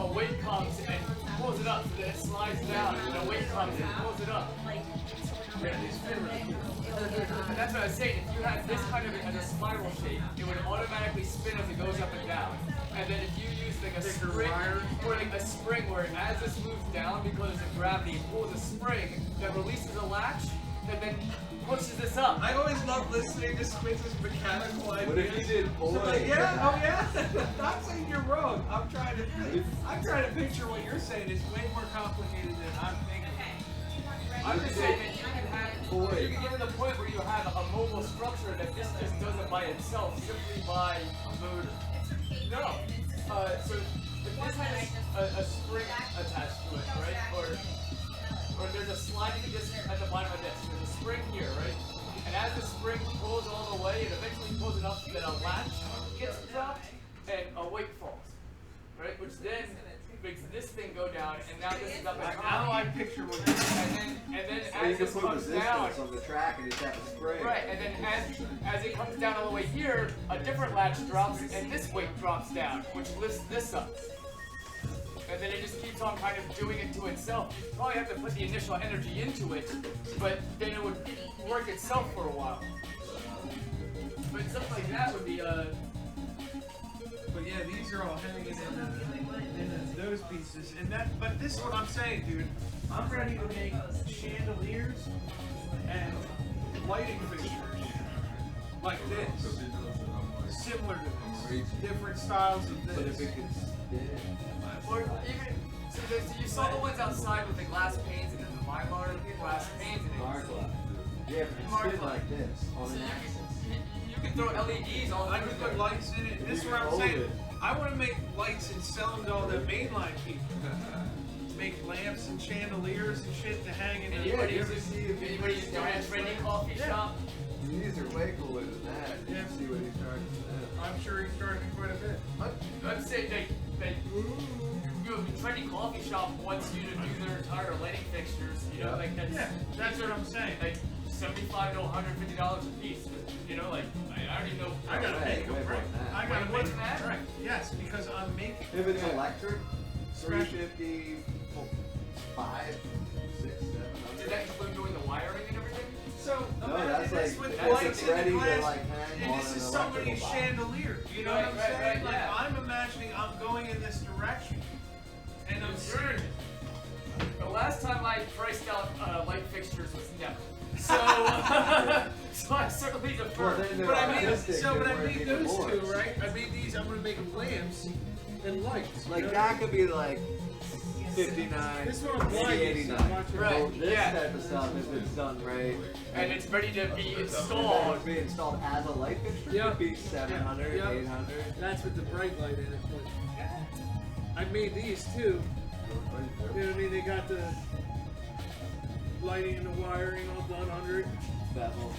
a weight comes and pulls it up, so then it slides down, and a weight comes and pulls it up. Like, Yeah, these fit really cool. And that's what I was saying. If you had this kind of as a spiral shape, it would automatically spin as it goes up and down. And then if you use like a Thicker spring, wire. or like a spring where as this moves down because of gravity, it pulls a spring that releases a latch that then pushes this up. I always love listening to Squitz's mechanical ideas. What if you did So both? like, yeah, oh yeah. Not saying you're wrong. I'm trying to picture what you're saying. It's way more complicated than I'm thinking. okay. I'm just saying. I have get to the point where you have a mobile structure that this just does it by itself simply by a motor. No. So if this has a spring attached to it, right? Or there's a sliding disc at the bottom of this. There's a spring here, right? And as the spring pulls all the way, it eventually pulls enough that a latch gets dropped and a weight falls, right? Which then makes this thing go down, and now this is up at Now I picture what you're saying. and then So you as can this put comes down, resistance on the track and just have a spring. right? And then as it comes down all the way here, a different latch drops, and this weight drops down, which lifts this up. And then it just keeps on kind of doing it to itself. You probably have to put the initial energy into it, but then it would work itself for a while. But something like that would be But yeah, these are all hanging in those pieces, and that. But this is what I'm saying, dude. I'm ready to make chandeliers and lighting fixtures like this, similar to this, different styles of But if this. it could spin, Or even, so you saw the ones outside with the glass panes and then the Mylar glass panes and Margla. Yeah, but it's spin like this on So an you axis. can throw LEDs all I through could there. put lights in it. This is what I'm saying. I want to make lights and sell them to all the mainline people. Make lamps and chandeliers and shit to hang in the. Anybody's doing a trendy coffee shop. These are way cooler than that. You Yeah. can see what he's charging for that. I'm sure he's charging quite a bit. I'd say a trendy coffee shop wants you to do their entire lighting fixtures. You know, like that's Yeah, that's what I'm saying. like $75 to $150 a piece. You know, like I already know. I gotta Way, make them way more right. than that. I gotta Way more make than them that? right. Yes, because I'm making. If it's Yeah. electric, 350, 5, 6, 700. Did that include doing the wiring and everything? So No, imagine that's this like with that's lights it's and ready the glass, to like hang and on this an is somebody's electrical box. chandelier. You know Right, what I'm right, saying? right, Like yeah. I'm imagining I'm going in this direction, and I'm seeing it. The last time I priced out light fixtures was never. So, so I certainly defer. Well, then they're But I made artistic, so, but they're I made working those more. two, right? I made these. I'm gonna make them lamps and lights. Like you know? that could be like 59, This one I'm maybe lighting, 89. so I'm not sure. Right, So this yeah. type of stuff, if it's done right, And it's ready to be and installed. would be installed as a light fixture, Yeah. could be 700, Yeah. 800. That's with the bright light in it. But I made these too. You know what I mean? They got the lighting and the wiring all done under it. Bevel.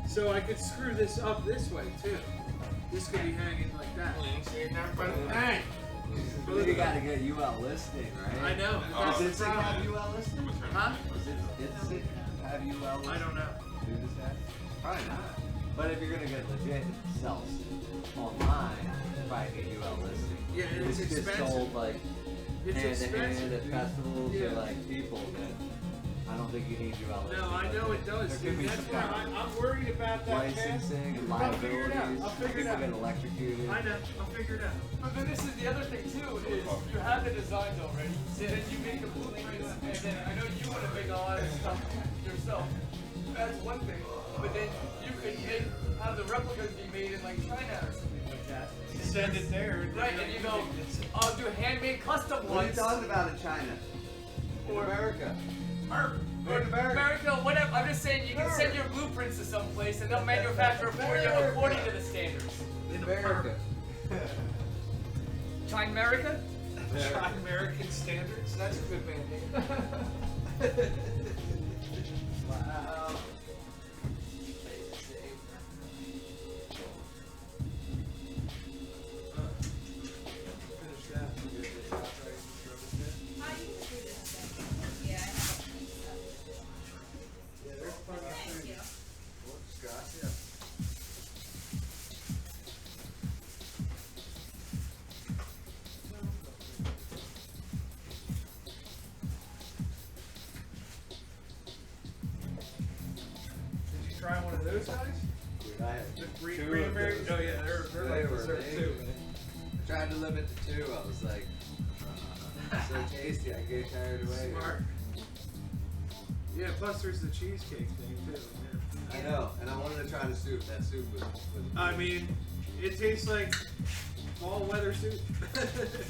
So I could screw this up this way too. This could be hanging like that. Hey! But you gotta get UL listing, right? I know. Does That's the it problem. have UL listing? Huh? Does it have UL listing? I don't know. Do this guy? Probably not. But if you're gonna get legit sells online, probably get UL listing. Yeah, and it's just expensive. sold like It's hand to hand expensive. at dude. festivals Yeah. or like people that I don't think you need UL listing. No, I know it does. There could Dude. be That's some why kind of I'm worried about that pass. licensing and I'll figure it out. liabilities. I'll figure it People out. get electrocuted. I know. I'll figure it out. But then this is the other thing too, is you have the designs already, then you make the blueprints, and then I know you want to make a lot of stuff yourself. That's one thing. But then you could have the replicas be made in like China or something like that. Send it there. Right, and you go, I'll do handmade custom What are you ones. talking about in China? In Or- America. Or in America. America, whatever. I'm just saying you can send your blueprints to some place and they'll manufacture it for you according to the standards. In America. China America? Try American standards. That's a good band name. Wow. Finish that. We'll get this out right and throw this in. I used to do this thing. Yeah, I know. Yeah, there's plenty of Thank food. you. Whoops, gracias. Did you try one of those guys? Dude, I had The two of cranberry? those. Oh yeah, they're They like were dessert amazing. too. I tried to limit to 2. I was like, so tasty. I get carried away. Smart. Yeah, plus there's the cheesecake thing too. Yeah. I know, and I wanted to try the soup. That soup was I mean, it tastes like fall weather soup.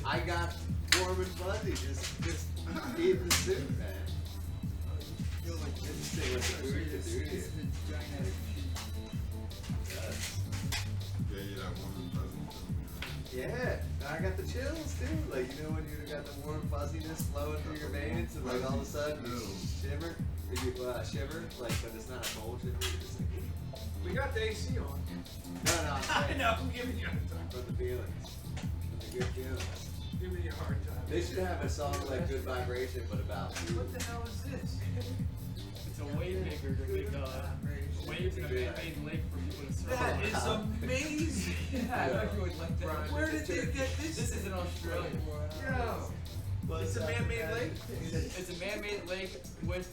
I got warm and fuzzy just eating the soup, man. Interesting what the food can do to you. Yeah, that woman present. Yeah, I got the chills too. Like, you know when you got the warm fuzziness flowing through your veins and like all of a sudden you shiver? Or you shiver, like, but it's not a cold shiver, you're just like, We got the AC on. no, I'm I saying, know, I'm giving you a hard time. from the feelings. From the good feelings. Giving you a hard time. They should have a song like Good Vibration, but about food. What the hell is this? It's a wave maker to make waves in a man-made lake for people to surf. That is amazing. Yeah, I thought you would like that. Where did they get this? This is in Australia. Yo. It's a man-made lake? It's a man-made lake with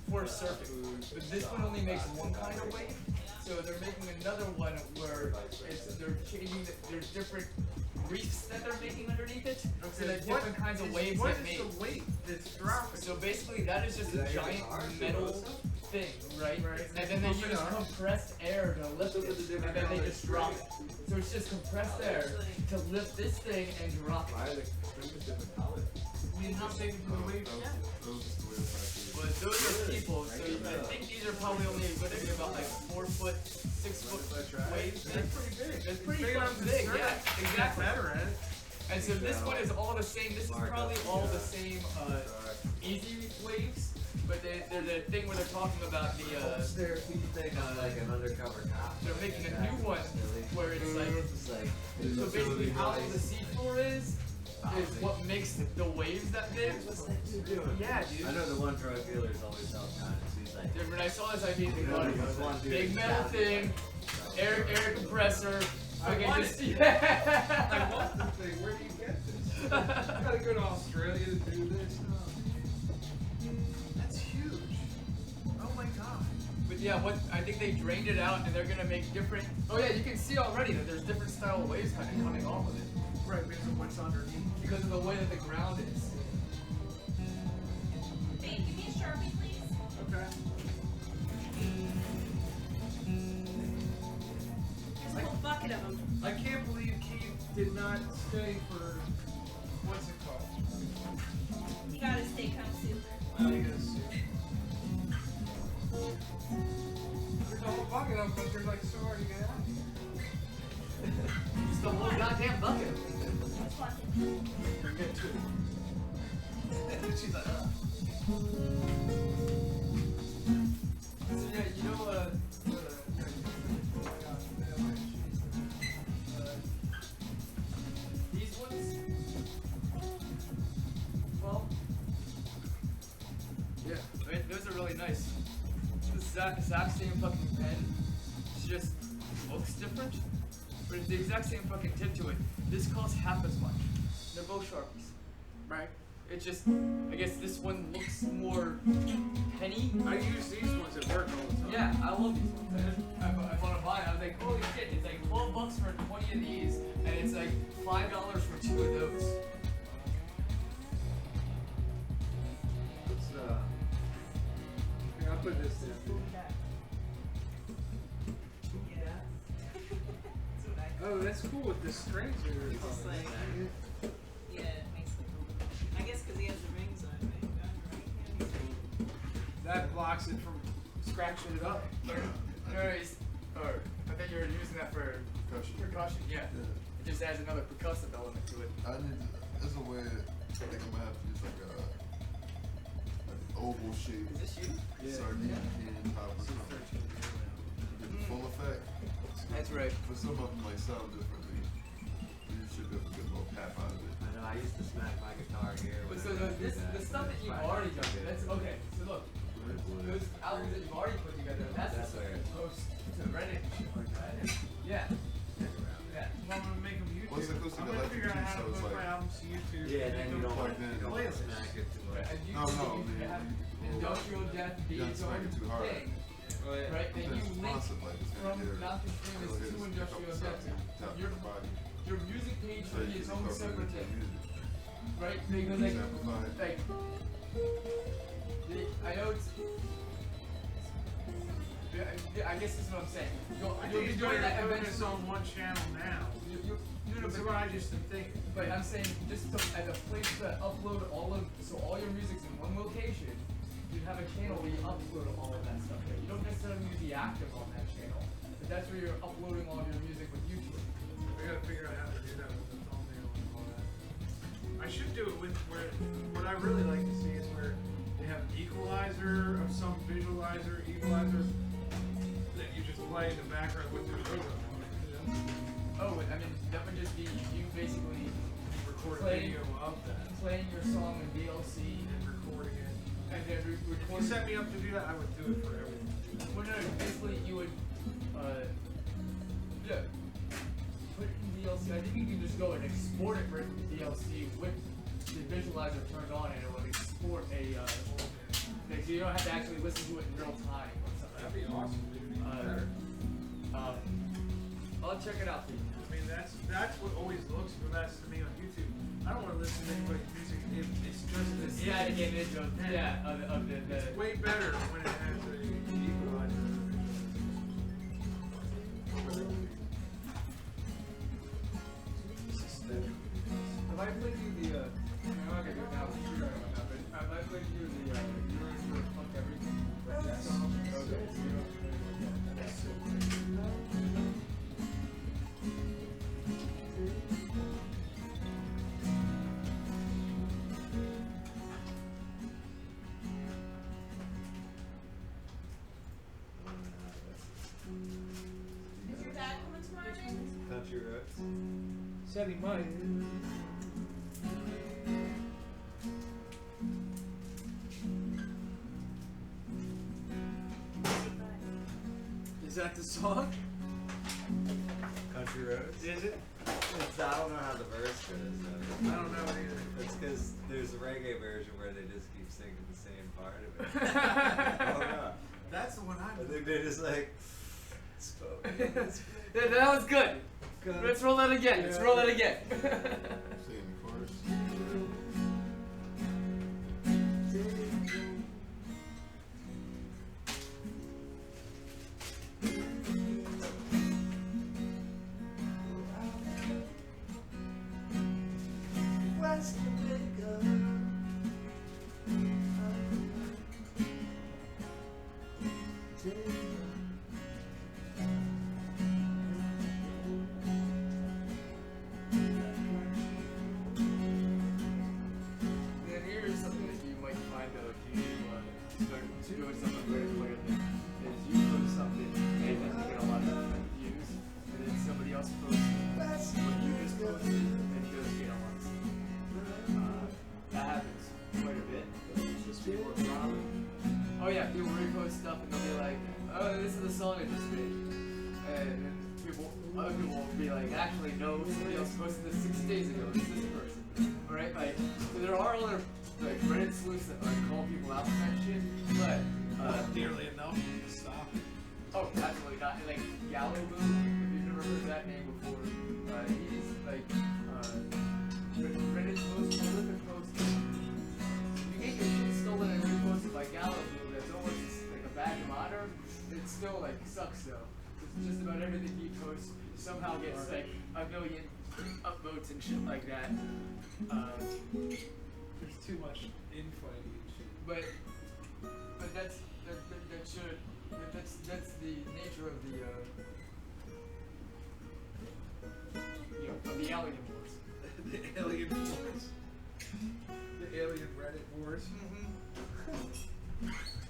for surfing. But this one only makes one kind of wave. So they're making another one where they're changing. There's different reefs that they're making underneath it. So there's different kinds of waves What that make. is the weight that's dropping? So basically, that is just a giant metal thing, right? And then they use compressed air to lift it, and then they just drop it. So it's just compressed air to lift this thing and drop it. Means I'm taking the weight. But those are people, so I think these are probably only going to be about like 4 foot, 6 foot waves. That's pretty big. It's pretty Big fucking enough to big, surf. yeah, Get exactly. better at it. And so this one is all the same. This is probably all the same easy waves, but they're the thing where they're talking about the. There, you think I'm like an undercover cop. They're making a new one where it's like. So basically, how the seafloor is what makes the waves that big. Yeah, dude. I know the one drug dealer's always self-conscious. He's like, Dude, when I saw this, I immediately thought This one of dude big is metal got thing, air compressor. I Fucking want just I yeah. want the thing. Where do you get this? You gotta go to Australia to do this. That's huge. Oh my god. But yeah, what I think they drained it out and they're gonna make different. Oh yeah, you can see already that there's different style of waves kind of coming off of it Right, because of what's underneath. because of the way that the ground is. Hey, give me a Sharpie, please. Okay. There's a whole bucket of them. I can't believe Keith did not stay for what's it called? You got a steakhouse soup. I guess. There's a whole bucket of them, but they're like so hard to get out. Just the whole goddamn bucket. Which one? Or get two. she's like, oh. So yeah, you know these ones. Well, yeah, right, those are really nice. It's the exact same fucking pen. It just looks different, but it's the exact same fucking tip to it. This costs half as much. They're both Sharpies. Right. It just, I guess this one looks more penny. I use these ones at work all the time. Yeah, I love these ones. I want to buy it. I was like, holy shit, it's like $12 for 20 of these, and it's like $5 for 2 of those. Let's, here, I'll put this in. Yeah. That's what I Oh, that's cool with the strings here. It's just like, yeah, it makes it cool. I guess because he has the rings on, right? That blocks it from scratching it up. Anyways, or I think you were using that for percussion. Yeah. It just adds another percussive element to it. I need to, there's a way, I think I'm gonna have to use like an oval shape Is this you? sardine can top or something. Get the full effect. That's right. For some of them, like sound differently. You should be able to get a little pap out of it. I know, I used to smack my guitar here. But so the stuff that you've already done, that's okay. So look, those albums that you've already put together, that's the stuff you post to Reddit and shit like that. Yeah. Yeah. Well, I'm gonna make them YouTube. What's the acoustic I'm gonna figure out electric how to too, so put it's my like- albums to YouTube. Yeah, then you don't want Plug in. to Playlist. smack it too much. And you No, you have Industrial Death be You don't its smack own it too hard. thing, Oh, yeah. right? Then Then you it's link constant, like it's from gonna hit Not the it'll Streamers hit to us, Industrial pick up Death. the tap Your the body. your music page So should you be its can own incorporate separate it thing, into music. right? Because like Amplified. I know it's. Yeah, I guess this is what I'm saying. You'll I be think it's doing better that to focus eventually. on one channel now. That's But, what I just been thinking. but I'm saying just to, as a place to upload all your music's in one location, you'd have a channel where you upload all of that stuff there. You don't necessarily need to be active on that channel, but that's where you're uploading all of your music with YouTube. We gotta figure out how to do that with the thumbnail and all that. I should do it with where, what I really like to see is where they have equalizer of some equalizer that you just play in the background with their logo on it, you know? Oh, I mean, that would just be you basically Record a Playing- video of that playing your song in VLC and recording it. and then If you recording. set me up to do that, I would do it for everything. Well, no, basically you would, yeah, put it in VLC. I think you can just go and export it right from VLC with the visualizer turned on, and it would export a, thing, so you don't have to actually listen to it in real time or something. That'd be awesome, dude. It'd be better. I'll check it out for you. I mean, that's what always looks the best to me on YouTube. I don't want to listen to anybody's music if it's just The an static image of, yeah, of the It's way better when it has a equalizer. Have I played you the, I'm not gonna do it now, but you're gonna know, but have I played you the, Yours for Fuck Everything? Yes. Song? Okay, so you don't have to play it yet. That's so great. Is your dad coming tomorrow, James? Country roads. Said he might. Is that the song? Country roads. Is it? I don't know how the verse goes though. I don't know it either. It's because there's a reggae version where they just keep singing the same part of it. I don't know. That's the one I think they're just like, spoken. Yeah, that was good. Let's roll that again. Let's roll that again. Singing the chorus. West Jamaica. And here's something that you might find though if you start doing something very clearly is you post something and then you get a lot of views and then somebody else posts what you just posted and it goes get a lot of stuff. That happens quite a bit. It's just people are problem. Oh yeah, people repost stuff and they'll be like, oh, this is the song I just made. And then other people will be like, actually no, somebody else posted this 6 days ago, it's this person. Alright, like, so there are other, like, Reddit sleuths that like call people out for that shit, but, nearly enough to stop it. oh, absolutely not. And, like, Galaboo, if you've never heard that name before, he's, like, Reddit's most prolific poster. If you get your shit stolen and reposted by Galaboo, that's almost like a badge of honor. It still, like, sucks, though. It's just about everything he posts somehow gets, like, a million upvotes and shit like that. There's too much infighting and shit. But that's the nature of the of the alien wars. The alien wars. The alien Reddit wars.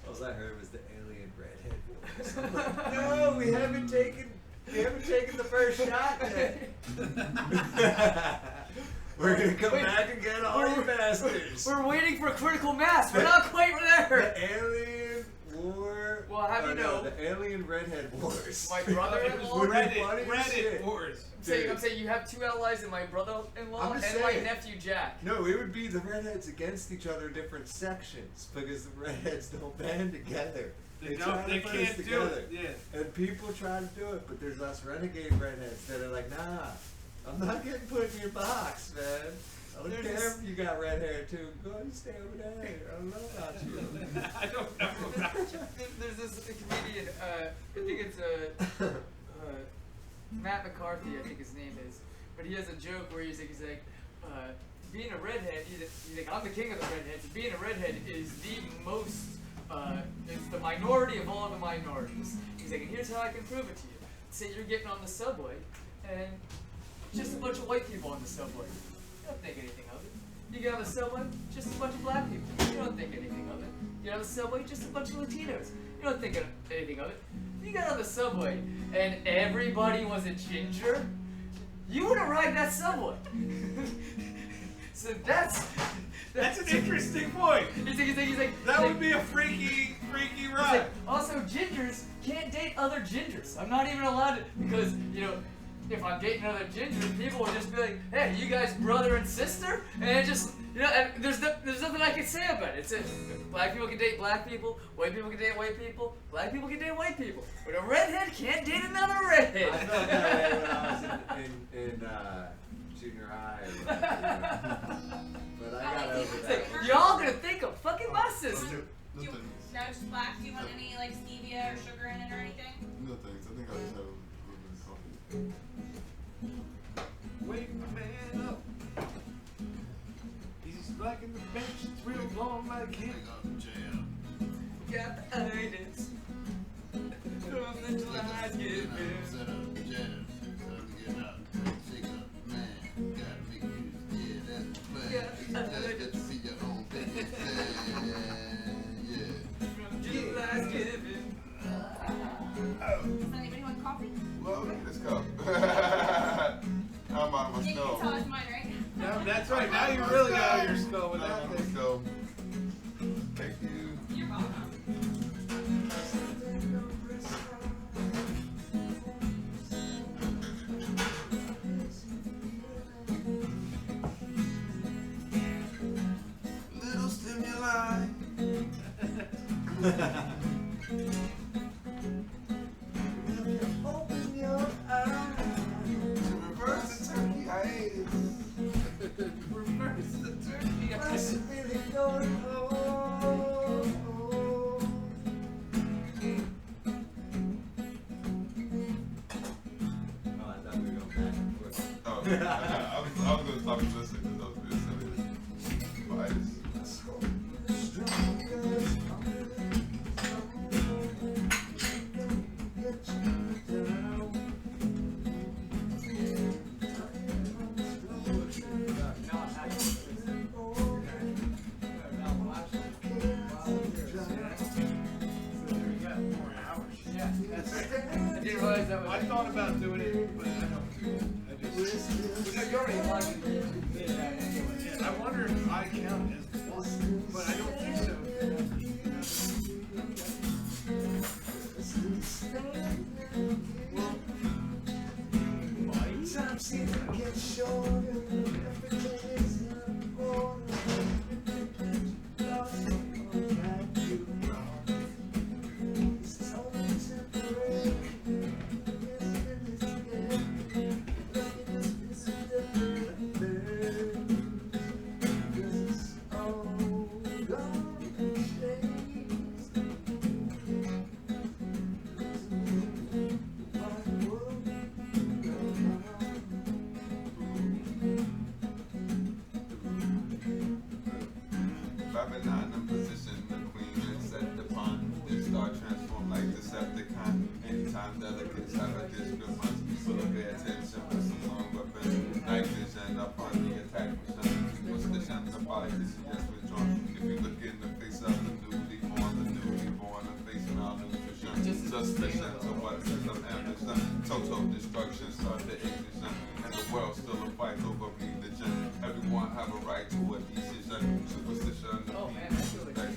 All I heard was the alien redhead wars. I'm like, no, we haven't taken the first shot yet. We're gonna come back and get all you bastards. We're waiting for critical mass. We're not quite there. The alien war. Well, have you know- the alien redhead wars. My brother-in-law. Would be Reddit, funny as Reddit shit. wars. I'm saying you have two allies in my brother-in-law I'm and just my saying. nephew Jack. No, it would be the redheads against each other in different sections because the redheads don't band together. They try to they put us can't do together. it. Yeah. And people try to do it, but there's us renegade redheads that are like, nah, I'm not getting put in your box, man. I don't They're care just- if you got red hair too. Go ahead and stay over there. I don't know about you. I don't know about you. There's this comedian, I think it's Matt McCarthy, I think his name is, but he has a joke where he's like being a redhead, he's like, I'm the king of the redheads. Being a redhead is the most it's the minority of all the minorities. He's like, and here's how I can prove it to you. Say you're getting on the subway, and just a bunch of white people on the subway. You don't think anything of it. You get on the subway, just a bunch of black people. You don't think anything of it. You get on the subway, just a bunch of Latinos. You don't think anything of it. You got on the subway, and everybody was a ginger. You wouldn't ride that subway. So that's an interesting point. He's like, That would be a freaky he's ride. like, also, gingers can't date other gingers. I'm not even allowed to, because, if I'm dating other gingers, people will just be like, hey, you guys brother and sister? And it just, and there's nothing I can say about it. Black people can date black people, white people can date white people, black people can date white people. But a redhead can't date another redhead. I felt that way when I was in junior high. But I got over It's that. like, y'all gonna think I'm fucking my sister. No, just black. Do you want any like stevia or sugar in it or anything? No thanks. I think I just have a little bit of coffee. Wake the man up. He's blacking the bench. It's real long like him. Got the itis. From the July giving. Set up, jam, time to get up, shake up, man, gotta make music, yeah, that's the plan. You just see your own business, yeah. From July giving. Does anybody want coffee? Well, look at this cup. I'm out of my Yeah, you can tell skull. it's mine, right? No, that's right. Now you really got out of your skull with I'm that out of my thing. skull. Thank you. You're welcome. Little stimuli. Open your eyes. To reverse the turkey itis. Reverse the turkey. What's really going on? Oh, I thought we were going back and forth. Oh, I was going to stop and listen because I was being silly. My itis. I didn't realize that was. I thought about doing it, but I don't do it. I just. You're already watching YouTube. Yeah, I wonder if I count as one, but I don't think so. Well, might. Time seems to get shorter. Everything is important. Lost like you know. It's only temporary. It's all gone to change. My world. Babylon in position, the queen is set upon. Then start transform like Decepticon. Anytime delegates have a district must full of their attention with some long weapons. Night vision upon the attack machine. What's the chance of body this is just withdrawn? If you look in the face of the newly born, I'm facing all nutrition. Suspicion to what is of ambition. Total destruction, start the ignition. And the world still a fight over religion. Everyone have a right to a decision. Superstition, the Oh, man, that's really good.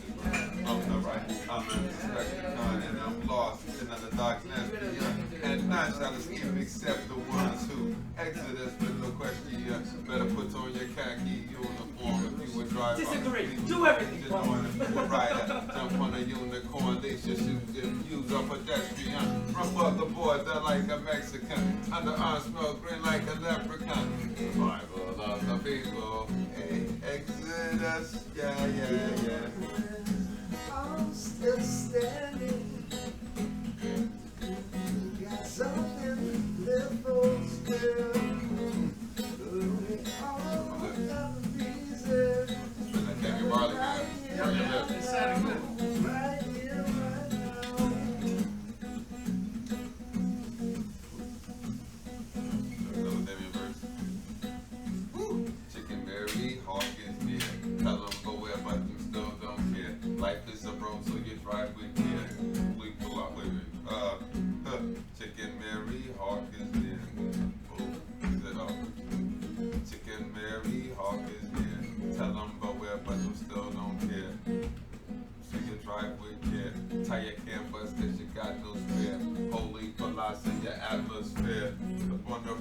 I'm the right, I'm in Spectacon, and I'm lost in the darkness beyond. And none shall escape except the ones who exit us with no question. Better put on your khaki uniform if you would drive. Disagree. Do everything, Just Paul. knowing if you would ride, jump on a unicorn, lace your shoes and use a pedestrian. Rough up the border like a Mexican, underarm smell green like a leprechaun. Survival of the people, hey, exodus, yeah. I'm still standing. Got something to live for still. We all got a reason. Like David Barley, man. Yeah, it sounded good. Right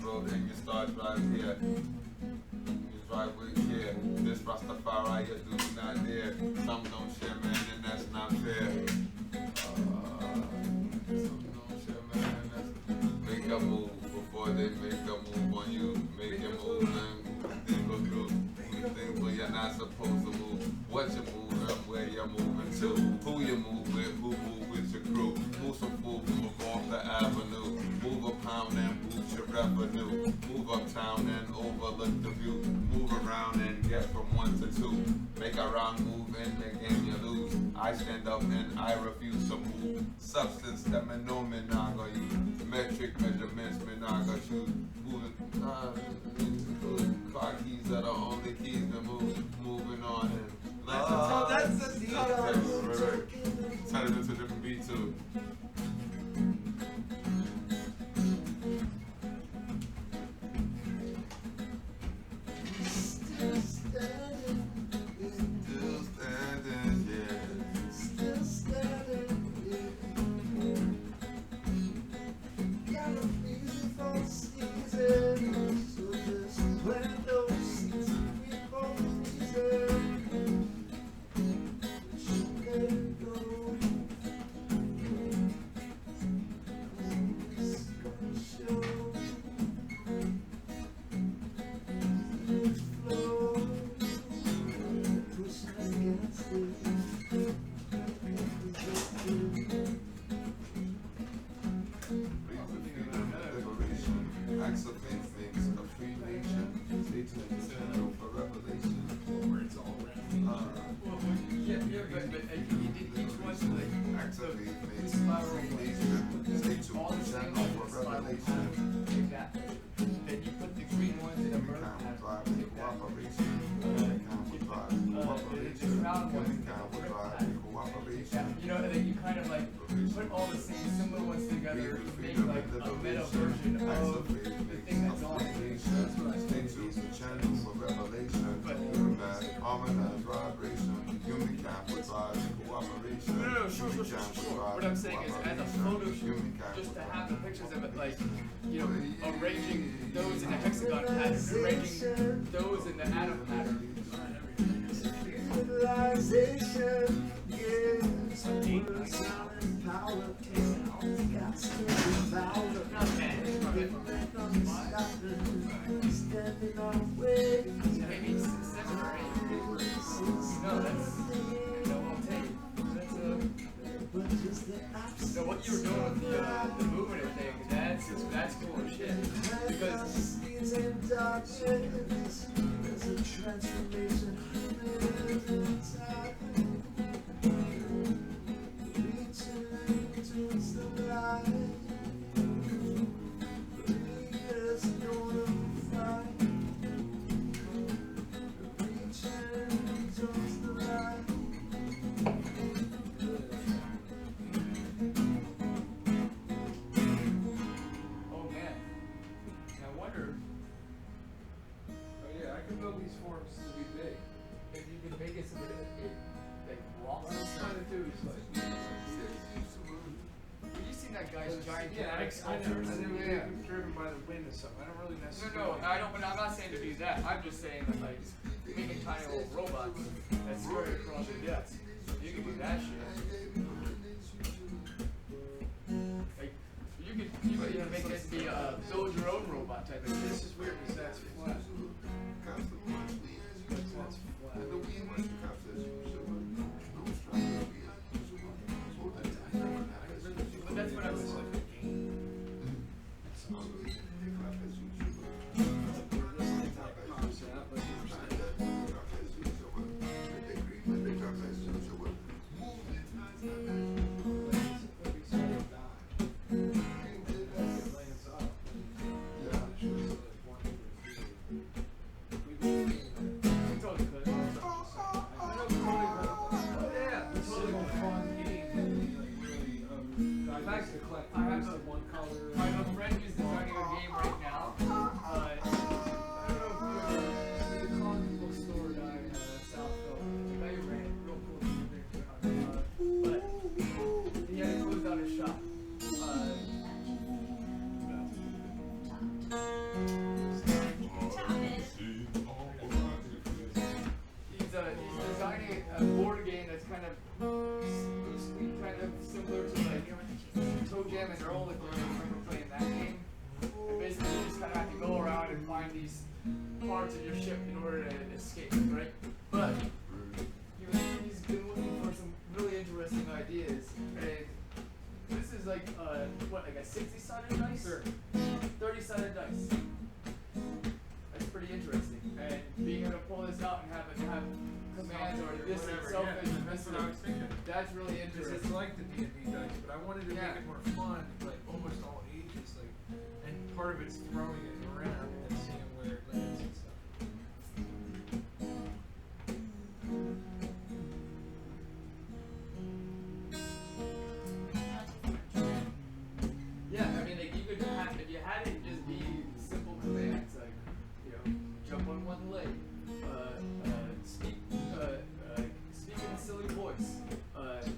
road and you start driving here. You drive with here. This Rastafari, you do not dare. Some don't share, man, and that's not fair. Some don't share, man, and that's... Make a move before they make a move on you. Make your move and then go through things where you're not supposed to move. What you move and where you're moving to. Who you move with, who move with your crew. Move some food, move off the avenue. Move a pound and boost your revenue. Move uptown and overlook the view. Move around and get from 1 to 2. Make a round move in the game you lose. I stand up and I refuse to move. Substance that me know me not gonna use. Metric measurements me not gonna choose. Moving, car keys are the only keys me move. Moving on and that's the turn it into a different beat too. Still standing, yeah. still standing, yeah. Got a reason for the season, so just plant those seeds and we both reason. Let it go. It's gonna show. It flows, pushing against it. Acts of faith makes a free nation. Stay tuned to the channel for revelation. where it's all around. But you did each one to like Acts of faith makes a spiral free like, nation. Stay tuned all to the the same channel like for spiral revelation. pattern. Exactly. Then you put the green ones in a Human bird kind will pattern. thrive in cooperation. Human kind will thrive in cooperation. Human kind will thrive in cooperation. You know, and then you kind of like put all the same similar ones together to make like a meta version of the thing that's on it. Stay tuned to the channel for revelation. Human harmonized vibration. Human kind will thrive in cooperation. No, sure. Human kind will thrive What in I'm saying is, as a photo shoot, Human kind just to will have the thrive. pictures of it, like, you know, arranging those in a hexagon pattern, arranging those in the atom pattern. Civilization, yes, we're sounding power, got to power. Not bad. Standing on way. Maybe 7 or 8. No, that's no, I'll take. But just the absence. So what you were doing with the movement thing, that's cool as shit. Because in darkness, there's a transformation. Reaching towards the light. Leaders gonna fight. Reaching towards the light. oh man, I wonder Oh yeah, I can build these forms to be big. if you could make it so that it like walks. What I was trying to do is like, Have you seen that guy's giant yeah, kinetic I know, sculptures? and then we Yeah. get driven by the wind and stuff. I don't really No, necessarily. I don't. But I'm not saying to do that. I'm just saying that like making tiny little robots that scurry across the depths. You can do that shit. Like you could you know make it be a build your own robot type of thing. This is weird because that's flat. That's flat. But that's what I was like. Pops out, but Yeah. find these parts of your ship in order to escape, right? But he's been looking for some really interesting ideas, and this is like like a 60-sided dice? Sure. 30-sided dice. That's pretty interesting. And being able to pull this out and have commands or this Whatever, itself yeah, is that's what I was thinking. that's really Because interesting. it's like the D&D dice, but I wanted to Yeah. make it more fun, like almost all ages, like, and part of it's throwing it around and seeing where it lands and stuff. Yeah, I mean, like you could have, if you had it just be simple commands like, jump on one leg, speak in a silly voice,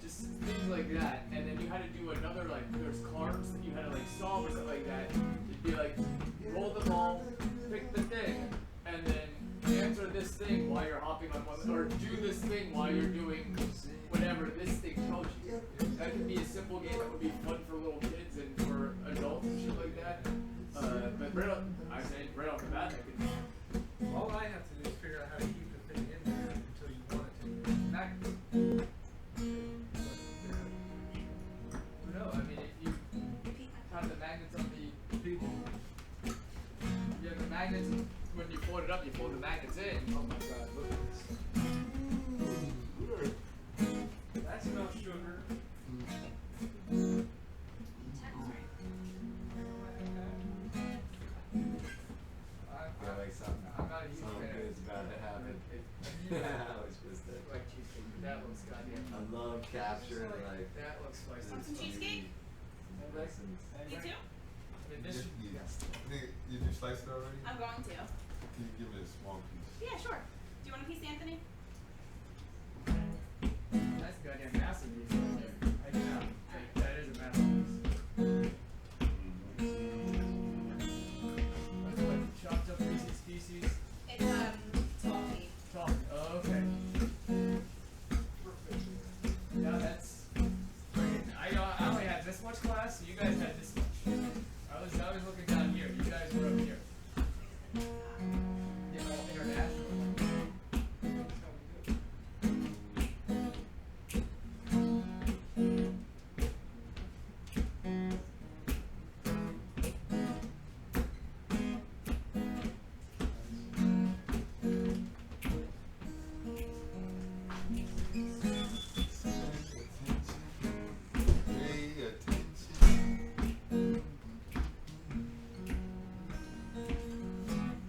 just things like that. And then you had to do another, like, there's cards that you had to like solve or something like that. It'd be like, roll the ball, pick the thing, and then answer this thing while you're hopping on one, or do this thing while you're doing whatever this thing tells you. That could be a simple game that would be fun for little kids and for adults and shit like that. But right off the bat, I could. All I have to do is figure out how to keep the thing in there until you want it to. Magnets. No, I mean if you have the magnets on the, you have the magnets when you fold it up, you fold the magnets in. Oh my god, look at this. That's enough sugar. feel like something, I'm not a huge something fan. good's about to happen. I was just Like cheesecake, but that looks goddamn. I love capturing like That looks spicy. Want some cheesecake? lessons. You too? I mean, this. You do slice it already? I'm going to. Can you give me a small piece? Yeah, sure. Do you want a piece, Anthony? That's a goddamn masterpiece right there. I do not. Like, that is a masterpiece. That's what, chopped up Reese's Pieces. It's toffee. Chopped. Oh, okay. Now that's. I only had this much class, so you guys had this much. I was looking down here. You guys were up here. Yeah, all international. Pay attention.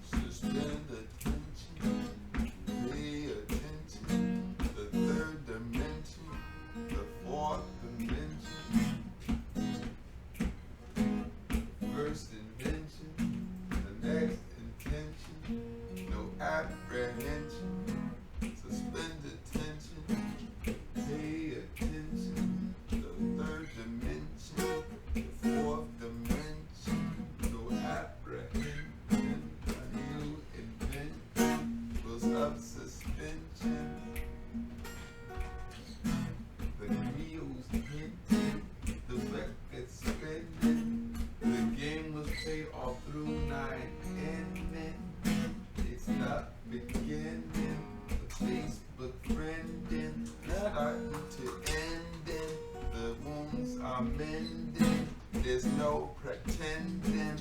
Suspend attention. Pay attention. The third dimension. The fourth dimension. First invention. The next intention. No apprehension. Suspend attention. Pay attention. The third dimension. The fourth dimension. No apprehension. A new invention was of suspension. The wheels hinting. The record spinning. The game was played all through night ending. It's not beginning. The Facebook friending. Starting to ending. The wounds are mending. There's no pretending.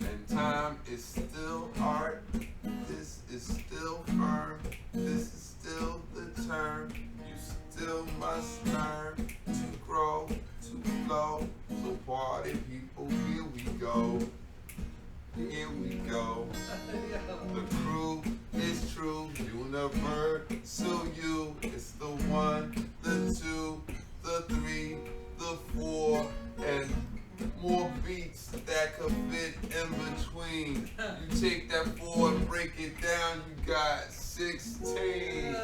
And time is still art. This is still firm. This is still the term. You still must learn to grow, to flow. So party people, here we go. Here we go. The crew is true. Universal you. It's the one, the two, the three, the four, and more beats that could fit in between. You take that four and break it down, you got 16.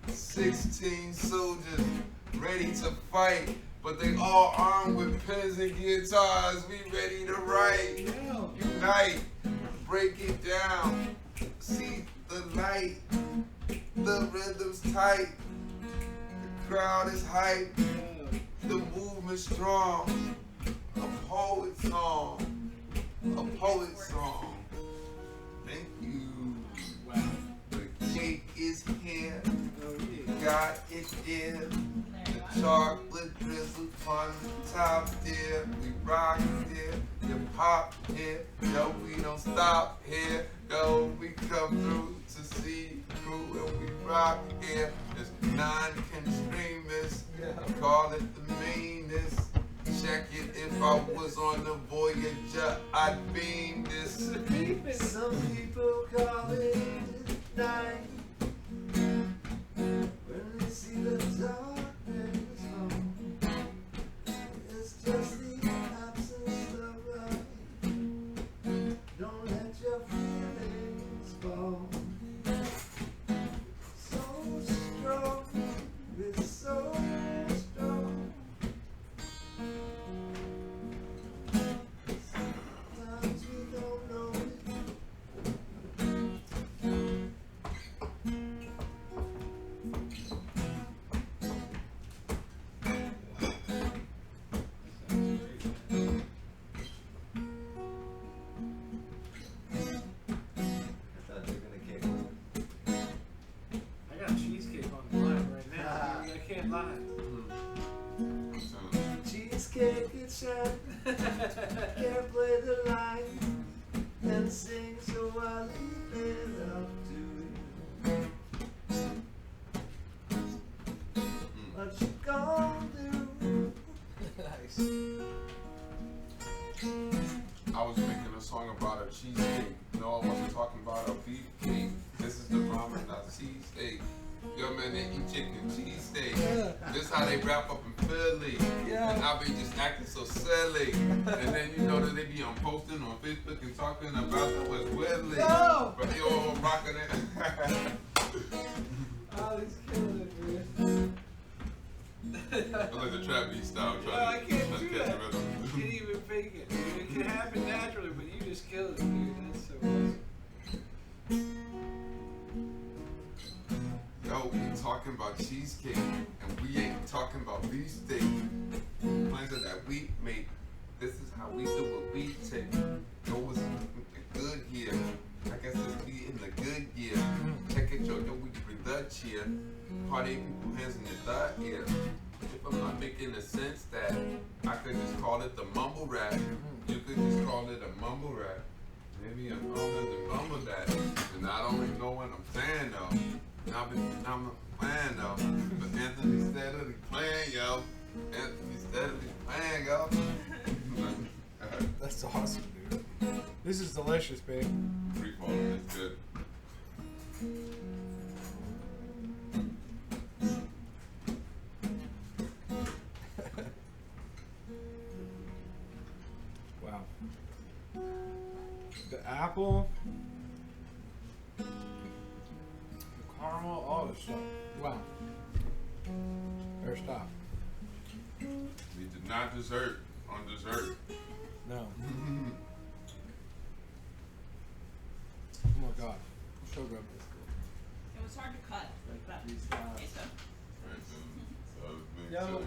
16 soldiers ready to fight, but they all armed with pens and guitars. We ready to write. Unite, break it down. See the light, the rhythm's tight, the crowd is hype. the movement strong. A poet song. A poet song. Thank you. Wow. The cake is here. Oh, yeah. Got it there. The chocolate drizzle on the top there. We rock there. You pop here. Yo, we don't stop here. Yo, we come through to see crew and we rock here. There's 9 extremists. Call it the meanest. Check it if I was on the Voyager, I'd beam this. Some people call it night. When they see the darkness home, it's just the absence of light. Don't let your feelings fall. So strong, it's so strong. Sometimes we don't know it. I thought you were gonna kick one. I got cheesecake on the line right now. I can't lie. Cheesecake, it's shine. Can't play the line and sing, so I leave it up to you. What you gonna do? Nice. I was making a song about a cheesecake. No, I wasn't talking about a beef cake. This is the mama, not cheesesteak. Yo, man, they eat chicken cheesesteak. This how they wrap up in Philly. Yeah. And I be just acting so silly. And then you know that they be on posting on Facebook and talking about what's Willie. No! But they all rocking it. Oh, he's killing it, man. I like the trap beat style. No, I can't do that. You can't even fake it. It can happen naturally, but you just kill it, dude. That's so awesome. Yo, we talking about cheesecake, and we ain't talking about beefsteak. Plans that we make. This is how we do what we take. Yo, what's good here? I guess it's we in the good year. Check it, yo, we bring the cheer. Party people hands in the third ear. If I'm not making a sense that I could just call it the mumble rap. You could just call it a mumble rap. Maybe I'm calling the mumble that. And I don't even know what I'm saying though. I'm not playing though. But Anthony steadily playing, yo. Anthony steadily playing, yo. That's awesome, dude. This is delicious, babe. Free falling is good. Wow. The apple, the caramel, all this stuff. Wow. Fair stop. We did not dessert on dessert. No. Oh my god. So good. It was hard to cut, but Freestyle. So,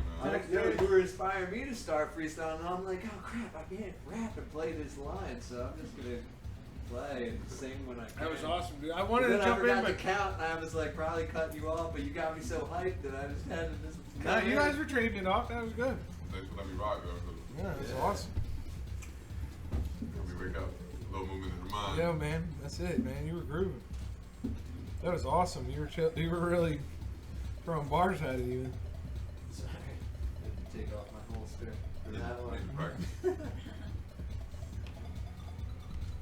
You were inspiring me to start freestyling, and I'm like, oh crap, I can't rap and play this line, so I'm just gonna play and sing when I can. That was awesome, dude. I wanted Then to I jump in, forgot to but count, and I was like probably cutting you off, but you got me so hyped that I just had to just. no, you guys were trading it off. That was good. Thanks for letting me rock, though. Yeah, it was awesome. We wake up, a little movement in the mind. Yo, man, that's it, man. You were grooving. That was awesome. You were you were really throwing bars at it, even. Sorry, I had to take off my holster. And And then that we one. can practice.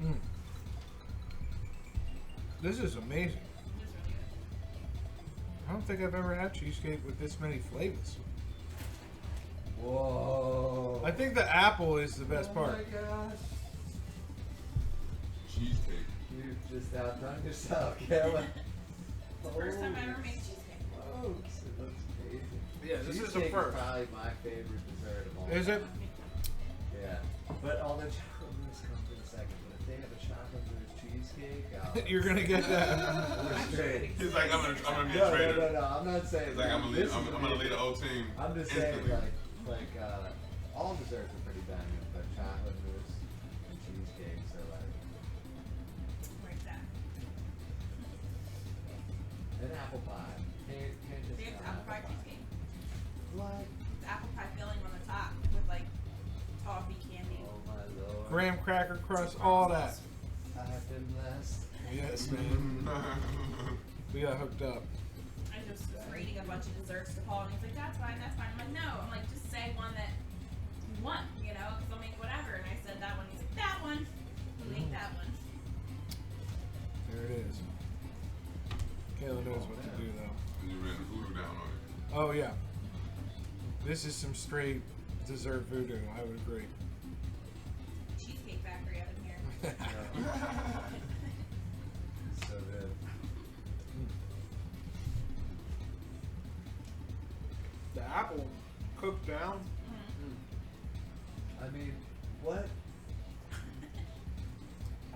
Mm. This is amazing. I don't think I've ever had cheesecake with this many flavors. Whoa. I think the apple is the best part. Oh my gosh. Cheesecake. You've just outdone yourself, Caroline. first time I ever made cheesecake. Folks, it looks amazing. Yeah, this is the Cheesecake first. Probably my favorite dessert of all. Is it? time. Yeah. But all the chocolate mousse comes in a second. But if they have a chocolate mousse cheesecake, You're gonna get that. we're straight. He's like, I'm gonna be a No, trader. no, I'm not saying He's like, that. I'm gonna This lead is the whole team. I'm just saying, instantly. like, Like, all desserts are pretty banging, but chocolate mousse and cheesecakes are like, Where's that? and apple pie. Can't just They have not apple pie cheesecake. What? It's apple pie filling on the top with like toffee candy. Oh my lord. Graham cracker crust, all that. I have been blessed. Yes, man. We got hooked up. I just was reading a bunch of desserts to Paul, and he's like, "That's fine, that's fine." I'm like, "No." I'm like, "Just say one that you want, you know, because I'll make whatever." And I said that one. He's like, "That one." Make that one. There it is. Kayla knows what to do though. And you ran the voodoo down on it. Oh yeah. This is some straight dessert voodoo. I would agree. Cheesecake Factory up in here. So good. The apple cooked down. I mean, what?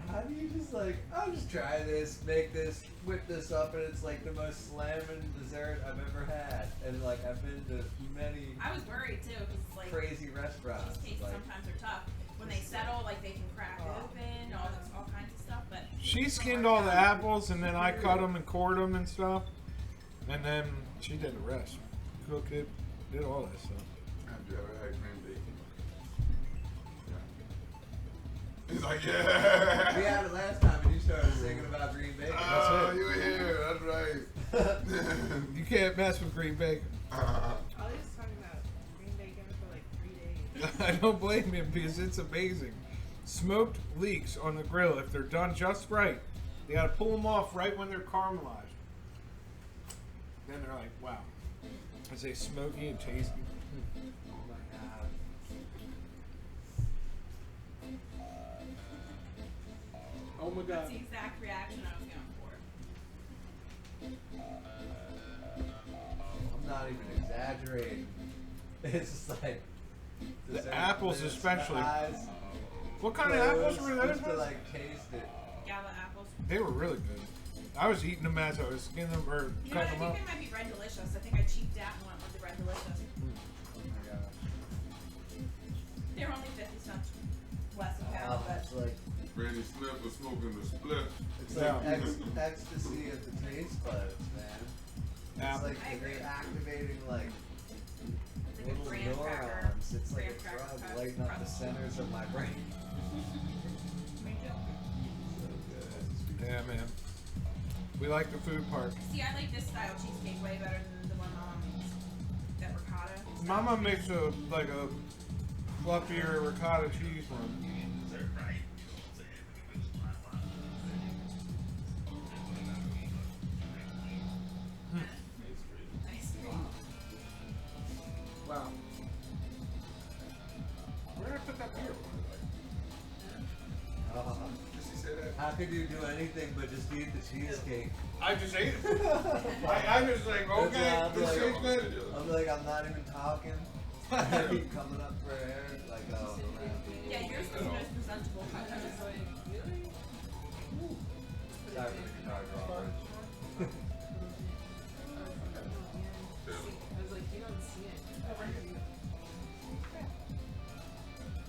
How do you just like, I'll just try this, make this, whip this up, and it's like the most slamming dessert I've ever had. And like, I've been to many I was worried too, because it's like crazy restaurants. cheesecakes Like, sometimes are tough. When they settle, like they can crack open, all kinds of stuff. But She skinned all the apples and then I cut them and cored them and stuff. And then she did the rest. Cooked it, did all that stuff. Have you ever had green bacon? Yeah. He's like, yeah. we had it last time, and you started singing about green bacon. Oh, it. you were here. That's right. You can't mess with green bacon. Ollie was talking about green bacon for like 3 days. I don't blame him because it's amazing. Smoked leeks on the grill, if they're done just right, they gotta pull them off right when they're caramelized. Then they're like, wow. I say smoky and tasty. Oh my god. Oh my that's the exact reaction I was going for. I'm not even exaggerating. It's just like The apples lips, especially. the eyes, What kind of apples were those just to ones? like taste it. Gala apples. They were really good. I was eating them as I was skinning them or You know what? I cutting them think up. they might be Red Delicious. I think I cheaped out and went with the Red Delicious. Oh my god. They're only 50 cents less a pound, Oh, but it's like Granny Smith was smoking the split. it's Yeah. like ecstasy of the taste buds, man. It's Apple. like I agree. they're activating like it's like a little graham cracker. neurons. It's like a graham cracker drug crust. lighting up the centers of my brain. Me too. So good. Yeah, man. We like the food part. See, I like this style cheesecake way better than the one Mama makes. That ricotta. stuff. Mama makes a fluffier ricotta cheese one. Nice. Wow. Where did I put that beer? Did she say that? How could you do anything but just eat the cheesecake? I just ate it. I was like, That's okay, why I'm this like- tastes good. I'm like, I'm not even talking. I keep coming up for air. Like, oh, man. Yeah, yours was the most presentable. I was like, really? Sorry for the guitar drop. I was like, you don't see it.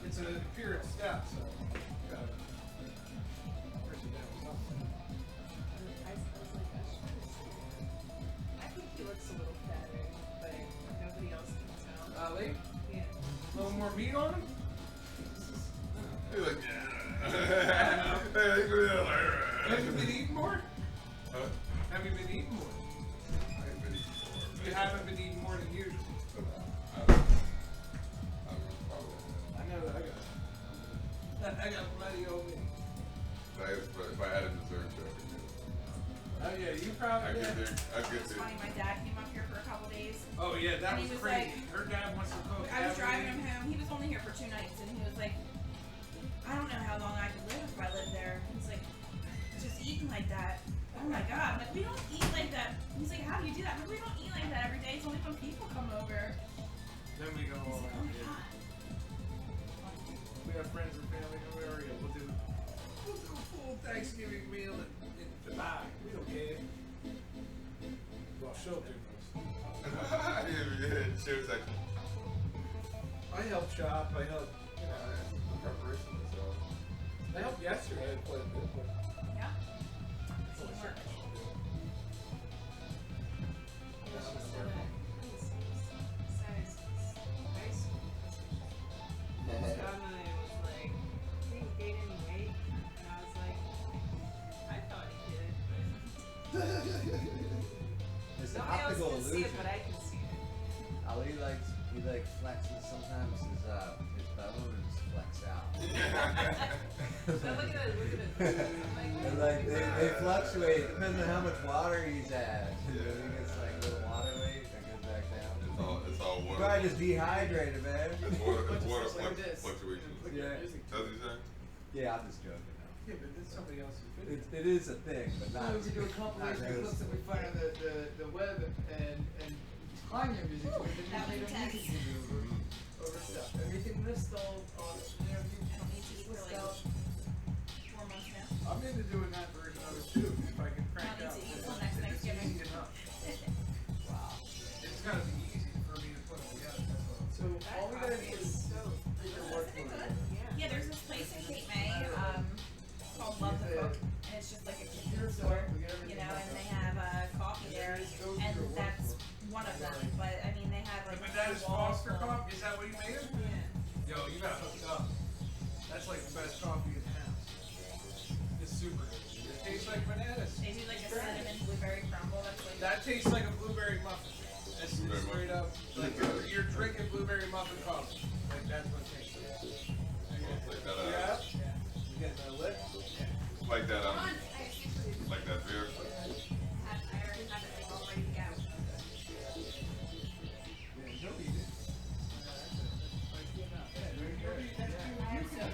It's an appearance step, so. gotta push it down something. I was like, I should have seen it. I think he looks a little fatter, but nobody else can tell. Ali, Yeah. a little more meat on him? He's like, yeah. Have you been eating more? Huh? Have you been eating more? I ain't been eating more. You haven't been eating more than usual. I know that I got plenty of me. If I had a dessert, I could do it. Oh yeah, you I probably get did. there. I get It's there. funny, my dad came up here for a couple days. Oh yeah, that And he was was crazy. like- Her dad wants to cook. I was driving everything. him home. He was only here for 2 nights, and he was like, I don't know how long I could live if I lived there. He's like, just eating like that. Oh my god. I'm like, we don't eat like that. He's like, how do you do that? I'm like, we don't eat like that every day. It's only when people come over. Then we go He's all like, oh out. my Yeah. god. We have friends and family in the area. We'll do a full Thanksgiving meal in July. We don't care. Well, she'll do this. Yeah, cheers, actually. I help shop. I help, you know, the preparation and stuff. I helped yesterday quite a bit, but Yeah. it's only Teamwork. shit. Gain any weight? And I was like, I thought he did. It's an Nobody else optical can see illusion. it, but I can see it. Ali he flexes sometimes his bone is flex out. But look at it, look at it. And like they fluctuate depending on how much water he's had. You know, he gets like a little water weight and goes back down. It's all water. Probably just dehydrated, man. It's water Just like this. fluctuations. Look Yeah. at music. That's what you saying? Yeah, I'm just joking. Now. Yeah, but it's somebody else's video. It is a thing, but not. We could do a compilation of clips that we find on the web and time your music with the That would be music tense. you do over stuff. Everything lists all on I don't need to eat for list like out. 4 months now. I'm into doing that version of it too. If I can crank Not out. easy. It's Well, next Thanksgiving. easy enough. Wow. It's gotta be easy for me to put it together. That's all. So all we gotta do is figure what Isn't it we're good? Yeah, there's this place in Cape May called Love the Cook, and it's just like a convenience store, you know, and they have coffee there, and that's one of them. But I mean, they have like But that is walls Foster full. coffee? Is that what you made it? Yeah. Yo, you gotta hook it up. That's like the best coffee in town. It's super good. It tastes like bananas. They do like a cinnamon blueberry crumble. That's like That tastes like a blueberry muffin. That's Blueberry straight up. Like you're drinking blueberry muffin coffee. Like that's what it tastes like. Like that, Yeah. You getting a lip? like that, Come on, I have soup for you. like that beer. I already have it like all ready to go. Yeah, don't eat it. I have so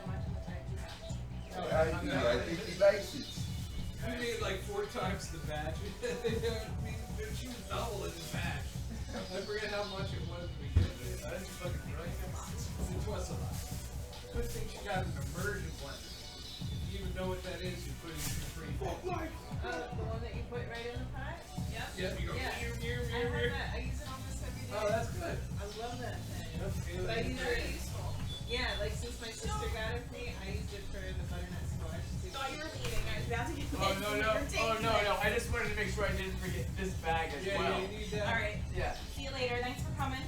much in the fridge. You I have. think he likes it. We made like 4 times the batch. I mean, she was double in the batch. I forget how much it was we did. I didn't fucking drink it. It was a lot. Good thing she got an immersion blender. If you even know what that is, you put it in your free. The one that you put right in the pot? Yep. Yeah, you go. Yeah. I have that. I use it almost every day. Oh, that's good. I love that thing. That's good. But I use Very it. useful. Yeah, like since my sister got it for me, I used it for the butternut squash. Thought you were leaving. I was about to get Oh no. I just wanted to make sure I didn't forget this bag as Yeah, well. you need that. All right. Yeah. See you later. Thanks for coming.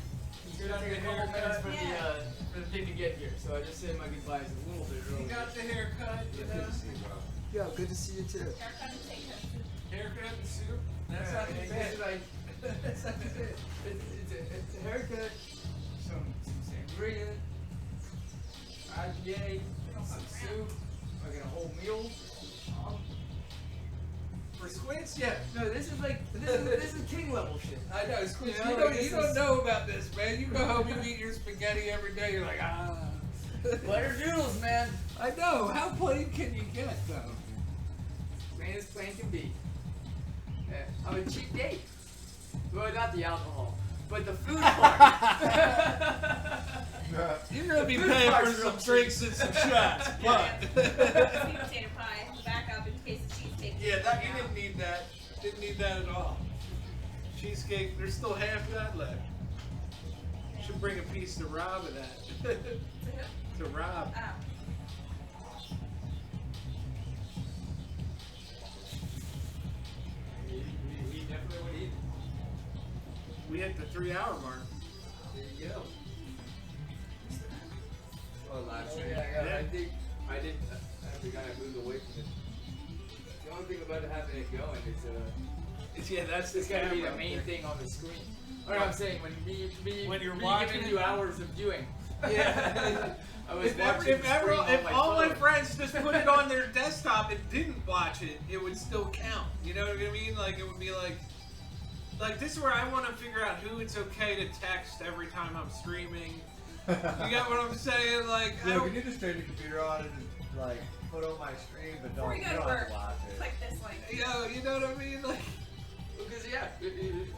It's gonna take a couple minutes for Yeah. for the thing to get here, so I just said my goodbyes a little bit You early. got the haircut, you know? Yeah, good to see you too. Haircut and take it. Haircut and soup. That's not too bad. That's not too bad. It's a haircut, some sangria, IPA, some soup, like a whole meal. For squids, yeah. No, this is king level shit. I know, squids. You know, You like, don't, this you don't is- know about this, man. You go home, you eat your spaghetti every day. You're like, ah. Butter noodles, man. I know. How plain can you get, though? Plain as plain can be. I'm a cheap date. Well, not the alcohol, but the food part. You're gonna be Food paying for part's some real drinks and some shots, but Sweet potato pie. Back up in case the cheesecake. yeah, that you didn't need that. Didn't need that at all. Cheesecake. There's still half of that left. Should bring a piece to Rob of that. To Rob. Oh. We definitely would eat. We hit the 3-hour mark. There you go. Oh, live Oh, stream. yeah. I think I moved away from it. The only thing about having it going is Yeah, that's the it's gotta be the camera. main thing on the screen. Or I'm saying when When you're me watching giving it? you hours of viewing. Yeah. I was If watching the screen on if all my phone. friends just put it on their desktop and didn't watch it, it would still count. You know what I mean? Like it would be like this is where I want to figure out who it's okay to text every time I'm streaming. You got what I'm saying? Like I Yeah, we don't. need to turn the computer on and just, like put on my screen, but Before don't, you you go to don't have work, to watch it. click this link. You know what I mean? Like Because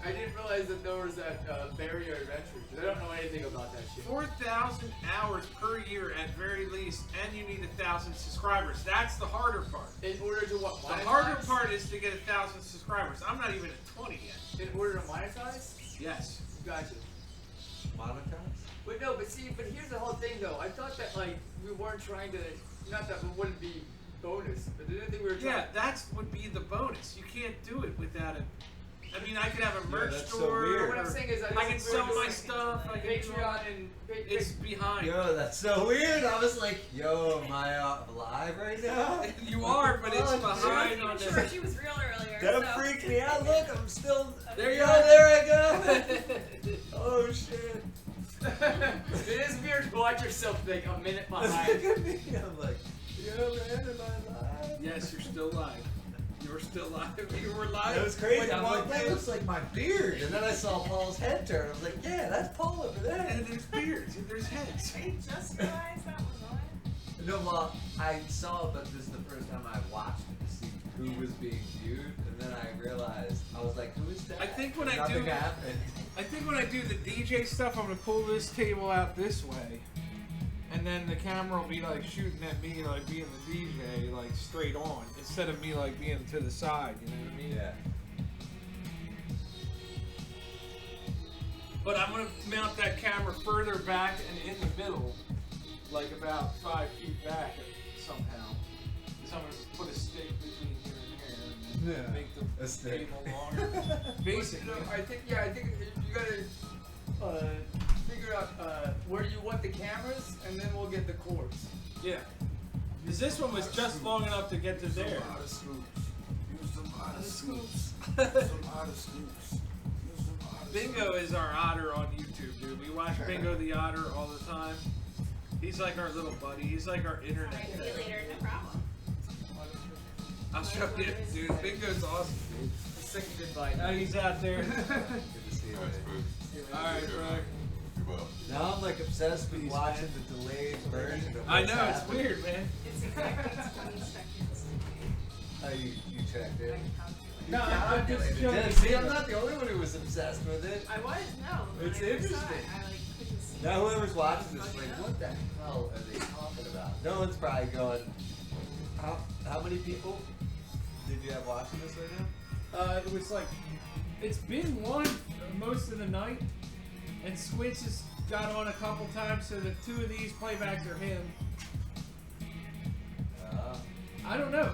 I didn't realize that there was that barrier adventure. 'Cause I don't know anything about that shit. 4,000 hours per year at very least, and you need 1,000 subscribers. That's the harder part. In order to what? The Monetize? harder part is to get 1,000 subscribers. I'm not even at 20 yet. In order to monetize? Yes. Gotcha. Monetize? But no, but see, but here's the whole thing though. I thought that like we weren't trying to, not that it wouldn't be bonus, but I didn't think we were trying. Yeah, that's would be the bonus. You can't do it without it. I mean, I could have a merch that's so store. weird. What I'm saying is, I can sell my stuff. I can do Patreon and It's behind. Yo, that's so weird. I was like, yo, am I live right now? You are, but it's Oh, behind on Sure, the. she was real earlier. That so. freaked me out. Look, I'm still. There you Yo, are. there I go. Oh shit. It is weird to watch yourself like a minute Look behind. at me. I'm like, yo, man, am I live? Yes, you're still live. You're still live. You were live. That was crazy. Wait, I'm I'm like, that looks like my beard. And then I saw Paul's head turn. I was like, yeah, that's Paul over there. And there's beards. And there's heads. I just realized that was on. No, well, I saw, but this is the first time I watched it to see who was being viewed, and then I realized I was like, "Who is that?" I think when I Nothing do- happened. I think when I do the DJ stuff, I'm gonna pull this table out this way, and then the camera will be like shooting at me, like being the DJ, like straight on, instead of me like being to the side. You know what I mean? Yeah. But I'm gonna mount that camera further back and in the middle, like about 5 feet back somehow. So I'm gonna put a stick between here and here, and Yeah. make the A stick. table longer. Basically. I think you gotta figure out where you want the cameras, and then we'll get the cords. Yeah. Because this one was just long enough to get to there. Bingo is our otter on YouTube, dude. We watch Bingo the Otter all the time. He's like our little buddy. He's like our internet Alright, see you cat. later, no problem. I'll show you, dude. Bingo's awesome, dude. Second goodbye. Now he's out there. Good to see you. That's man. good. Alright, bro. Be well. Now I'm like obsessed with Peace, watching man. the delayed version of I what's know, it's happening. weird, man. It's exactly 20 seconds. How you checked it? No, I'm just Yeah, joking. see, I'm not the only one who was obsessed with it. I was, no. when It's I first saw interesting. it, I like couldn't see. Now whoever's watching this Look is it like, up. what the hell are they talking about? No one's probably going, how many people did you have watching this right now? It was like, it's been one most of the night, and Squints has got on a couple times, so the 2 of these playbacks are him. I don't know.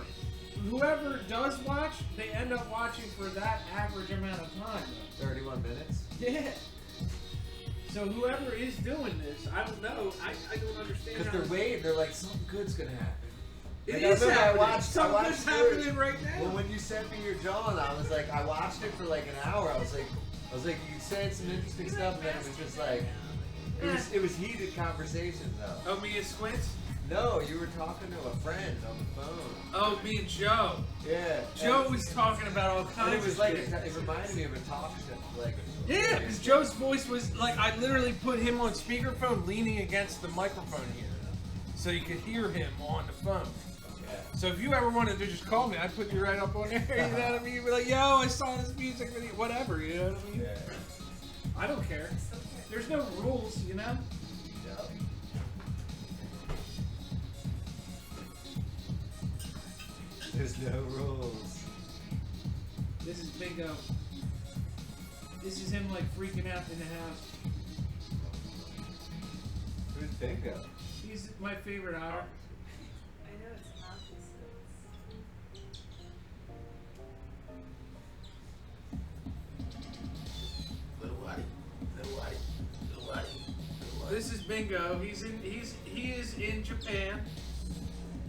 Whoever does watch, they end up watching for that average amount of time. 31 minutes? Yeah. So whoever is doing this, I don't know. I don't understand. Because they're waiting, they're like, something good's gonna happen. It Like, is I remember happening. I watched Something's yours. happening right now. Well, when you sent me your John, I was like, I watched it for like an hour. I was like, you said some interesting stuff, and then it was just like, it was heated conversation though. Oh, me and Squints? No, you were talking to a friend on the phone. Oh, me and Joe. Yeah. Joe was talking about all And kinds it was of like, shit. it reminded me of a talk show. Like, Yeah, because Joe's voice was like, I literally put him on speakerphone leaning against the microphone here. So you could hear him on the phone. Yeah. So if you ever wanted to just call me, I'd put you right up on there, you know what I mean? You'd be like, yo, I saw this music video, whatever, you know what I mean? Yeah. I don't care. There's no rules, you know? Yep. There's no rules. This is Bingo. This is him like freaking out in the house. Who's Bingo? He's my favorite otter. I know it's opposite. This is Bingo. He is in Japan.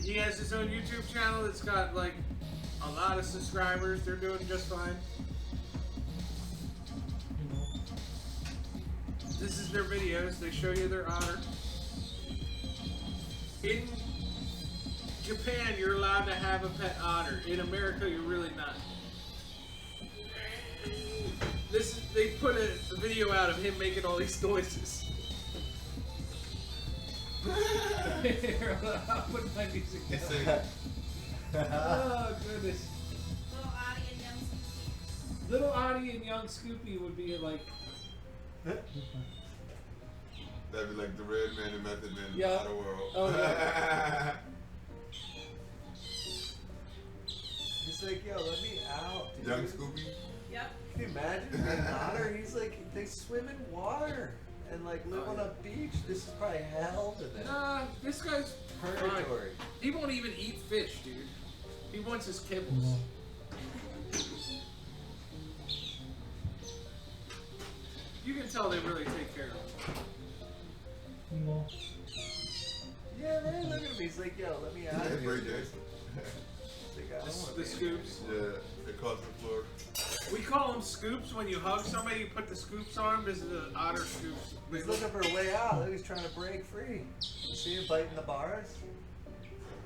He has his own YouTube channel that's got like a lot of subscribers. They're doing just fine. This is their videos. They show you their otter. In Japan, you're allowed to have a pet otter. In America, you're really not. They put a video out of him making all these noises. Here, I'll put my music He's down. singing. Oh goodness. Little Audie and young Scoopy. Little Audie and young Scoopy would be like, That'd be like the Red Man and Method Man in Yeah. the outer world. Oh, yeah. He's like, yo, let me out. Dude. Young Scooby. Yep. Can you imagine an otter? He's like, they swim in water. and like live on a beach. This is probably hell to them. Nah, this guy's Purgatory. He won't even eat fish, dude. He wants his kibbles. You can tell they really take care of him. Yeah, man, look at me. He's like, yo, let me out of here. Great day. He's like, I don't wanna The be scoops. Yeah, it costs the floor. We call them scoops. When you hug somebody, you put the scoops on them. This is the otter scoops. He's looking for a way out. Look, he's trying to break free. You see him biting the bars?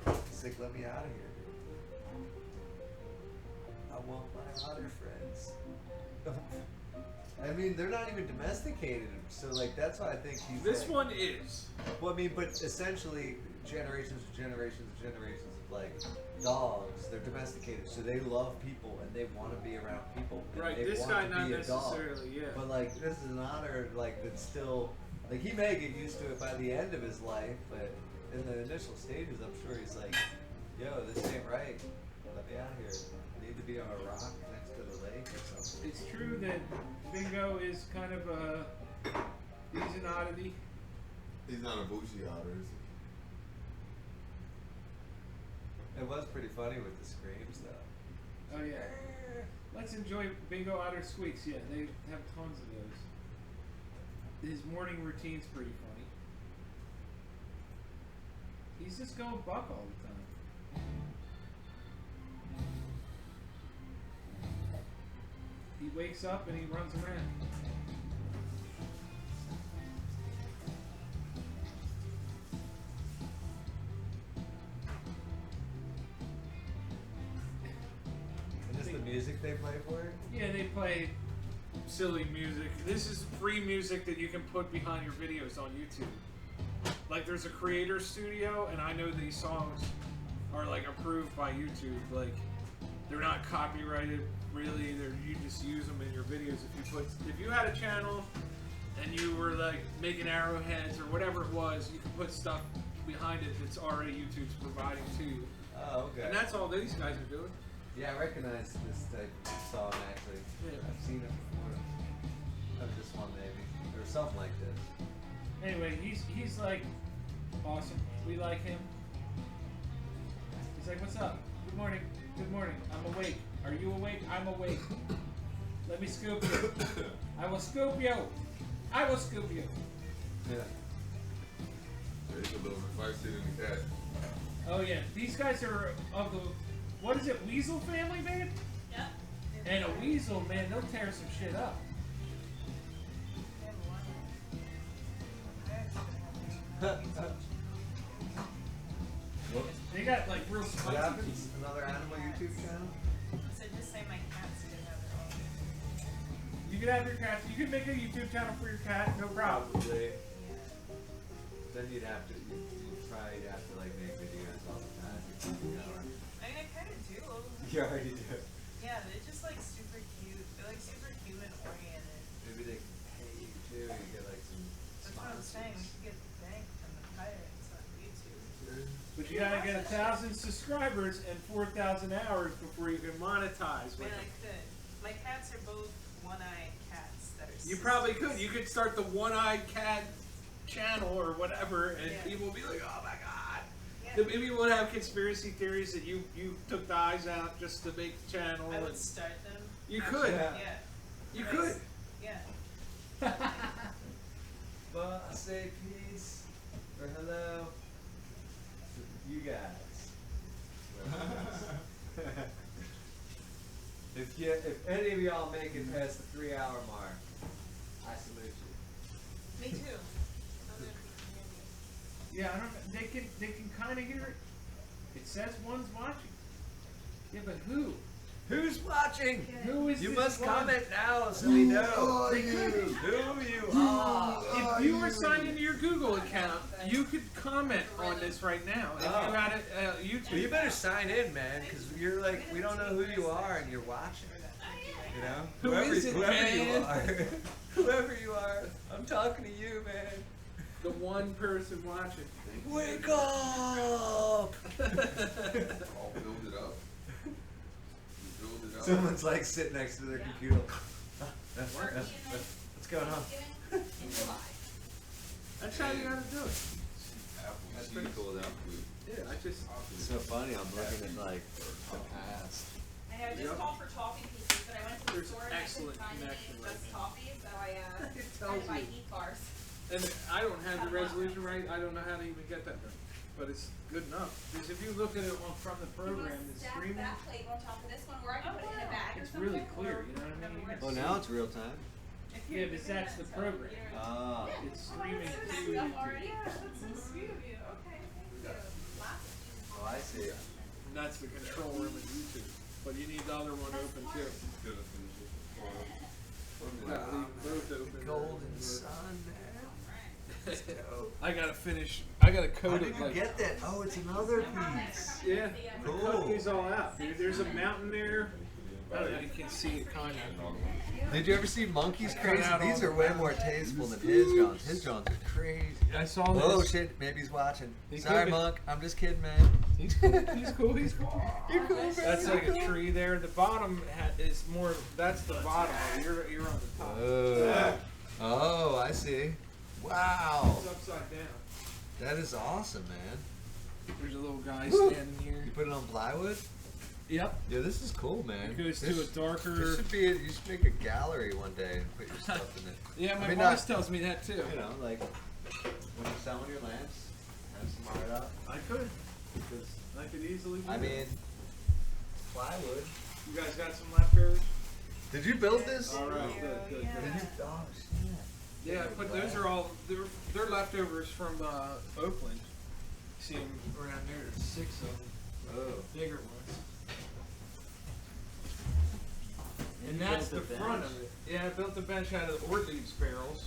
He's like, let me out of here. I want my otter friends. I mean, they're not even domesticated, so like that's why I think he's. This like, one is. Well, I mean, but essentially, generations and generations and generations of like dogs, they're domesticated, so they love people and they want to be around people. And Right, they this want guy to not be a dog. necessarily, yeah. But like, this is an otter, like that's still, like he may get used to it by the end of his life, but in the initial stages, I'm sure he's like, yo, this ain't right. Let me out here. I need to be on a rock next to the lake or something. It's true that Bingo is kind of a. He's an oddity. He's not a bougie otter, is he? It was pretty funny with the screams though. Oh yeah. Let's enjoy Bingo Otter Squeaks. Yeah, they have tons of those. His morning routine's pretty funny. He's just going buck all the time. He wakes up and he runs around. And just the music they play for it. Yeah, they play silly music. This is free music that you can put behind your videos on YouTube. Like there's a creator studio, and I know these songs are like approved by YouTube. Like they're not copyrighted, really. You just use them in your videos. If you had a channel and you were like making arrowheads or whatever it was, you could put stuff behind it that's already YouTube's providing to you. Oh, okay. And that's all these guys are doing. Yeah, I recognize this type of song actually. Yeah. I've seen it before. Of this one maybe. Or something like this. Anyway, he's like awesome. We like him. He's like, what's up? Good morning. Good morning. I'm awake. Are you awake? I'm awake. Let me scoop you. I will scoop you. I will scoop you. Yeah. He's a little feisty than the cat. Oh yeah, these guys are of the, what is it, weasel family, babe? Yep. And a weasel, man, they'll tear some shit up. They got like real What spicy happens? teeth. Another animal YouTube channel? So just say my cats can have their own. You can have your cat. You can make a YouTube channel for your cat, no problem. Probably. Then you'd have to, you'd probably have to like make videos all the time. You know, I mean, I kind of do. you already do. Yeah, they're just like super cute. They're like super human oriented. Maybe they can pay you too. You get like some That's what I'm saying. We sponsors. should get the bank from the pirates on YouTube. But you gotta get 1,000 subscribers and 4,000 hours before you can monetize with Man, I them. could. My cats are both one-eyed cats that are. You probably could. You could start the one-eyed cat channel or whatever, and Yeah. people will be like, "Oh my god!" Yeah. Then maybe we'll have conspiracy theories that you took the eyes out just to make the channel. I would and start them. you Actually, could. Yeah. Yeah. You Nice. could. Yeah. But I say peace or hello to you guys. If any of y'all make it past the 3-hour mark, I salute you. Me too. Yeah, I don't. They can kind of hear it. It says one's watching. Yeah, but who? Who's watching? Who is You this must one? comment now so we know They could. who you are. If you were signed into your Google account, you could comment on this right now. If Oh. you had a YouTube. Well, you better sign in, man, because you're like, we don't know who you are and you're watching. You know? Who is it, whoever man? you are. Whoever you are, I'm talking to you, man. The one person watching. Wake up! All build it up. You build it up. Someone's like sitting next to their computer. What's going on? In July. That's how you gotta do it. That's pretty cool though. Yeah, I just. It's so funny. I'm looking at like the past. I know, I just called for toffee pieces, but I went to the There's store and I couldn't excellent find any connection right just now. toffee, so I It had tells to buy you. heat bars. And I don't have the resolution right. I don't know how to even get that done. But it's good enough. Because if you look at it from the You program, wanna the stack streaming, that plate on top of this one, where I can put it in a bag or it's something. really clear, or you know what I mean? whatever Oh, works. now it's real time. If Yeah, but that's the program. Ah. it's Oh, streaming that's to so you. stuff already. Yeah, that's so sweet of you. Okay, thank you. Lots of cheese. Oh, I see. And that's the control room of YouTube. But you need the other one open too. Yeah, leave both open. Golden sun, I gotta finish. I gotta How code did it you like. get that? Oh, it's another piece. Yeah, Cool. I cut these all out. Dude, there's a mountain there. I don't know, you can see it kind of. Did you ever see Monkey's Cut Crazy? out all These the are way more tasteful than his Johns. His Johns are crazy. I saw this. Oh shit, maybe he's watching. He Sorry, could be. Monk. I'm just kidding, man. He's cool. He's cool. He's cool. You're cool, man. That's You're like a cool. tree there. The bottom is more. That's the bottom. You're on the top. Oh, I see. Wow. It's upside down. That is awesome, man. There's a little guy Woo. standing here. You put it on plywood? Yep. Yeah, this is cool, man. It goes to This- a darker. This should be. You should make a gallery one day and put your stuff in it. Yeah, my I mean, boss not- tells me that too. You know, like when you're selling your lamps, have some art up. I could. Because I could easily do I that. mean, plywood. You guys got some leftovers? Did you build this? All right. you. Good, good, Yeah. good. Did you? Oh shit. Yeah, but those are all they're leftovers from Oakland. See them around there. There's 6 of them, Oh. bigger ones. And You that's built the a front bench. of it. Yeah, I built the bench out of the Ortlieb's barrels.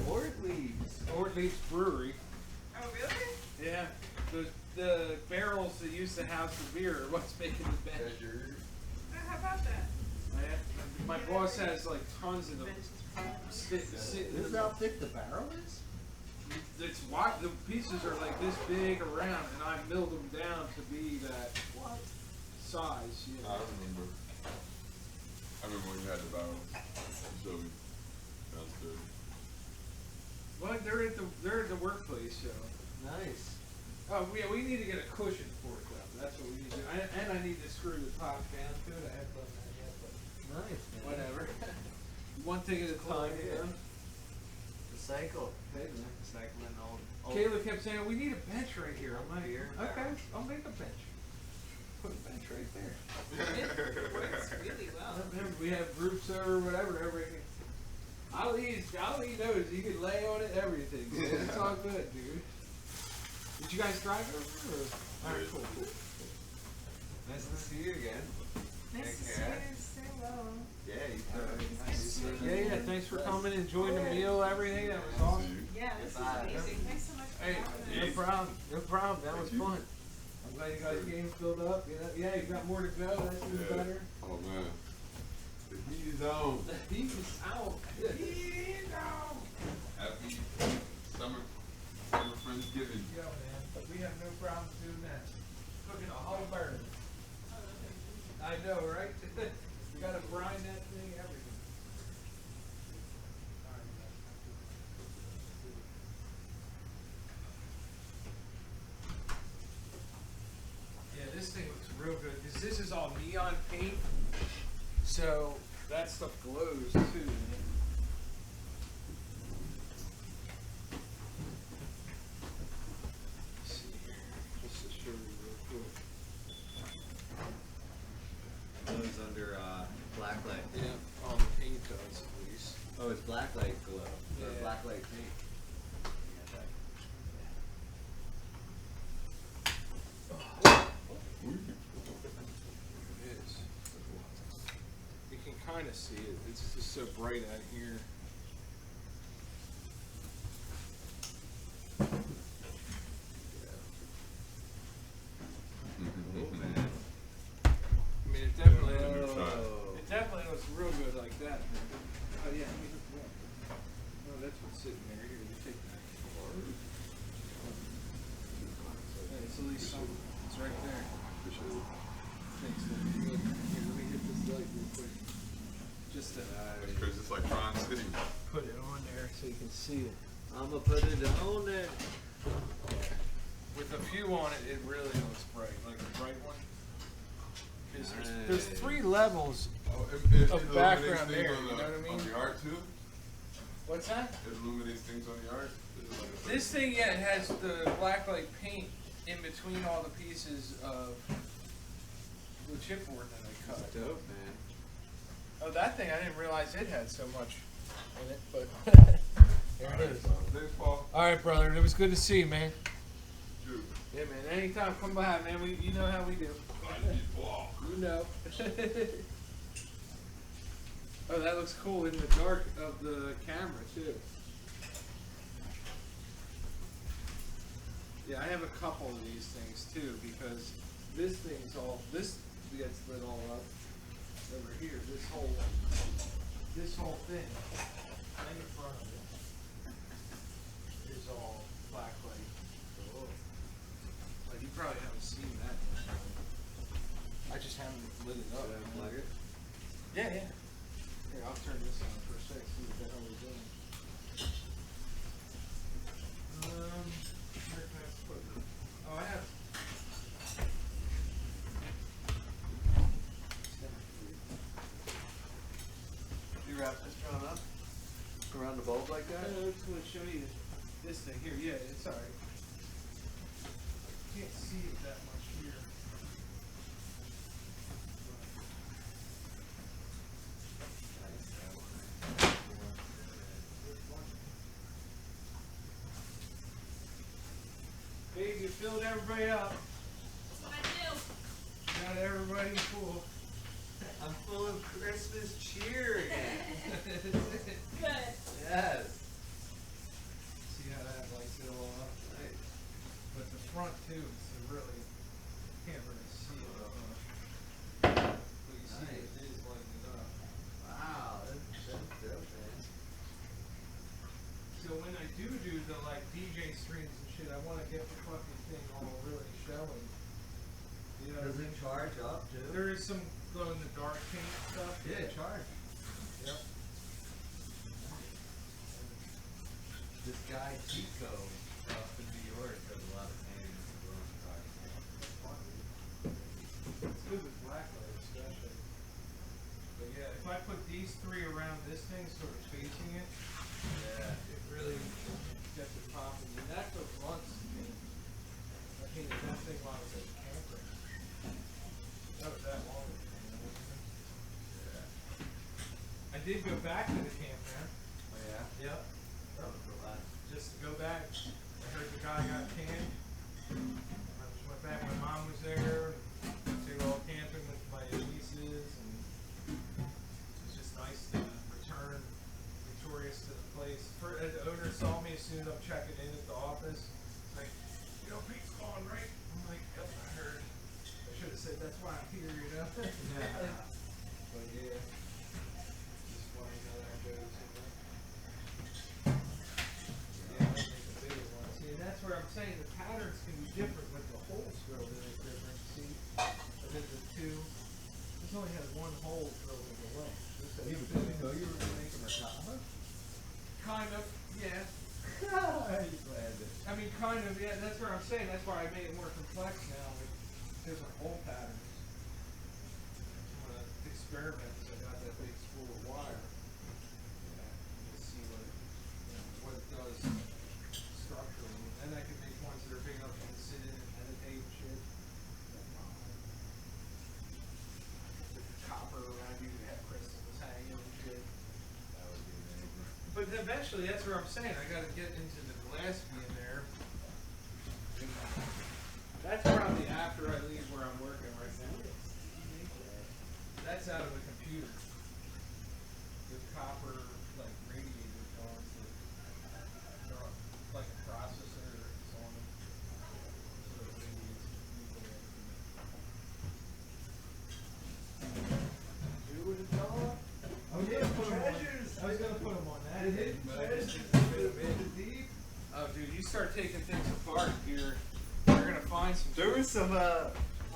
Or leaves. Ortlieb's Brewery. Oh, really? Yeah, the barrels that used to house the beer are what's making the bench. Oh, how about that? My boss has like tons of them. This is how thick the barrel is? It's wide. The pieces are like this big around, and I milled them down to be that size. You I know. remember. I remember when you had the barrel. So downstairs. Well, they're at the workplace, so. Nice. Oh, we need to get a cushion for it though. That's what we need to do. And I need to screw the top down to it. I haven't done that yet, but Nice, man. whatever. One thing at a time, you know. Recycle. Recycling old. Kayla kept saying, we need a bench right here. I'm like, Beer. okay, I'll make a bench. Put a bench right there. It works really well. Remember, we have groups over, whatever, everything. I'll eat those. You can lay on it, everything. So it's all good, dude. Did you guys drive over? Or? All right, cool. Nice to see you again. Nice to see care. you. Stay well. Yeah, you Nice to see Yeah, thanks for coming, enjoying the meal, everything. That was awesome. Yeah, this is Bye. amazing. Thanks so much for Hey, having no us. problem. No problem. That was fun. I'm glad you guys game filled up. Yeah, you got more to go. That's even Yeah. better. Oh man. The heat is on. The heat is out. Happy summer Friendsgiving. Yo, man, we have no problem doing that. Cooking a whole bird. I know, right? You gotta brine that thing, everything. Yeah, this thing looks real good because this is all neon paint, so that stuff glows too. Let's see here, just to show you real quick. Those under blacklight. Yeah, all the paint does at least. Oh, it's blacklight glow. Or Yeah. blacklight paint. It is. You can kind of see it. It's just so bright out here. Oh, man. I mean, it definitely, Oh. it definitely looks real good like that. Oh yeah, let me look it up. Oh, that's what's sitting there. Here, you take that. Hey, it's at least something. It's right there. Thanks, man. Good. Here, let me hit this light real quick. Just to Because it's like Tron City. put it on there so you can see it. I'ma put it on it. With a view on it, it really looks bright, like a bright one. 'Cause there's 3 levels. Oh, it Of illuminates background things there, on you know what I mean? On the art too? What's that? It illuminates things on the art? Is it like a This thing, yeah, it has the blacklight paint in between all the pieces of the chipboard that I cut. It's dope, man. Oh, that thing, I didn't realize it had so much in it, but there it is. Thanks, Paul. All right, brother, it was good to see you, man. Dude. Yeah, man, anytime, come by, man. You know how we do. You know. Oh, that looks cool in the dark of the camera, too. Yeah, I have a couple of these things, too, because this thing's all, this gets lit all up. Over here, this whole thing, right in front of it, is all blacklight. Like, you probably haven't seen that. I just haven't lit it up. Should I plug it? Yeah, yeah. Here, I'll turn this on for a sec, see what the hell we're doing. Where can I put it? Oh, I have. You wrap this drum up around the bulb like that? I just want to show you this thing here. Yeah, it's alright. Can't see it that much here. Babe, you filled everybody up. That's what I do. Got everybody full. I'm full of Christmas cheer again. Good. Yes. See how that lights it all up? Nice. But the front too, so really can't really see it. But you see Nice. it is lighting it up. Wow, that's dope, man. So when I do the like DJ streams and shit, I want to get the fucking thing all really showing. You know, Does it charge up too? there is some glow in the dark paint stuff. Yeah, charge. Yep. This guy Chico up in New York does a lot of painting in the glow in the dark. It's good with blacklight especially. But yeah, if I put these 3 around this thing, sort of facing it, Yeah. it really gets it popping. And that took months to paint. I painted that thing while I was at the campground. That was that long ago. I did go back to the campground. Oh yeah? Yep. That was a lot. Just to go back. I heard the guy got canned. I just went back. My mom was there. They were all camping with my nieces, and it was just nice to return victorious to the place. The owner saw me as soon as I'm checking in at the office. Like, you know, Pete's calling, right? I'm like, yep, I heard. I should have said that's why I'm here, you know. Yeah. But yeah, just funny how that goes. Yeah, I think the bigger one. See, and that's where I'm saying the patterns can be different, but the holes drilled in it different. See, and then the 2. This only has 1 hole drilled in the length. This has You two. were making a comma? Kind of, yeah. You planned it. I mean, kind of, yeah. That's what I'm saying. That's why I made it more complex now with different hole patterns. I'm gonna experiment. So I got that big spool of wire. To see what it does structurally. And then I can make ones that are big enough to sit in and meditate and shit. With the copper around you to have crystals hanging and shit. That would be amazing. But eventually, that's what I'm saying. I got to get into the glass being there. That's probably after I leave where I'm working right now. That's out of the computer. With copper, like radiators on it. They're like a processor that's on it. So it radiates the Do what it's all. I was gonna put 'em on. I was gonna put 'em on that. But I just didn't fit 'em in. Deep. Oh, dude, you start taking things apart, you're gonna find some. There was some,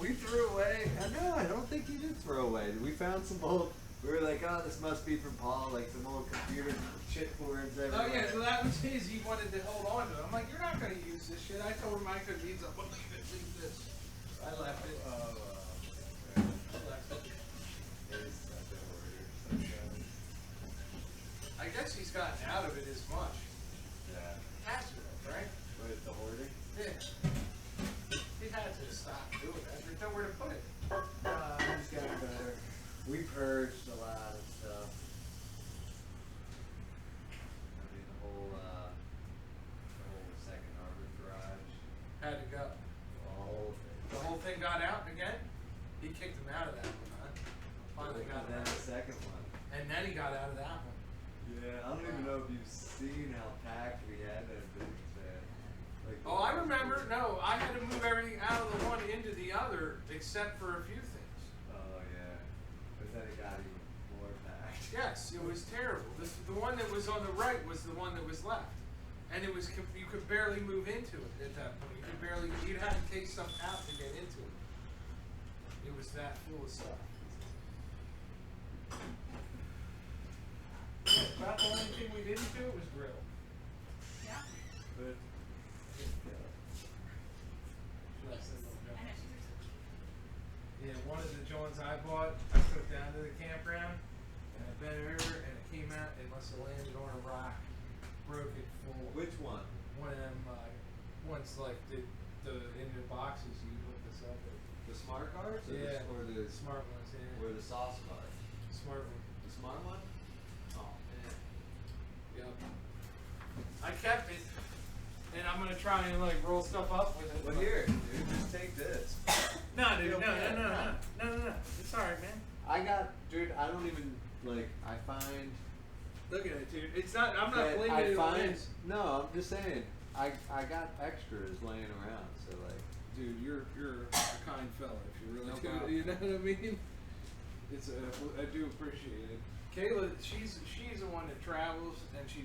we threw away. I know, I don't think you did throw away. We found some old We were like, oh, this must be from Paul, like some old computer chipboards everywhere. Oh yeah, so that was his. He wanted to hold on to it. I'm like, you're not gonna use this shit. I told him I could use it. Well, leave this. I left it. I left it. I guess he's gotten out of it as much. Yeah. Has to, right? With the hoarding? Yeah. He had to stop doing that. There's nowhere to put it. It's gotten better. We purged a lot of stuff. I mean, the whole second harbor garage. Had to go. The whole thing got out again? He kicked him out of that one, huh? Finally got And then him out. the second one. And then he got out of that one. Yeah, I don't even know if you've seen how packed we had that thing there. Like, Oh, I remember. No, I had to move everything out of the one into the other, except for a few things. Oh yeah, but then it got even more packed. Yes, it was terrible. The one that was on the right was the one that was left, and it was you could barely move into it at that point. You could barely. You'd have to take stuff out to get into it. It was that full of stuff. About the only thing we didn't do was grill. Yeah. But Should I say no, John? I know she's Yeah, one of the joints I bought, I took down to the campground, and I bent it over, and it came out. It must have landed on a rock, broke it full. which one? One of them ones like the in the boxes you put this up with. The smart cards? Or Yeah. the Smart ones, yeah. or the sauce card? Smart one. The smart one? Oh man. Yep. I kept it, and I'm gonna try and like roll stuff up with it. Well here, dude, just take this. No, dude, You no. okay? It's alright, man. I got, dude. I don't even like. I find. Look at it, dude. It's not. I'm not that blaming I it on find. this. No, I'm just saying. I got extras laying around, so like. Dude, you're a kind fella if you really No do. problem. You know what I mean? It's I do appreciate it. Kayla, she's the one that travels, and she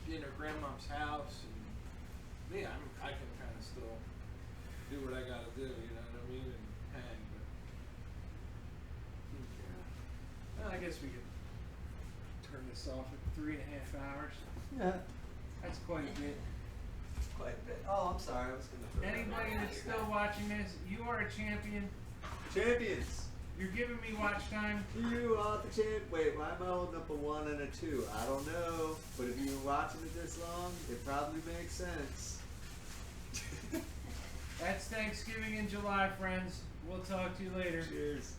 in her grandmom's house, and me, I can kind of still do what I gotta do. You know what I mean? And hang, but yeah. Well, I guess we could turn this off at 3.5 hours. Yeah. That's quite a bit. Quite a bit. Oh, I'm sorry. I was gonna. Throw Anybody that's still watching this, you are a champion. Champions. You're giving me watch time. You are the champ. Wait, why am I holding up a 1 and a 2? I don't know. But if you were watching it this long, it probably makes sense. That's Thanksgiving in July, friends. We'll talk to you later. Cheers.